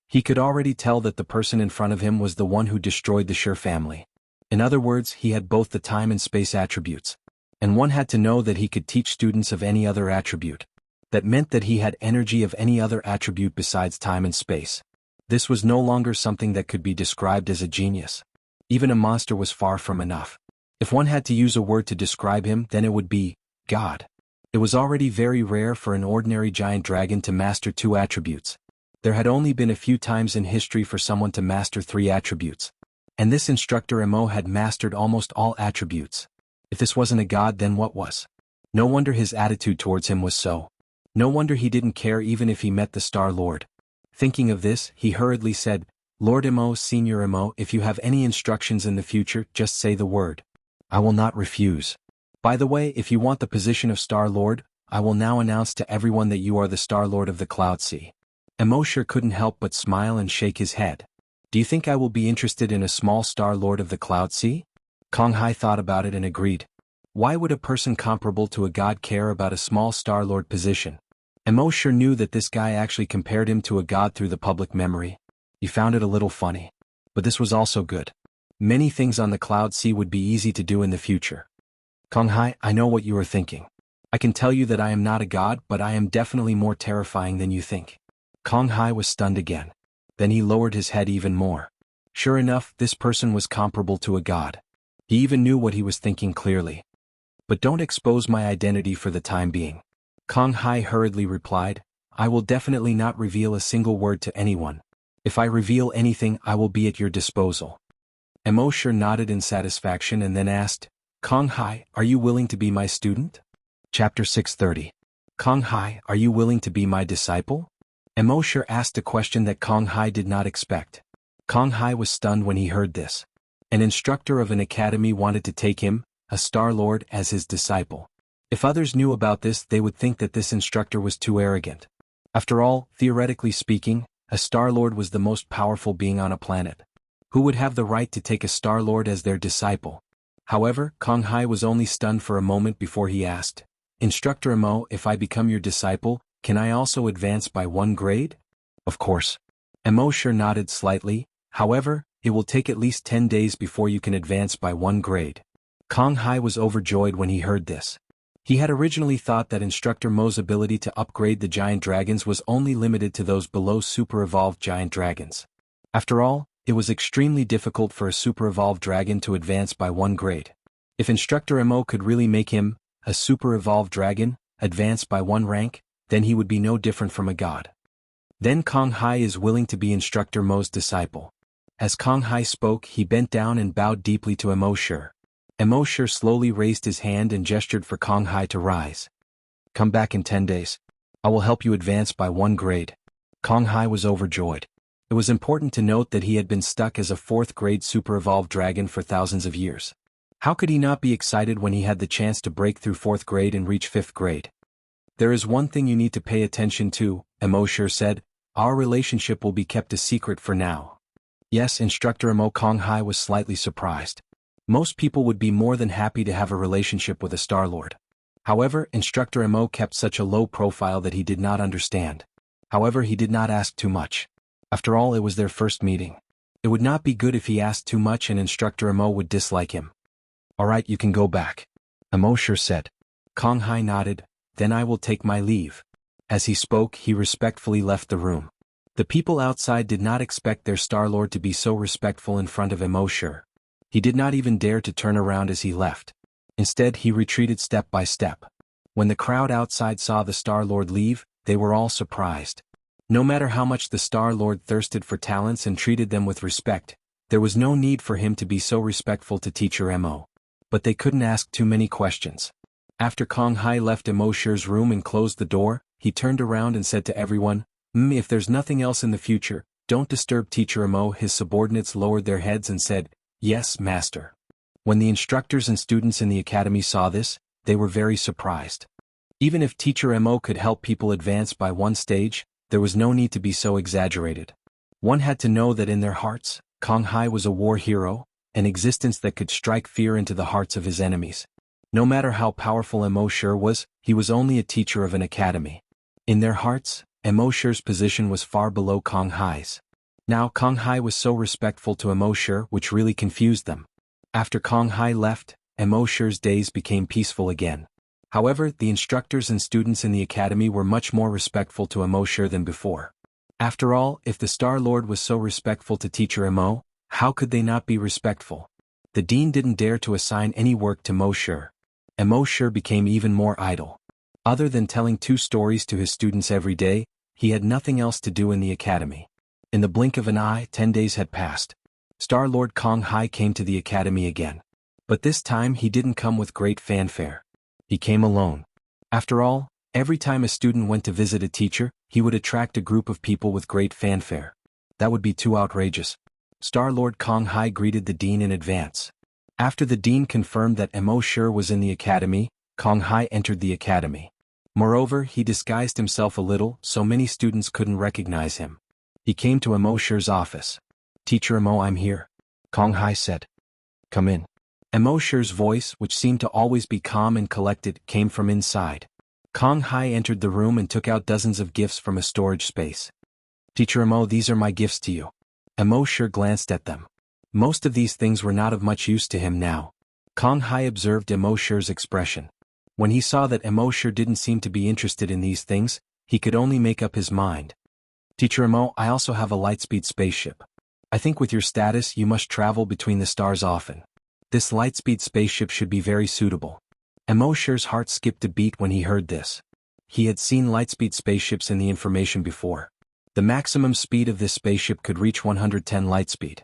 He could already tell that the person in front of him was the one who destroyed the Shi family. In other words, he had both the time and space attributes. And one had to know that he could teach students of any other attribute. That meant that he had energy of any other attribute besides time and space. This was no longer something that could be described as a genius. Even a monster was far from enough. If one had to use a word to describe him, then it would be God. It was already very rare for an ordinary giant dragon to master two attributes. There had only been a few times in history for someone to master three attributes. And this Instructor Mo had mastered almost all attributes. If this wasn't a god, then what was? No wonder his attitude towards him was so. No wonder he didn't care even if he met the Star-Lord. Thinking of this, he hurriedly said, "Lord Imo, Senior Imo, if you have any instructions in the future, just say the word. I will not refuse. By the way, if you want the position of Star-Lord, I will now announce to everyone that you are the Star-Lord of the Cloud Sea." Immortal couldn't help but smile and shake his head. "Do you think I will be interested in a small Star-Lord of the Cloud Sea?" Kong Hai thought about it and agreed. Why would a person comparable to a god care about a small Star-Lord position? Immortal knew that this guy actually compared him to a god through the public memory. He found it a little funny. But this was also good. Many things on the Cloud Sea would be easy to do in the future. "Kong Hai, I know what you are thinking. I can tell you that I am not a god, but I am definitely more terrifying than you think." Kong Hai was stunned again. Then he lowered his head even more. Sure enough, this person was comparable to a god. He even knew what he was thinking clearly. "But don't expose my identity for the time being." Kong Hai hurriedly replied, "I will definitely not reveal a single word to anyone. If I reveal anything, I will be at your disposal." Immortal nodded in satisfaction and then asked, "Kong Hai, are you willing to be my student?" Chapter 630. "Kong Hai, are you willing to be my disciple?" Immortal asked a question that Kong Hai did not expect. Kong Hai was stunned when he heard this. An instructor of an academy wanted to take him, a Star-Lord, as his disciple. If others knew about this, they would think that this instructor was too arrogant. After all, theoretically speaking, a Star-Lord was the most powerful being on a planet. Who would have the right to take a Star-Lord as their disciple? However, Kong Hai was only stunned for a moment before he asked, "Instructor Mo, if I become your disciple, can I also advance by one grade?" "Of course." Immortal nodded slightly. "However, it will take at least 10 days before you can advance by one grade." Kong Hai was overjoyed when he heard this. He had originally thought that Instructor Mo's ability to upgrade the giant dragons was only limited to those below super-evolved giant dragons. After all, it was extremely difficult for a super-evolved dragon to advance by one grade. If Instructor Mo could really make him, a super-evolved dragon, advance by one rank, then he would be no different from a god. Then Kong Hai is willing to be Instructor Mo's disciple. As Kong Hai spoke, he bent down and bowed deeply to Immortal. Immortal slowly raised his hand and gestured for Kong Hai to rise. Come back in 10 days. I will help you advance by 1 grade. Kong Hai was overjoyed. It was important to note that he had been stuck as a 4th grade super-evolved dragon for thousands of years. How could he not be excited when he had the chance to break through 4th grade and reach 5th grade? There is one thing you need to pay attention to, Immortal said. Our relationship will be kept a secret for now. Yes, Instructor Imo. Kong Hai was slightly surprised. Most people would be more than happy to have a relationship with a Star Lord. However, Instructor Imo kept such a low profile that he did not understand. However, he did not ask too much. After all, it was their first meeting. It would not be good if he asked too much and Instructor Imo would dislike him. Alright, you can go back, Immortal said. Kong Hai nodded. Then I will take my leave. As he spoke, he respectfully left the room. The people outside did not expect their Star Lord to be so respectful in front of Immortal. He did not even dare to turn around as he left. Instead, he retreated step by step. When the crowd outside saw the Star Lord leave, they were all surprised. No matter how much the Star Lord thirsted for talents and treated them with respect, there was no need for him to be so respectful to Teacher Imo. But they couldn't ask too many questions. After Kong Hai left Immortal's room and closed the door, he turned around and said to everyone, If there's nothing else in the future, don't disturb Teacher Imo. His subordinates lowered their heads and said, Yes, Master. When the instructors and students in the academy saw this, they were very surprised. Even if Teacher Imo could help people advance by 1 stage, there was no need to be so exaggerated. One had to know that in their hearts, Kong Hai was a war hero, an existence that could strike fear into the hearts of his enemies. No matter how powerful Immortal was, he was only a teacher of an academy. In their hearts, Immortal's position was far below Kong Hai's. Now Kong Hai was so respectful to Immortal, which really confused them. After Kong Hai left, Immortal's days became peaceful again. However, the instructors and students in the academy were much more respectful to Immortal than before. After all, if the Star Lord was so respectful to Teacher Imo, how could they not be respectful? The dean didn't dare to assign any work to Immortal. Immortal became even more idle. Other than telling 2 stories to his students every day, he had nothing else to do in the academy. In the blink of an eye, 10 days had passed. Star Lord Kong Hai came to the academy again. But this time he didn't come with great fanfare. He came alone. After all, every time a student went to visit a teacher, he would attract a group of people with great fanfare. That would be too outrageous. Star Lord Kong Hai greeted the dean in advance. After the dean confirmed that Immortal was in the academy, Kong Hai entered the academy. Moreover, he disguised himself a little so many students couldn't recognize him. He came to Immortal's office. Teacher Imo, I'm here, Kong Hai said. Come in. Immortal's voice, which seemed to always be calm and collected, came from inside. Kong Hai entered the room and took out dozens of gifts from a storage space. Teacher Imo, these are my gifts to you. Immortal glanced at them. Most of these things were not of much use to him now. Kong Hai observed Immortal's expression. When he saw that Immortal didn't seem to be interested in these things, he could only make up his mind. Teacher Imo, I also have a lightspeed spaceship. I think with your status you must travel between the stars often. This lightspeed spaceship should be very suitable. Immortal's heart skipped a beat when he heard this. He had seen lightspeed spaceships in the information before. The maximum speed of this spaceship could reach 110 lightspeed.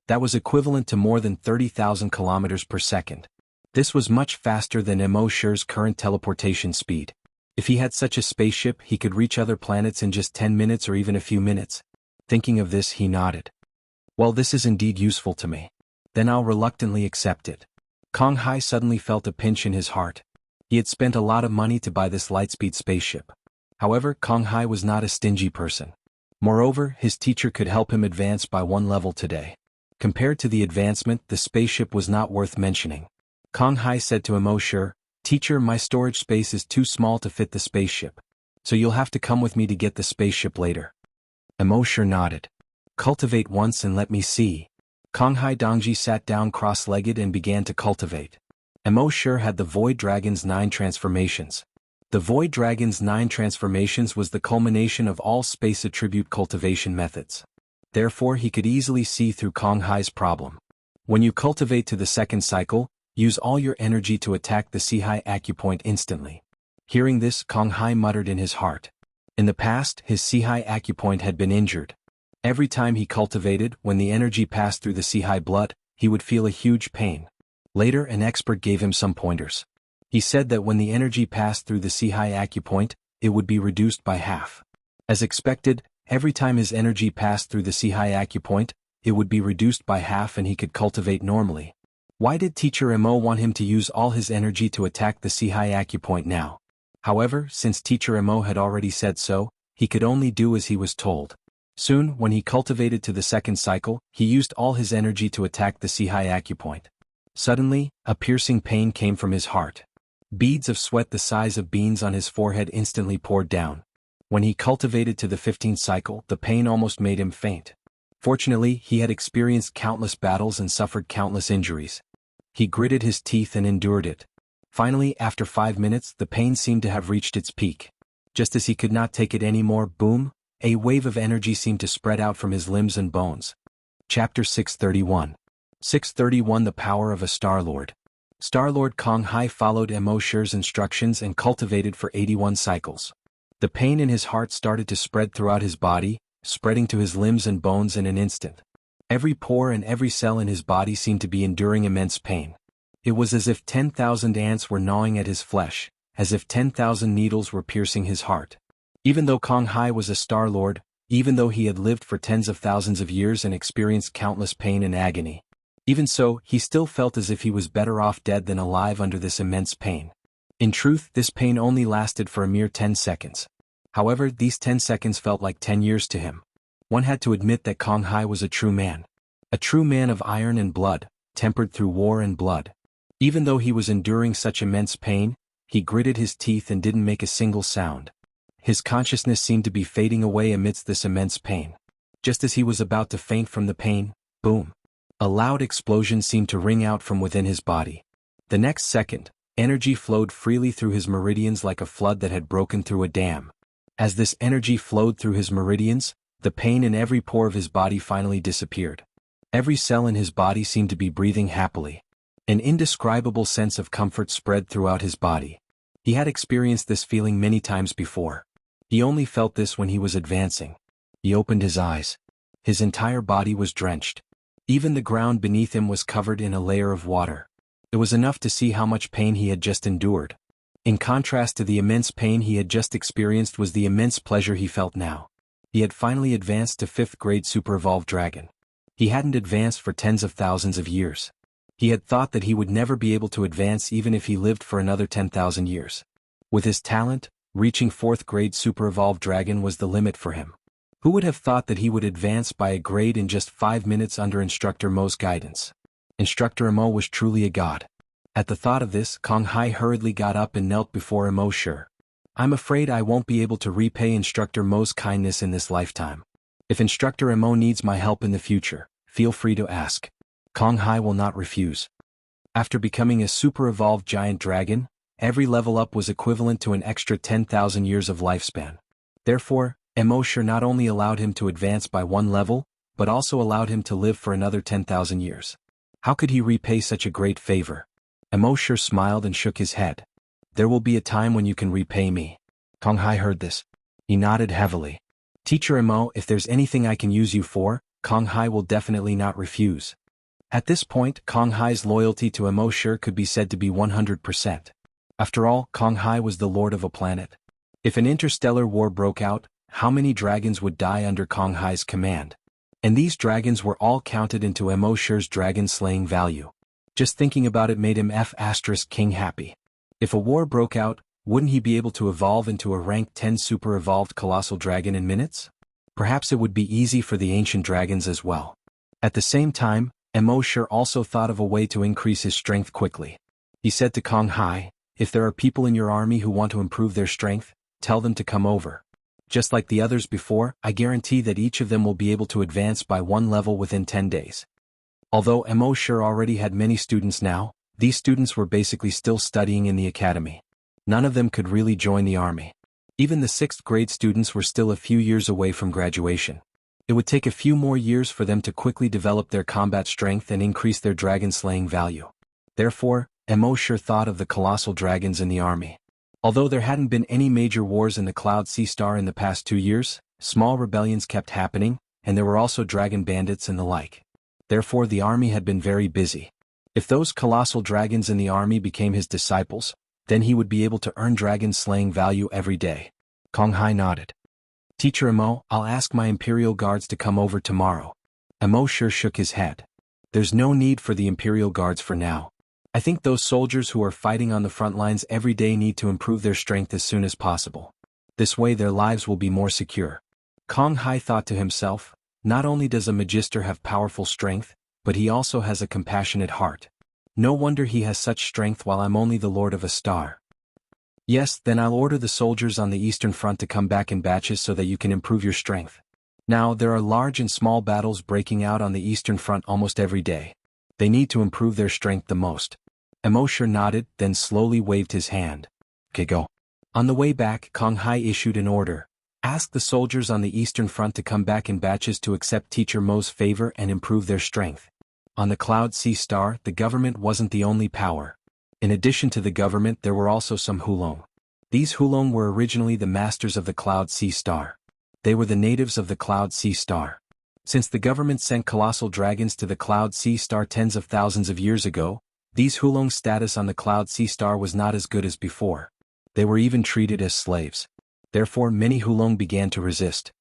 That was equivalent to more than 30,000 kilometers per second. This was much faster than Immortal's current teleportation speed. If he had such a spaceship, he could reach other planets in just 10 minutes or even a few minutes. Thinking of this, he nodded. Well, this is indeed useful to me. Then I'll reluctantly accept it. Kong Hai suddenly felt a pinch in his heart. He had spent a lot of money to buy this lightspeed spaceship. However, Kong Hai was not a stingy person. Moreover, his teacher could help him advance by 1 level today. Compared to the advancement, the spaceship was not worth mentioning. Kong Hai said to Immortal, Teacher, my storage space is too small to fit the spaceship. So you'll have to come with me to get the spaceship later. Immortal nodded. Cultivate once and let me see. Kong Hai Dongji sat down cross-legged and began to cultivate. Immortal had the Void Dragon's 9 transformations. The Void Dragon's 9 transformations was the culmination of all space attribute cultivation methods. Therefore he could easily see through Kong Hai's problem. When you cultivate to the 2nd cycle, use all your energy to attack the Sihai acupoint instantly. Hearing this, Kong Hai muttered in his heart. In the past, his Sihai acupoint had been injured. Every time he cultivated, when the energy passed through the xianxia blood, he would feel a huge pain. Later, an expert gave him some pointers. He said that when the energy passed through the xianxia acupoint, it would be reduced by half. As expected, every time his energy passed through the xianxia acupoint, it would be reduced by half and he could cultivate normally. Why did Teacher Mo want him to use all his energy to attack the xianxia acupoint now? However, since Teacher Mo had already said so, he could only do as he was told. Soon, when he cultivated to the second cycle, he used all his energy to attack the xianxia acupoint. Suddenly, a piercing pain came from his heart. Beads of sweat the size of beans on his forehead instantly poured down. When he cultivated to the 15th cycle, the pain almost made him faint. Fortunately, he had experienced countless battles and suffered countless injuries. He gritted his teeth and endured it. Finally, after 5 minutes, the pain seemed to have reached its peak. Just as he could not take it anymore, boom, a wave of energy seemed to spread out from his limbs and bones. Chapter 631. 631 The Power of a Star-Lord. Star-Lord Xianxia followed Mo Shi's instructions and cultivated for 81 cycles. The pain in his heart started to spread throughout his body, spreading to his limbs and bones in an instant. Every pore and every cell in his body seemed to be enduring immense pain. It was as if 10,000 ants were gnawing at his flesh, as if 10,000 needles were piercing his heart. Even though Xianxia was a Star-Lord, even though he had lived for tens of thousands of years and experienced countless pain and agony, even so, he still felt as if he was better off dead than alive under this immense pain. In truth, this pain only lasted for a mere 10 seconds. However, these 10 seconds felt like 10 years to him. One had to admit that Xianxia was a true man of iron and blood, tempered through war and blood. Even though he was enduring such immense pain, he gritted his teeth and didn't make a single sound. His consciousness seemed to be fading away amidst this immense pain. Just as he was about to faint from the pain, boom! A loud explosion seemed to ring out from within his body. The next second, energy flowed freely through his meridians like a flood that had broken through a dam. As this energy flowed through his meridians, the pain in every pore of his body finally disappeared. Every cell in his body seemed to be breathing happily. An indescribable sense of comfort spread throughout his body. He had experienced this feeling many times before. He only felt this when he was advancing. He opened his eyes. His entire body was drenched. Even the ground beneath him was covered in a layer of water. It was enough to see how much pain he had just endured. In contrast to the immense pain he had just experienced was the immense pleasure he felt now. He had finally advanced to 5th grade Super Evolved Dragon. He hadn't advanced for tens of thousands of years. He had thought that he would never be able to advance even if he lived for another 10,000 years. With his talent, reaching 4th grade Super Evolved Dragon was the limit for him. Who would have thought that he would advance by a grade in just 5 minutes under Instructor Mo's guidance? Instructor Mo was truly a god. At the thought of this, Xianxia hurriedly got up and knelt before Mo Shi. I'm afraid I won't be able to repay Instructor Mo's kindness in this lifetime. If Instructor Mo needs my help in the future, feel free to ask. Xianxia will not refuse. After becoming a super evolved giant dragon, every level up was equivalent to an extra 10,000 years of lifespan. Therefore, Mo Shi not only allowed him to advance by 1 level, but also allowed him to live for another 10,000 years. How could he repay such a great favor? Mo Shi smiled and shook his head. There will be a time when you can repay me. Xianxia heard this. He nodded heavily. Teacher Mo, if there's anything I can use you for, Xianxia will definitely not refuse. At this point, Xianxia's loyalty to Mo Shi could be said to be 100%. After all, Xianxia was the lord of a planet. If an interstellar war broke out, how many dragons would die under Xianxia's command? And these dragons were all counted into Mo Shi's dragon-slaying value. Just thinking about it made him King happy. If a war broke out, wouldn't he be able to evolve into a rank 10 super evolved colossal dragon in minutes? Perhaps it would be easy for the ancient dragons as well. At the same time, Mo Shi also thought of a way to increase his strength quickly. He said to Xianxia, if there are people in your army who want to improve their strength, tell them to come over. Just like the others before, I guarantee that each of them will be able to advance by 1 level within 10 days. Although Mo Shi already had many students now, these students were basically still studying in the academy. None of them could really join the army. Even the 6th grade students were still a few years away from graduation. It would take a few more years for them to quickly develop their combat strength and increase their dragon-slaying value. Therefore, Mo Shi thought of the colossal dragons in the army. Although there hadn't been any major wars in the Cloud Sea Star in the past 2 years, small rebellions kept happening, and there were also dragon bandits and the like. Therefore the army had been very busy. If those colossal dragons in the army became his disciples, then he would be able to earn dragon slaying value every day. Kong Hai nodded. Teacher Imo, I'll ask my Imperial Guards to come over tomorrow. Imo sure shook his head. There's no need for the Imperial Guards for now. I think those soldiers who are fighting on the front lines every day need to improve their strength as soon as possible. This way their lives will be more secure. Kong Hai thought to himself, not only does a magister have powerful strength, but he also has a compassionate heart. No wonder he has such strength while I'm only the Lord of a Star. Yes, then I'll order the soldiers on the Eastern Front to come back in batches so that you can improve your strength. Now, there are large and small battles breaking out on the Eastern Front almost every day. They need to improve their strength the most. Imo sure nodded, then slowly waved his hand. Okay, go. On the way back, Kong Hai issued an order. Ask the soldiers on the Eastern Front to come back in batches to accept Teacher Mo's favor and improve their strength. On the Cloud Sea Star, the government wasn't the only power. In addition to the government, there were also some Hulong. These Hulong were originally the masters of the Cloud Sea Star. They were the natives of the Cloud Sea Star. Since the government sent colossal dragons to the Cloud Sea Star tens of thousands of years ago, these Hulong's status on the Cloud Sea Star was not as good as before. They were even treated as slaves. Therefore many Hulong began to resist.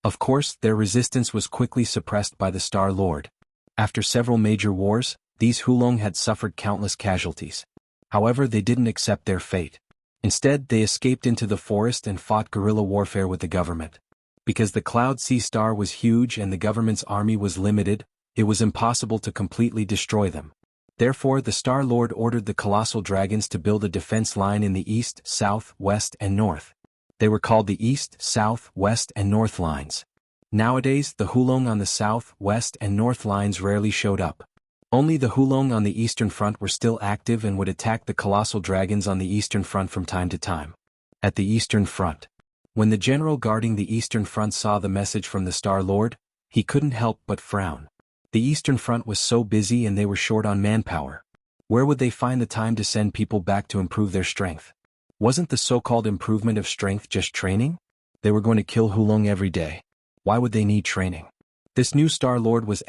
Of course, their resistance was quickly suppressed by the Star Lord. After several major wars, these Hulong had suffered countless casualties. However, they didn't accept their fate. Instead, they escaped into the forest and fought guerrilla warfare with the government. Because the Cloud Sea Star was huge and the government's army was limited, it was impossible to completely destroy them. Therefore, the Star Lord ordered the colossal dragons to build a defense line in the east, south, west, and north. They were called the East, South, West, and North lines. Nowadays, the Hulong on the South, West, and North lines rarely showed up. Only the Hulong on the Eastern Front were still active and would attack the colossal dragons on the Eastern Front from time to time. At the Eastern Front. When the general guarding the Eastern Front saw the message from the Star Lord, he couldn't help but frown. The Eastern Front was so busy and they were short on manpower. Where would they find the time to send people back to improve their strength? Wasn't the so-called improvement of strength just training? They were going to kill Hulong every day. Why would they need training? This new Star Lord was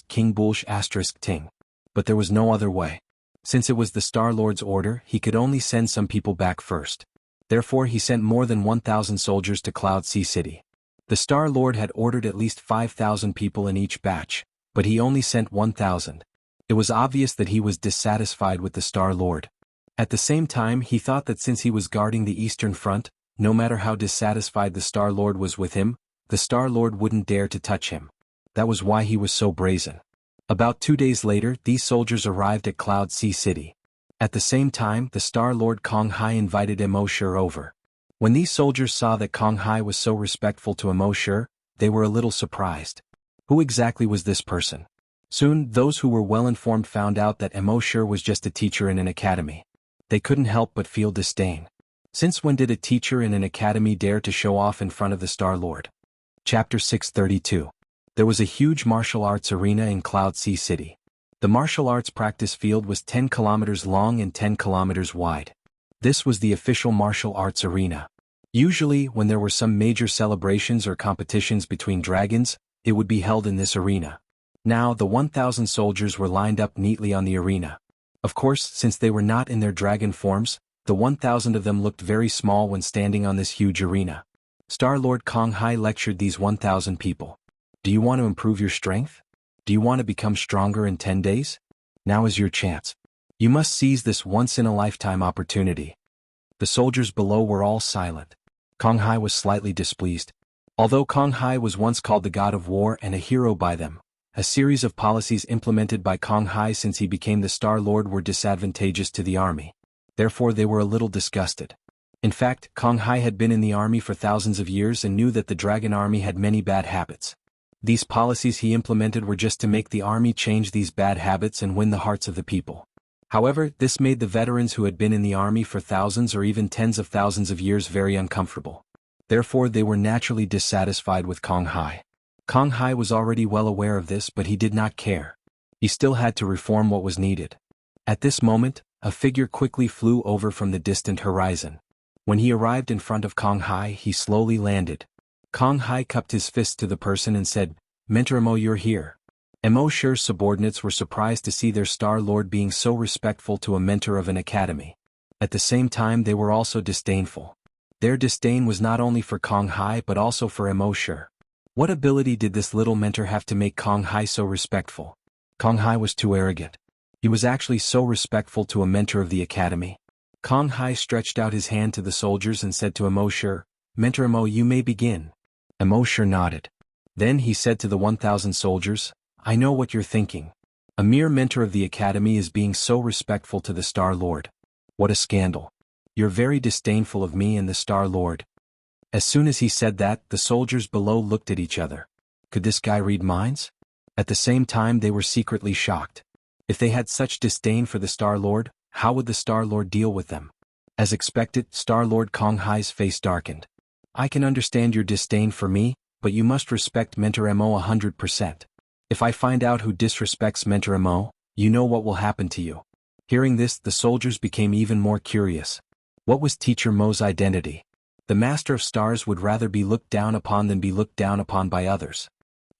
King Bulsh Ting. But there was no other way. Since it was the Star Lord's order, he could only send some people back first. Therefore he sent more than 1,000 soldiers to Cloud Sea City. The Star Lord had ordered at least 5,000 people in each batch, but he only sent 1,000. It was obvious that he was dissatisfied with the Star Lord. At the same time, he thought that since he was guarding the Eastern Front, no matter how dissatisfied the Star Lord was with him, the Star Lord wouldn't dare to touch him. That was why he was so brazen. About 2 days later, these soldiers arrived at Cloud Sea City. At the same time, the Star Lord Kong Hai invited Imo over. When these soldiers saw that Kong Hai was so respectful to Imo, they were a little surprised. Who exactly was this person? Soon, those who were well-informed found out that Imo was just a teacher in an academy. They couldn't help but feel disdain. Since when did a teacher in an academy dare to show off in front of the Star Lord? Chapter 632. There was a huge martial arts arena in Cloud Sea City. The martial arts practice field was 10 kilometers long and 10 kilometers wide. This was the official martial arts arena. Usually, when there were some major celebrations or competitions between dragons, it would be held in this arena. Now, the 1,000 soldiers were lined up neatly on the arena. Of course, since they were not in their dragon forms, the 1,000 of them looked very small when standing on this huge arena. Star Lord Kong Hai lectured these 1,000 people. Do you want to improve your strength? Do you want to become stronger in 10 days? Now is your chance. You must seize this once-in-a-lifetime opportunity. The soldiers below were all silent. Kong Hai was slightly displeased. Although Kong Hai was once called the god of war and a hero by them, a series of policies implemented by Kong Hai since he became the Star Lord were disadvantageous to the army. Therefore they were a little disgusted. In fact, Kong Hai had been in the army for thousands of years and knew that the dragon army had many bad habits. These policies he implemented were just to make the army change these bad habits and win the hearts of the people. However, this made the veterans who had been in the army for thousands or even tens of thousands of years very uncomfortable. Therefore they were naturally dissatisfied with Kong Hai. Kong Hai was already well aware of this, but he did not care. He still had to reform what was needed. At this moment, a figure quickly flew over from the distant horizon. When he arrived in front of Kong Hai, he slowly landed. Kong Hai cupped his fist to the person and said, Mentor Mo, you're here. Mo Shi's subordinates were surprised to see their Star Lord being so respectful to a mentor of an academy. At the same time they were also disdainful. Their disdain was not only for Kong Hai but also for Mo Shi. What ability did this little mentor have to make Kong Hai so respectful? Kong Hai was too arrogant. He was actually so respectful to a mentor of the academy. Kong Hai stretched out his hand to the soldiers and said to Mo Shi, Mentor Mo, you may begin. Mo Shi nodded. Then he said to the 1,000 soldiers, I know what you're thinking. A mere mentor of the academy is being so respectful to the Star Lord. What a scandal. You're very disdainful of me and the Star Lord. As soon as he said that, the soldiers below looked at each other. Could this guy read minds? At the same time they were secretly shocked. If they had such disdain for the Star Lord, how would the Star Lord deal with them? As expected, Star Lord Kong Hai's face darkened. I can understand your disdain for me, but you must respect Mentor Mo 100%. If I find out who disrespects Mentor Mo, you know what will happen to you. Hearing this, the soldiers became even more curious. What was Teacher Mo's identity? The Master of Stars would rather be looked down upon than be looked down upon by others.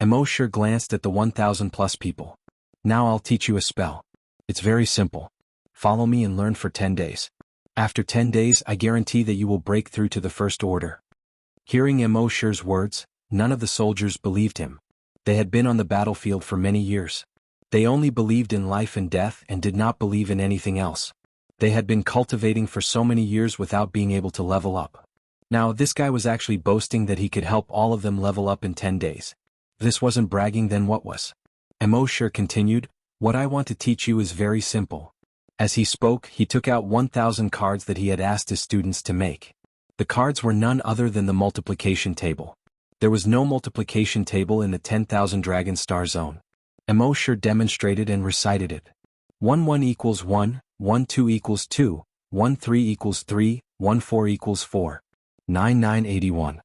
Mo Shi glanced at the 1,000 plus people. Now I'll teach you a spell. It's very simple. Follow me and learn for 10 days. After 10 days I guarantee that you will break through to the first order. Hearing Mo Shi's words, none of the soldiers believed him. They had been on the battlefield for many years. They only believed in life and death and did not believe in anything else. They had been cultivating for so many years without being able to level up. Now this guy was actually boasting that he could help all of them level up in 10 days. If this wasn't bragging, then what was? Mo Shi continued, what I want to teach you is very simple. As he spoke, he took out 1,000 cards that he had asked his students to make. The cards were none other than the multiplication table. There was no multiplication table in the 10,000 Dragon Star Zone. Mo Shi demonstrated and recited it. 1 1 equals 1, 1 2 equals 2, 1 3 equals 3, 1 4 equals 4. 9 9 81.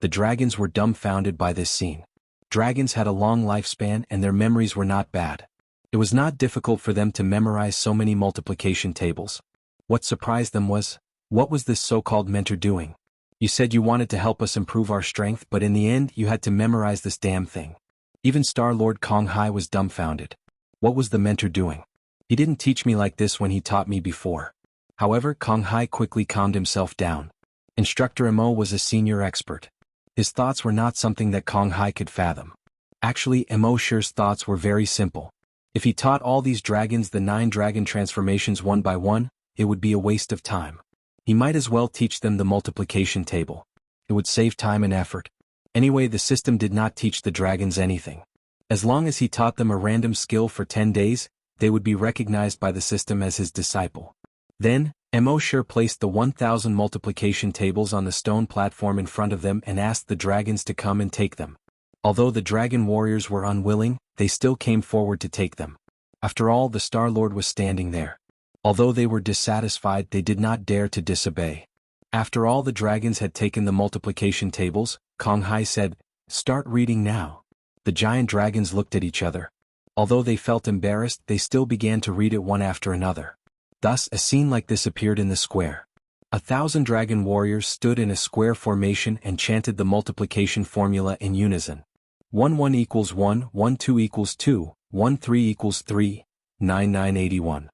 The dragons were dumbfounded by this scene. Dragons had a long lifespan and their memories were not bad. It was not difficult for them to memorize so many multiplication tables. What surprised them was, what was this so-called mentor doing? You said you wanted to help us improve our strength, but in the end you had to memorize this damn thing. Even Star Lord Kong Hai was dumbfounded. What was the mentor doing? He didn't teach me like this when he taught me before. However, Kong Hai quickly calmed himself down. Instructor Mo was a senior expert. His thoughts were not something that Kong Hai could fathom. Actually, Mo Shi's thoughts were very simple. If he taught all these dragons the 9 dragon transformations one by one, it would be a waste of time. He might as well teach them the multiplication table. It would save time and effort. Anyway, the system did not teach the dragons anything. As long as he taught them a random skill for 10 days, they would be recognized by the system as his disciple. Then, Mo Shi placed the 1,000 multiplication tables on the stone platform in front of them and asked the dragons to come and take them. Although the dragon warriors were unwilling, they still came forward to take them. After all, the Star Lord was standing there. Although they were dissatisfied, they did not dare to disobey. After all the dragons had taken the multiplication tables, Kong Hai said, "Start reading now." The giant dragons looked at each other. Although they felt embarrassed, they still began to read it one after another. Thus, a scene like this appeared in the square. 1,000 dragon warriors stood in a square formation and chanted the multiplication formula in unison. 1 1 equals 1, 1 2 equals 2, 1 3 equals 3, 9 9 81.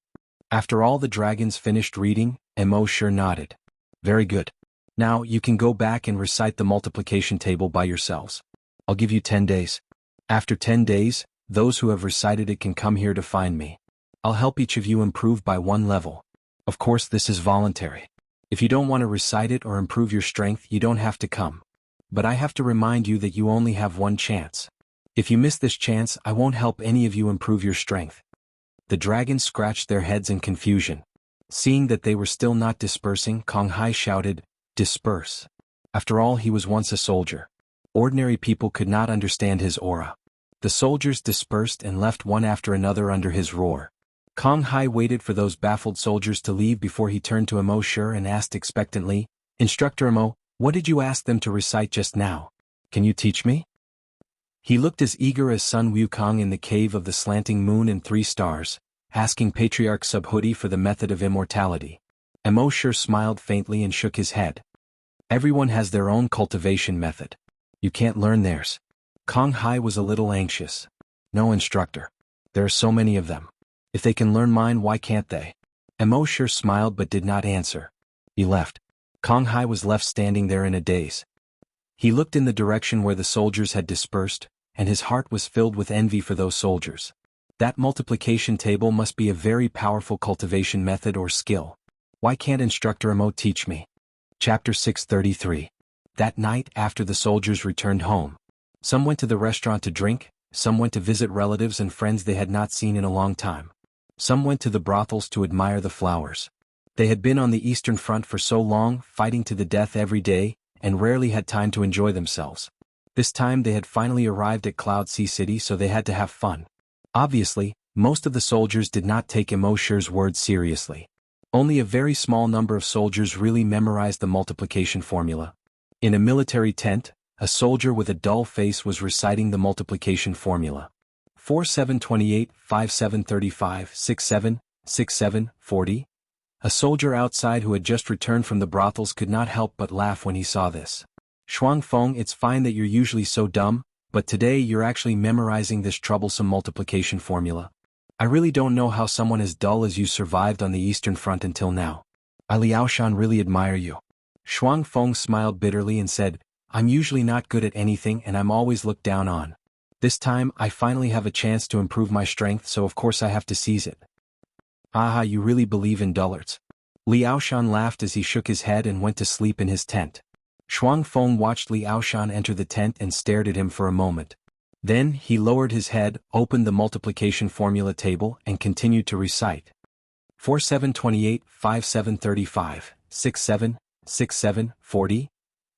After all the dragons finished reading, Mo Shi nodded. Very good. Now you can go back and recite the multiplication table by yourselves. I'll give you 10 days. After 10 days, those who have recited it can come here to find me. I'll help each of you improve by 1 level. Of course, this is voluntary. If you don't want to recite it or improve your strength, you don't have to come. But I have to remind you that you only have 1 chance. If you miss this chance, I won't help any of you improve your strength. The dragons scratched their heads in confusion. Seeing that they were still not dispersing, Kong Hai shouted, "Disperse." After all, he was once a soldier. Ordinary people could not understand his aura. The soldiers dispersed and left one after another under his roar. Kong Hai waited for those baffled soldiers to leave before he turned to Mo Shi and asked expectantly, "Instructor Mo, what did you ask them to recite just now? Can you teach me?" He looked as eager as Sun Wukong in the cave of the slanting moon and 3 stars, asking Patriarch Subhuti for the method of immortality. Mo Shi smiled faintly and shook his head. Everyone has their own cultivation method. You can't learn theirs. Kong Hai was a little anxious. No, instructor. There are so many of them. If they can learn mine, why can't they? Emoshir smiled but did not answer. He left. Kong Hai was left standing there in a daze. He looked in the direction where the soldiers had dispersed, and his heart was filled with envy for those soldiers. That multiplication table must be a very powerful cultivation method or skill. Why can't Instructor Emo teach me? Chapter 633. That night after the soldiers returned home, some went to the restaurant to drink, some went to visit relatives and friends they had not seen in a long time. Some went to the brothels to admire the flowers. They had been on the Eastern Front for so long, fighting to the death every day, and rarely had time to enjoy themselves. This time they had finally arrived at Cloud Sea City, so they had to have fun. Obviously, most of the soldiers did not take Emoshir's words seriously. Only a very small number of soldiers really memorized the multiplication formula. In a military tent, a soldier with a dull face was reciting the multiplication formula. 4728, 5735, 67, 67, 40. A soldier outside who had just returned from the brothels could not help but laugh when he saw this. Xuanfeng, it's fine that you're usually so dumb, but today you're actually memorizing this troublesome multiplication formula. I really don't know how someone as dull as you survived on the Eastern Front until now. I Liaoshan really admire you. Xuanfeng smiled bitterly and said, I'm usually not good at anything and I'm always looked down on. This time I finally have a chance to improve my strength, so of course I have to seize it. Aha, you really believe in dullards. Liaoshan laughed as he shook his head and went to sleep in his tent. Xuanfeng watched Liaoshan enter the tent and stared at him for a moment. Then he lowered his head, opened the multiplication formula table and continued to recite. 4728, 5735, 67, 67, 40.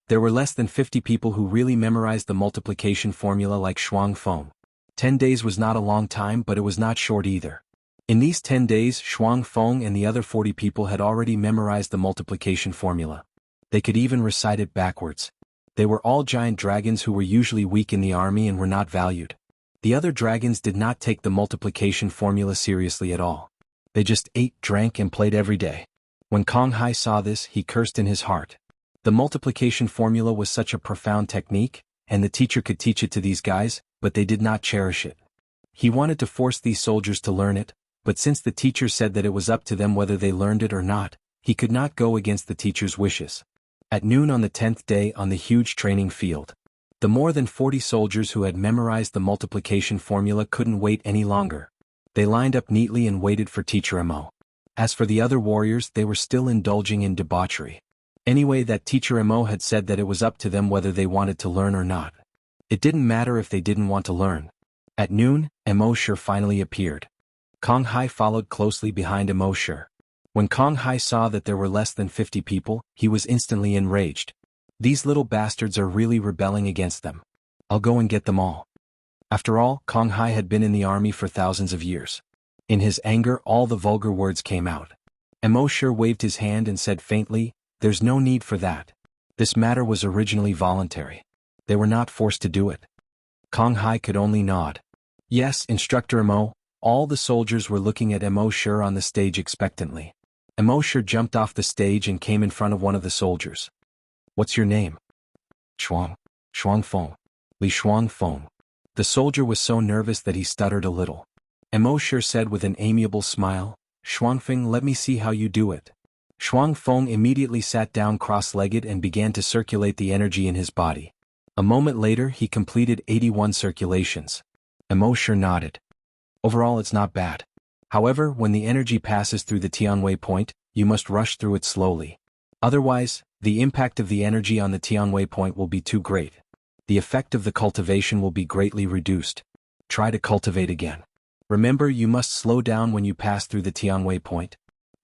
There were less than 50 people who really memorized the multiplication formula like Xuanfeng. 10 days was not a long time, but it was not short either. In these 10 days, Xuanfeng and the other 40 people had already memorized the multiplication formula. They could even recite it backwards. They were all giant dragons who were usually weak in the army and were not valued. The other dragons did not take the multiplication formula seriously at all. They just ate, drank, and played every day. When Kong Hai saw this, he cursed in his heart. The multiplication formula was such a profound technique, and the teacher could teach it to these guys, but they did not cherish it. He wanted to force these soldiers to learn it, but since the teacher said that it was up to them whether they learned it or not, he could not go against the teacher's wishes. At noon on the 10th day on the huge training field, the more than 40 soldiers who had memorized the multiplication formula couldn't wait any longer. They lined up neatly and waited for Teacher Mo. As for the other warriors, they were still indulging in debauchery. Anyway, that Teacher Mo had said that it was up to them whether they wanted to learn or not. It didn't matter if they didn't want to learn. At noon, Emoshir finally appeared. Kong Hai followed closely behind Emoshir. When Kong Hai saw that there were less than 50 people, he was instantly enraged. These little bastards are really rebelling against them. I'll go and get them all. After all, Kong Hai had been in the army for thousands of years. In his anger, all the vulgar words came out. Emoshir waved his hand and said faintly, "There's no need for that. This matter was originally voluntary. They were not forced to do it." Kong Hai could only nod. Yes, Instructor Mo. All the soldiers were looking at Emoshir on the stage expectantly. Emoshir jumped off the stage and came in front of one of the soldiers. "What's your name?" Xuanfeng. Li Xuanfeng. The soldier was so nervous that he stuttered a little. Emoshir said with an amiable smile, "Xuanfeng, let me see how you do it." Xuanfeng immediately sat down cross-legged and began to circulate the energy in his body. A moment later he completed 81 circulations. Emoshir nodded. Overall it's not bad. However, when the energy passes through the Tianwei point, you must rush through it slowly. Otherwise, the impact of the energy on the Tianwei point will be too great. The effect of the cultivation will be greatly reduced. Try to cultivate again. Remember, you must slow down when you pass through the Tianwei point.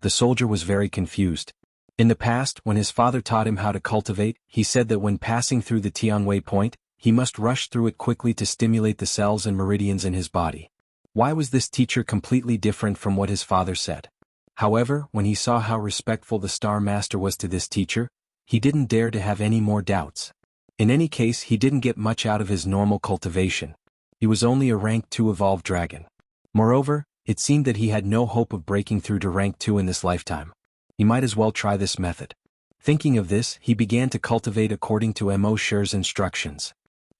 The soldier was very confused. In the past, when his father taught him how to cultivate, he said that when passing through the Tianwei point, he must rush through it quickly to stimulate the cells and meridians in his body. Why was this teacher completely different from what his father said? However, when he saw how respectful the Star Master was to this teacher, he didn't dare to have any more doubts. In any case, he didn't get much out of his normal cultivation. He was only a rank 2 evolved dragon. Moreover, it seemed that he had no hope of breaking through to rank 2 in this lifetime. He might as well try this method. Thinking of this, he began to cultivate according to Emoshir's instructions.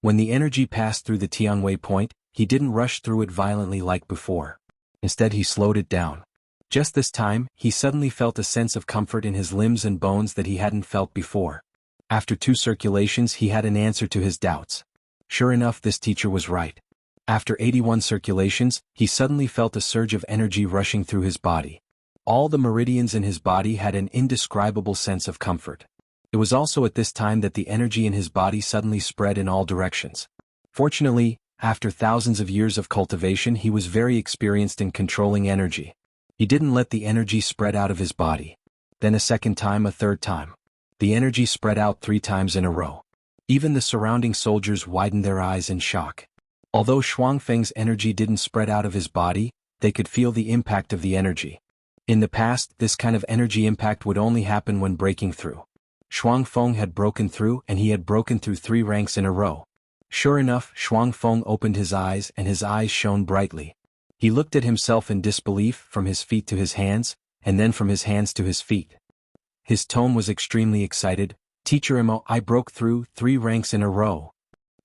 When the energy passed through the Tianwei point, he didn't rush through it violently like before. Instead he slowed it down. Just this time, he suddenly felt a sense of comfort in his limbs and bones that he hadn't felt before. After 2 circulations he had an answer to his doubts. Sure enough, this teacher was right. After 81 circulations, he suddenly felt a surge of energy rushing through his body. All the meridians in his body had an indescribable sense of comfort. It was also at this time that the energy in his body suddenly spread in all directions. Fortunately, after thousands of years of cultivation, he was very experienced in controlling energy. He didn't let the energy spread out of his body. Then a second time, a third time. The energy spread out 3 times in a row. Even the surrounding soldiers widened their eyes in shock. Although Xuanfeng's energy didn't spread out of his body, they could feel the impact of the energy. In the past, this kind of energy impact would only happen when breaking through. Xuanfeng had broken through, and he had broken through 3 ranks in a row. Sure enough, Xuanfeng opened his eyes, and his eyes shone brightly. He looked at himself in disbelief, from his feet to his hands, and then from his hands to his feet. His tone was extremely excited. "Teacher Imo, I broke through 3 ranks in a row."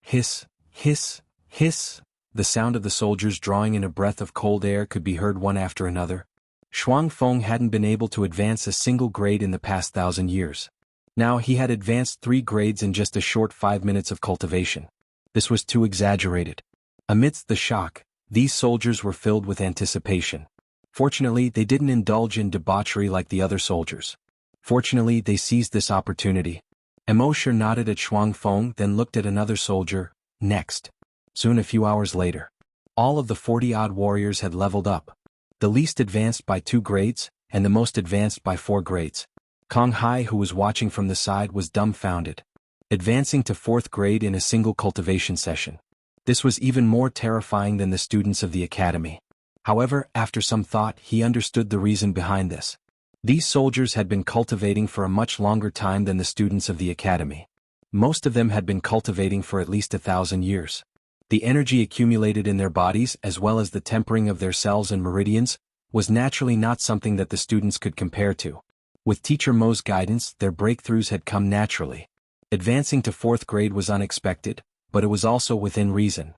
Hiss, hiss, hiss. The sound of the soldiers drawing in a breath of cold air could be heard one after another. Xuanfeng hadn't been able to advance a single grade in the past 1,000 years. Now he had advanced 3 grades in just a short 5 minutes of cultivation. This was too exaggerated. Amidst the shock, these soldiers were filled with anticipation. Fortunately, they didn't indulge in debauchery like the other soldiers. Fortunately, they seized this opportunity. Immortal nodded at Xuanfeng, then looked at another soldier. Next. Soon, a few hours later, all of the 40-odd warriors had leveled up. The least advanced by 2 grades, and the most advanced by 4 grades. Kong Hai, who was watching from the side, was dumbfounded. Advancing to 4th grade in a single cultivation session. This was even more terrifying than the students of the academy. However, after some thought, he understood the reason behind this. These soldiers had been cultivating for a much longer time than the students of the academy. Most of them had been cultivating for at least 1,000 years. The energy accumulated in their bodies, as well as the tempering of their cells and meridians, was naturally not something that the students could compare to. With Teacher Mo's guidance, their breakthroughs had come naturally. Advancing to 4th grade was unexpected, but it was also within reason.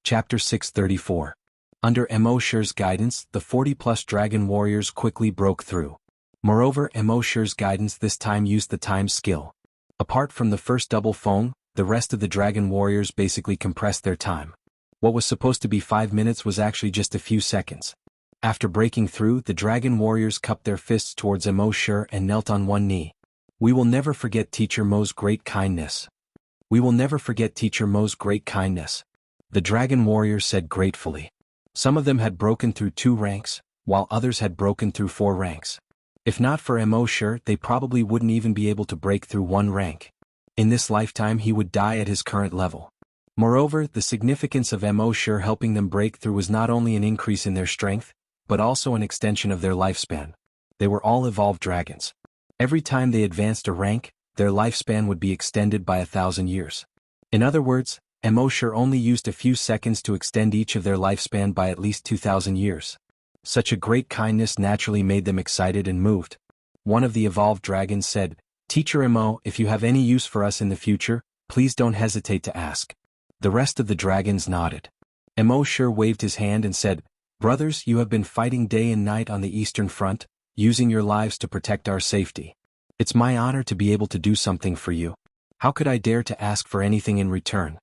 Chapter 634. Under Immortal's guidance, the 40-plus dragon warriors quickly broke through. Moreover, Immortal's guidance this time used the time skill. Apart from the first double Feng, the rest of the dragon warriors basically compressed their time. What was supposed to be 5 minutes was actually just a few seconds. After breaking through, the dragon warriors cupped their fists towards Immortal and knelt on one knee. "We will never forget Teacher Mo's great kindness. We will never forget Teacher Mo's great kindness," the dragon warriors said gratefully. Some of them had broken through 2 ranks, while others had broken through 4 ranks. If not for Immortal, they probably wouldn't even be able to break through 1 rank. In this lifetime he would die at his current level. Moreover, the significance of Immortal helping them break through was not only an increase in their strength, but also an extension of their lifespan. They were all evolved dragons. Every time they advanced a rank, their lifespan would be extended by 1,000 years. In other words, Immortal only used a few seconds to extend each of their lifespan by at least 2,000 years. Such a great kindness naturally made them excited and moved. One of the evolved dragons said, "Teacher Imo, if you have any use for us in the future, please don't hesitate to ask." The rest of the dragons nodded. Immortal waved his hand and said, "Brothers, you have been fighting day and night on the Eastern Front, using your lives to protect our safety. It's my honor to be able to do something for you. How could I dare to ask for anything in return?"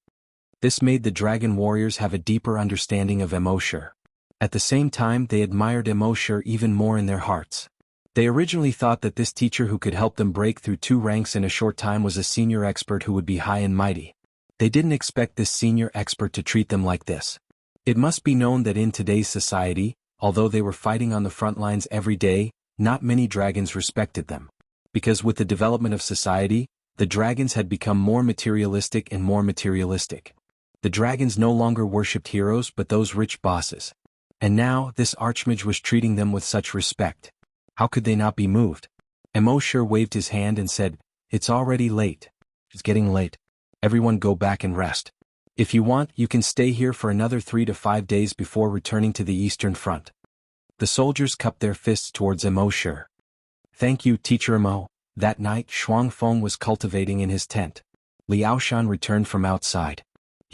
This made the dragon warriors have a deeper understanding of Immortal. At the same time, they admired Immortal even more in their hearts. They originally thought that this teacher who could help them break through 2 ranks in a short time was a senior expert who would be high and mighty. They didn't expect this senior expert to treat them like this. It must be known that in today's society, although they were fighting on the front lines every day, not many dragons respected them. Because with the development of society, the dragons had become more materialistic and more materialistic. The dragons no longer worshipped heroes but those rich bosses. And now, this archmage was treating them with such respect. How could they not be moved? Immortal waved his hand and said, "It's already late. It's getting late. Everyone go back and rest. If you want, you can stay here for another 3 to 5 days before returning to the Eastern Front." The soldiers cupped their fists towards Immortal. "Thank you, Teacher Imo." That night, Xuanfeng was cultivating in his tent. Liaoshan returned from outside.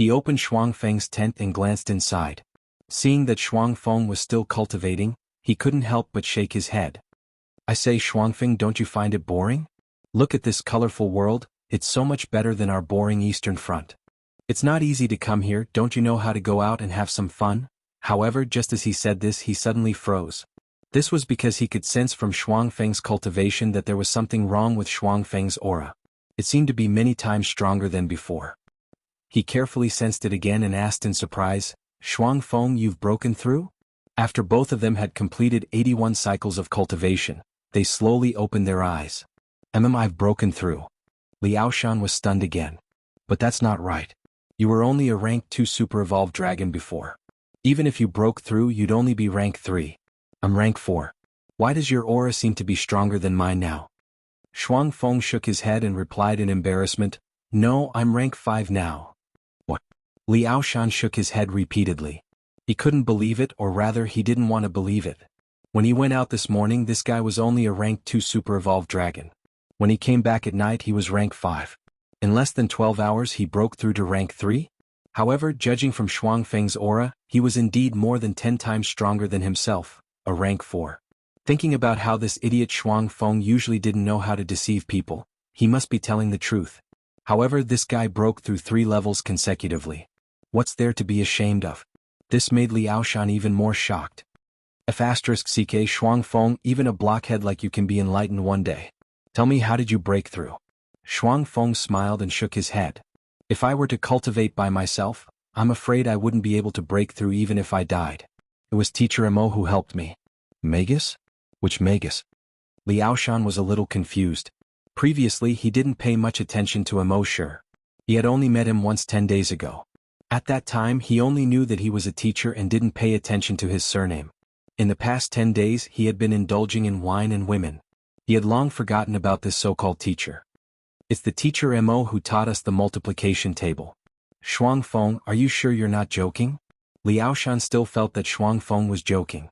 He opened Shuangfeng's tent and glanced inside. Seeing that Shuangfeng was still cultivating, he couldn't help but shake his head. I say, Shuangfeng, don't you find it boring? Look at this colorful world, it's so much better than our boring Eastern Front. It's not easy to come here, don't you know how to go out and have some fun? However, just as he said this, he suddenly froze. This was because he could sense from Shuangfeng's cultivation that there was something wrong with Shuangfeng's aura. It seemed to be many times stronger than before. He carefully sensed it again and asked in surprise, Shuangfeng, you've broken through? After both of them had completed 81 cycles of cultivation, they slowly opened their eyes. I've broken through. Liaoshan was stunned again. But that's not right. You were only a rank 2 super evolved dragon before. Even if you broke through, you'd only be rank 3. I'm rank 4. Why does your aura seem to be stronger than mine now? Shuangfeng shook his head and replied in embarrassment, No, I'm rank 5 now. What? Liaoshan shook his head repeatedly. He couldn't believe it, or rather he didn't want to believe it. When he went out this morning, this guy was only a rank 2 super evolved dragon. When he came back at night, he was rank 5. In less than 12 hours he broke through to rank 3? However, judging from Shuangfeng's aura, he was indeed more than 10 times stronger than himself, a rank 4. Thinking about how this idiot Shuangfeng usually didn't know how to deceive people, he must be telling the truth. However, this guy broke through 3 levels consecutively. What's there to be ashamed of? This made Liaoshan even more shocked. F***ck Shuangfeng, even a blockhead like you can be enlightened one day. Tell me, how did you break through? Shuangfeng smiled and shook his head. If I were to cultivate by myself, I'm afraid I wouldn't be able to break through even if I died. It was Teacher Emo who helped me. Magus? Which Magus? Liaoshan was a little confused. Previously he didn't pay much attention to Emo Sure. He had only met him once 10 days ago. At that time he only knew that he was a teacher and didn't pay attention to his surname. In the past 10 days he had been indulging in wine and women. He had long forgotten about this so-called teacher. It's the teacher Mo who taught us the multiplication table. Shuangfeng, are you sure you're not joking? Liaoshan still felt that Shuangfeng was joking.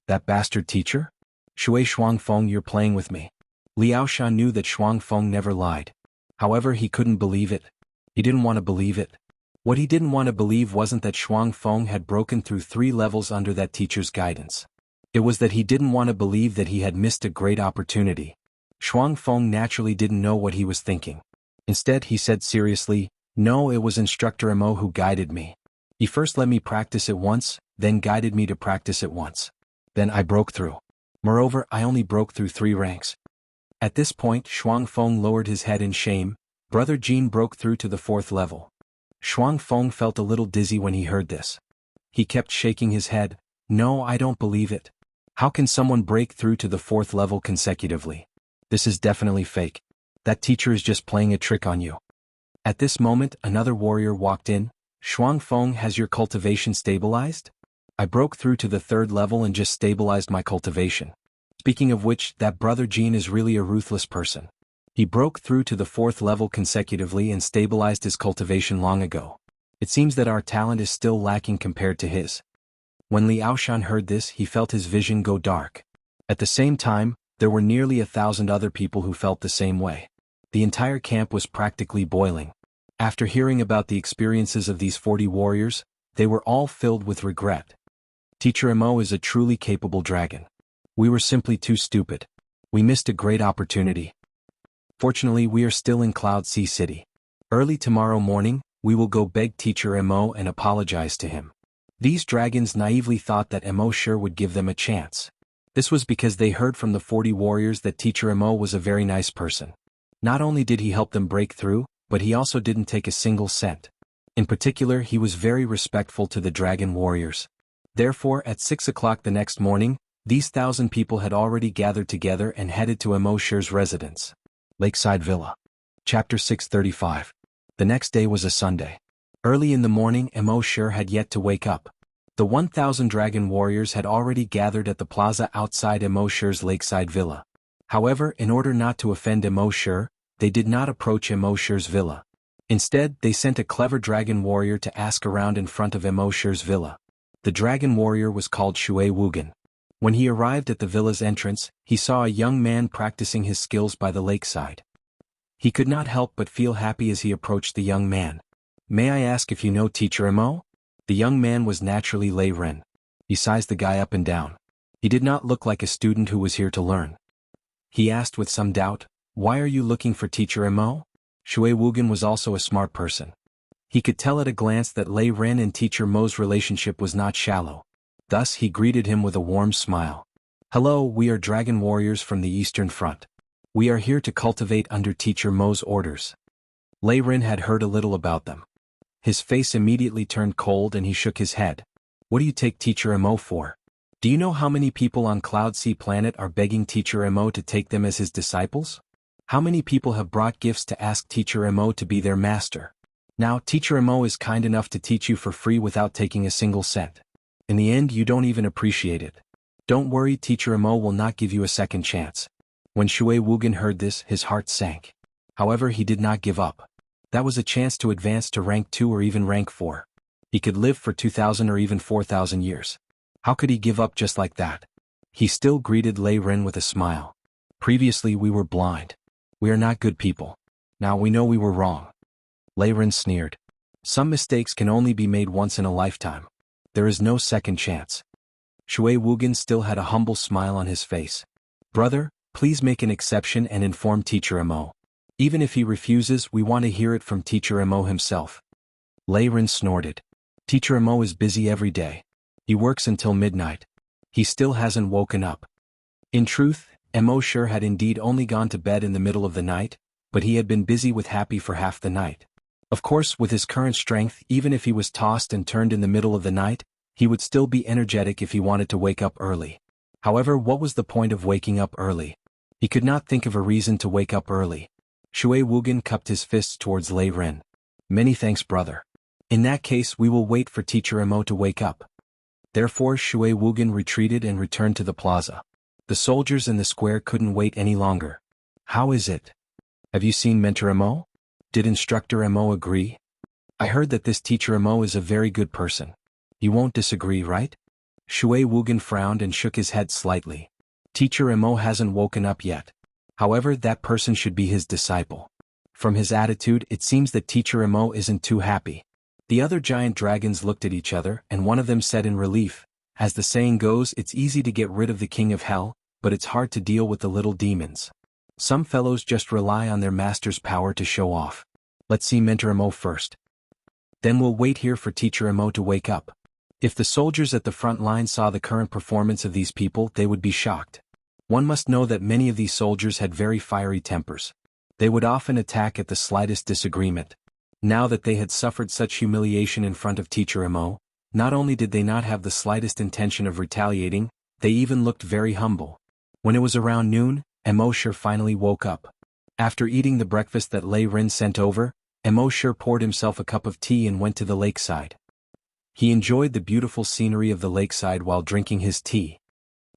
That bastard teacher? Shuangfeng, you're playing with me. Liaoshan knew that Shuangfeng never lied. However, he couldn't believe it. He didn't want to believe it. What he didn't want to believe wasn't that Shuangfeng had broken through 3 levels under that teacher's guidance. It was that he didn't want to believe that he had missed a great opportunity. Shuangfeng naturally didn't know what he was thinking. Instead, he said seriously, No, it was Instructor Mo who guided me. He first let me practice it once, then guided me to practice it once. Then I broke through. Moreover, I only broke through 3 ranks. At this point, Shuangfeng lowered his head in shame. Brother Jean broke through to the 4th level. Shuangfeng felt a little dizzy when he heard this. He kept shaking his head. No, I don't believe it. How can someone break through to the 4th level consecutively? This is definitely fake. That teacher is just playing a trick on you. At this moment, another warrior walked in. Shuangfeng, has your cultivation stabilized? I broke through to the 3rd level and just stabilized my cultivation. Speaking of which, that Brother Jean is really a ruthless person. He broke through to the 4th level consecutively and stabilized his cultivation long ago. It seems that our talent is still lacking compared to his. When Liaoshan heard this, he felt his vision go dark. At the same time, there were nearly 1,000 other people who felt the same way. The entire camp was practically boiling. After hearing about the experiences of these 40 warriors, they were all filled with regret. Teacher Mo is a truly capable dragon. We were simply too stupid. We missed a great opportunity. Fortunately, we are still in Cloud Sea City. Early tomorrow morning, we will go beg Teacher Mo and apologize to him. These dragons naively thought that Mo sure would give them a chance. This was because they heard from the 40 warriors that Teacher Mo was a very nice person. Not only did he help them break through, but he also didn't take a single cent. In particular, he was very respectful to the dragon warriors. Therefore, at 6 o'clock the next morning, these 1,000 people had already gathered together and headed to Mo Sher's residence. Lakeside Villa. Chapter 635. The next day was a Sunday. Early in the morning, Mo Sher had yet to wake up. The 1,000 dragon warriors had already gathered at the plaza outside Mo Sher's lakeside villa. However, in order not to offend Mo Sher, they did not approach Mo Sher's villa. Instead, they sent a clever dragon warrior to ask around in front of Mo Sher's villa. The dragon warrior was called Shui Wugan. When he arrived at the villa's entrance, he saw a young man practicing his skills by the lakeside. He could not help but feel happy as he approached the young man. May I ask if you know Teacher Mo? The young man was naturally Lei Ren. He sized the guy up and down. He did not look like a student who was here to learn. He asked with some doubt, "Why are you looking for Teacher Mo?" Shui Wugen was also a smart person. He could tell at a glance that Lei Ren and Teacher Mo's relationship was not shallow. Thus he greeted him with a warm smile. "Hello, we are dragon warriors from the Eastern Front. We are here to cultivate under Teacher Mo's orders." Lei Ren had heard a little about them. His face immediately turned cold and he shook his head. "What do you take Teacher Mo for? Do you know how many people on Cloud Sea Planet are begging Teacher Mo to take them as his disciples? How many people have brought gifts to ask Teacher Mo to be their master? Now Teacher Mo is kind enough to teach you for free without taking a single cent. In the end you don't even appreciate it. Don't worry, Teacher Mo will not give you a second chance." When Shui Wugen heard this, his heart sank. However, he did not give up. That was a chance to advance to rank 2 or even rank 4. He could live for 2,000 or even 4,000 years. How could he give up just like that? He still greeted Lei Ren with a smile. "Previously we were blind. We are not good people. Now we know we were wrong." Lei Ren sneered. "Some mistakes can only be made once in a lifetime. There is no second chance." Shui Wugen still had a humble smile on his face. "Brother, please make an exception and inform Teacher Mo. Even if he refuses, we want to hear it from Teacher Mo himself." Lei Ren snorted. "Teacher Mo is busy every day. He works until midnight. He still hasn't woken up." In truth, Mo sure had indeed only gone to bed in the middle of the night, but he had been busy with Happy for half the night. Of course, with his current strength, even if he was tossed and turned in the middle of the night, he would still be energetic if he wanted to wake up early. However, what was the point of waking up early? He could not think of a reason to wake up early. Shui Wugen cupped his fists towards Lei Ren. "Many thanks, brother. In that case we will wait for Teacher Mo to wake up." Therefore Shui Wugen retreated and returned to the plaza. The soldiers in the square couldn't wait any longer. "How is it? Have you seen Mentor Mo? Did Instructor Mo agree? I heard that this Teacher Mo is a very good person. You won't disagree, right?" Shui Wugen frowned and shook his head slightly. "Teacher Mo hasn't woken up yet. However, that person should be his disciple. From his attitude, it seems that Teacher Mo isn't too happy." The other giant dragons looked at each other, and one of them said in relief, "As the saying goes, it's easy to get rid of the king of hell, but it's hard to deal with the little demons. Some fellows just rely on their master's power to show off. Let's see Mentor Mo first. Then we'll wait here for Teacher Mo to wake up." If the soldiers at the front line saw the current performance of these people, they would be shocked. One must know that many of these soldiers had very fiery tempers. They would often attack at the slightest disagreement. Now that they had suffered such humiliation in front of Teacher Mo, not only did they not have the slightest intention of retaliating, they even looked very humble. When it was around noon, Mo sure finally woke up. After eating the breakfast that Lei Ren sent over, Mo sure poured himself a cup of tea and went to the lakeside. He enjoyed the beautiful scenery of the lakeside while drinking his tea.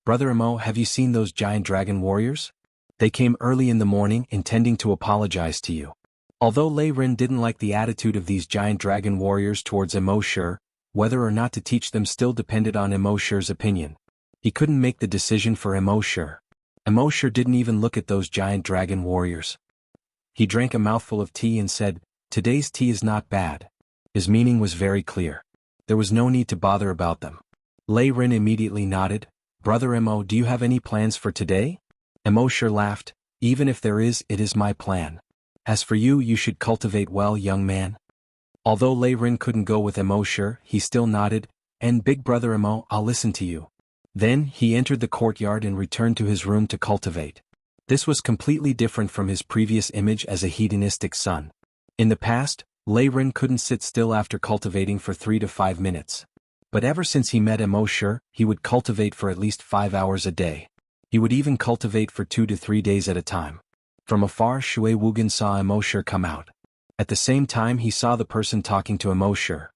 "Brother Mo, have you seen those giant dragon warriors? They came early in the morning intending to apologize to you." Although Lei Ren didn't like the attitude of these giant dragon warriors towards Mo sure, whether or not to teach them still depended on Mo sure's opinion. He couldn't make the decision for Mo sure. Mo sure didn't even look at those giant dragon warriors. He drank a mouthful of tea and said, "Today's tea is not bad." His meaning was very clear. There was no need to bother about them. Lei Ren immediately nodded. "Brother Mo, do you have any plans for today?" Mo sure laughed. "Even if there is, it is my plan. As for you, you should cultivate well, young man." Although Lei Ren couldn't go with Mo sure, he still nodded. "And big brother Mo, I'll listen to you." Then he entered the courtyard and returned to his room to cultivate. This was completely different from his previous image as a hedonistic son. In the past, Lei Ren couldn't sit still after cultivating for 3 to 5 minutes. But ever since he met Mo sure, he would cultivate for at least 5 hours a day. He would even cultivate for 2 to 3 days at a time. From afar, Shui Wugen saw Mo sure come out. At the same time, he saw the person talking to Mo sure.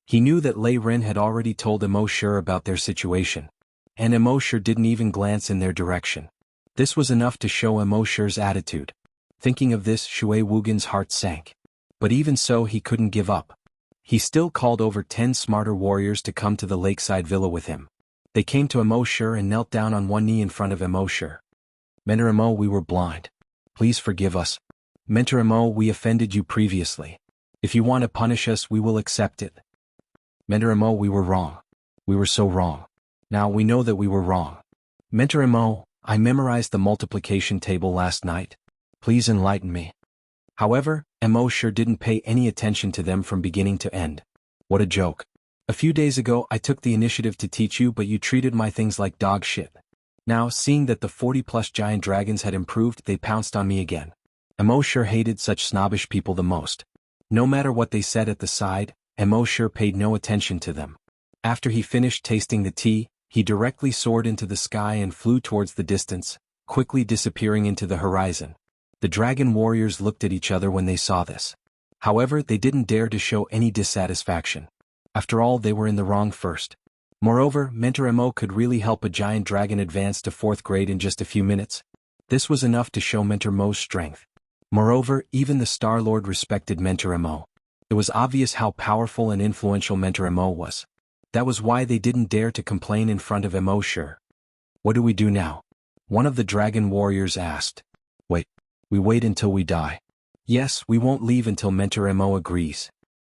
He knew that Lei Ren had already told Mo sure about their situation. And Mo sure didn't even glance in their direction. This was enough to show Mo sure's attitude. Thinking of this, Shui Wugen's heart sank. But even so, he couldn't give up. He still called over 10 smarter warriors to come to the lakeside villa with him. They came to Mo sure and knelt down on one knee in front of Mo sure. "Mentor Mo, we were blind. Please forgive us. Mentor Mo, we offended you previously. If you want to punish us, we will accept it. Mentor Mo, we were wrong. We were so wrong. Now we know that we were wrong. Mentor Mo, I memorized the multiplication table last night. Please enlighten me. However, Mo sure didn't pay any attention to them from beginning to end. What a joke. A few days ago I took the initiative to teach you, but you treated my things like dog shit. Now, seeing that the 40+ giant dragons had improved, they pounced on me again. Mo sure hated such snobbish people the most. No matter what they said at the side, Mo sure paid no attention to them. After he finished tasting the tea, he directly soared into the sky and flew towards the distance, quickly disappearing into the horizon. The dragon warriors looked at each other when they saw this. However, they didn't dare to show any dissatisfaction. After all, they were in the wrong first. Moreover, Mentor Mo could really help a giant dragon advance to 4th grade in just a few minutes. This was enough to show Mentor Mo's strength. Moreover, even the Star-Lord respected Mentor Mo. It was obvious how powerful and influential Mentor Mo was. That was why they didn't dare to complain in front of Mo. Sure. What do we do now? One of the dragon warriors asked. Wait. We wait until we die. Yes, we won't leave until Mentor Mo agrees.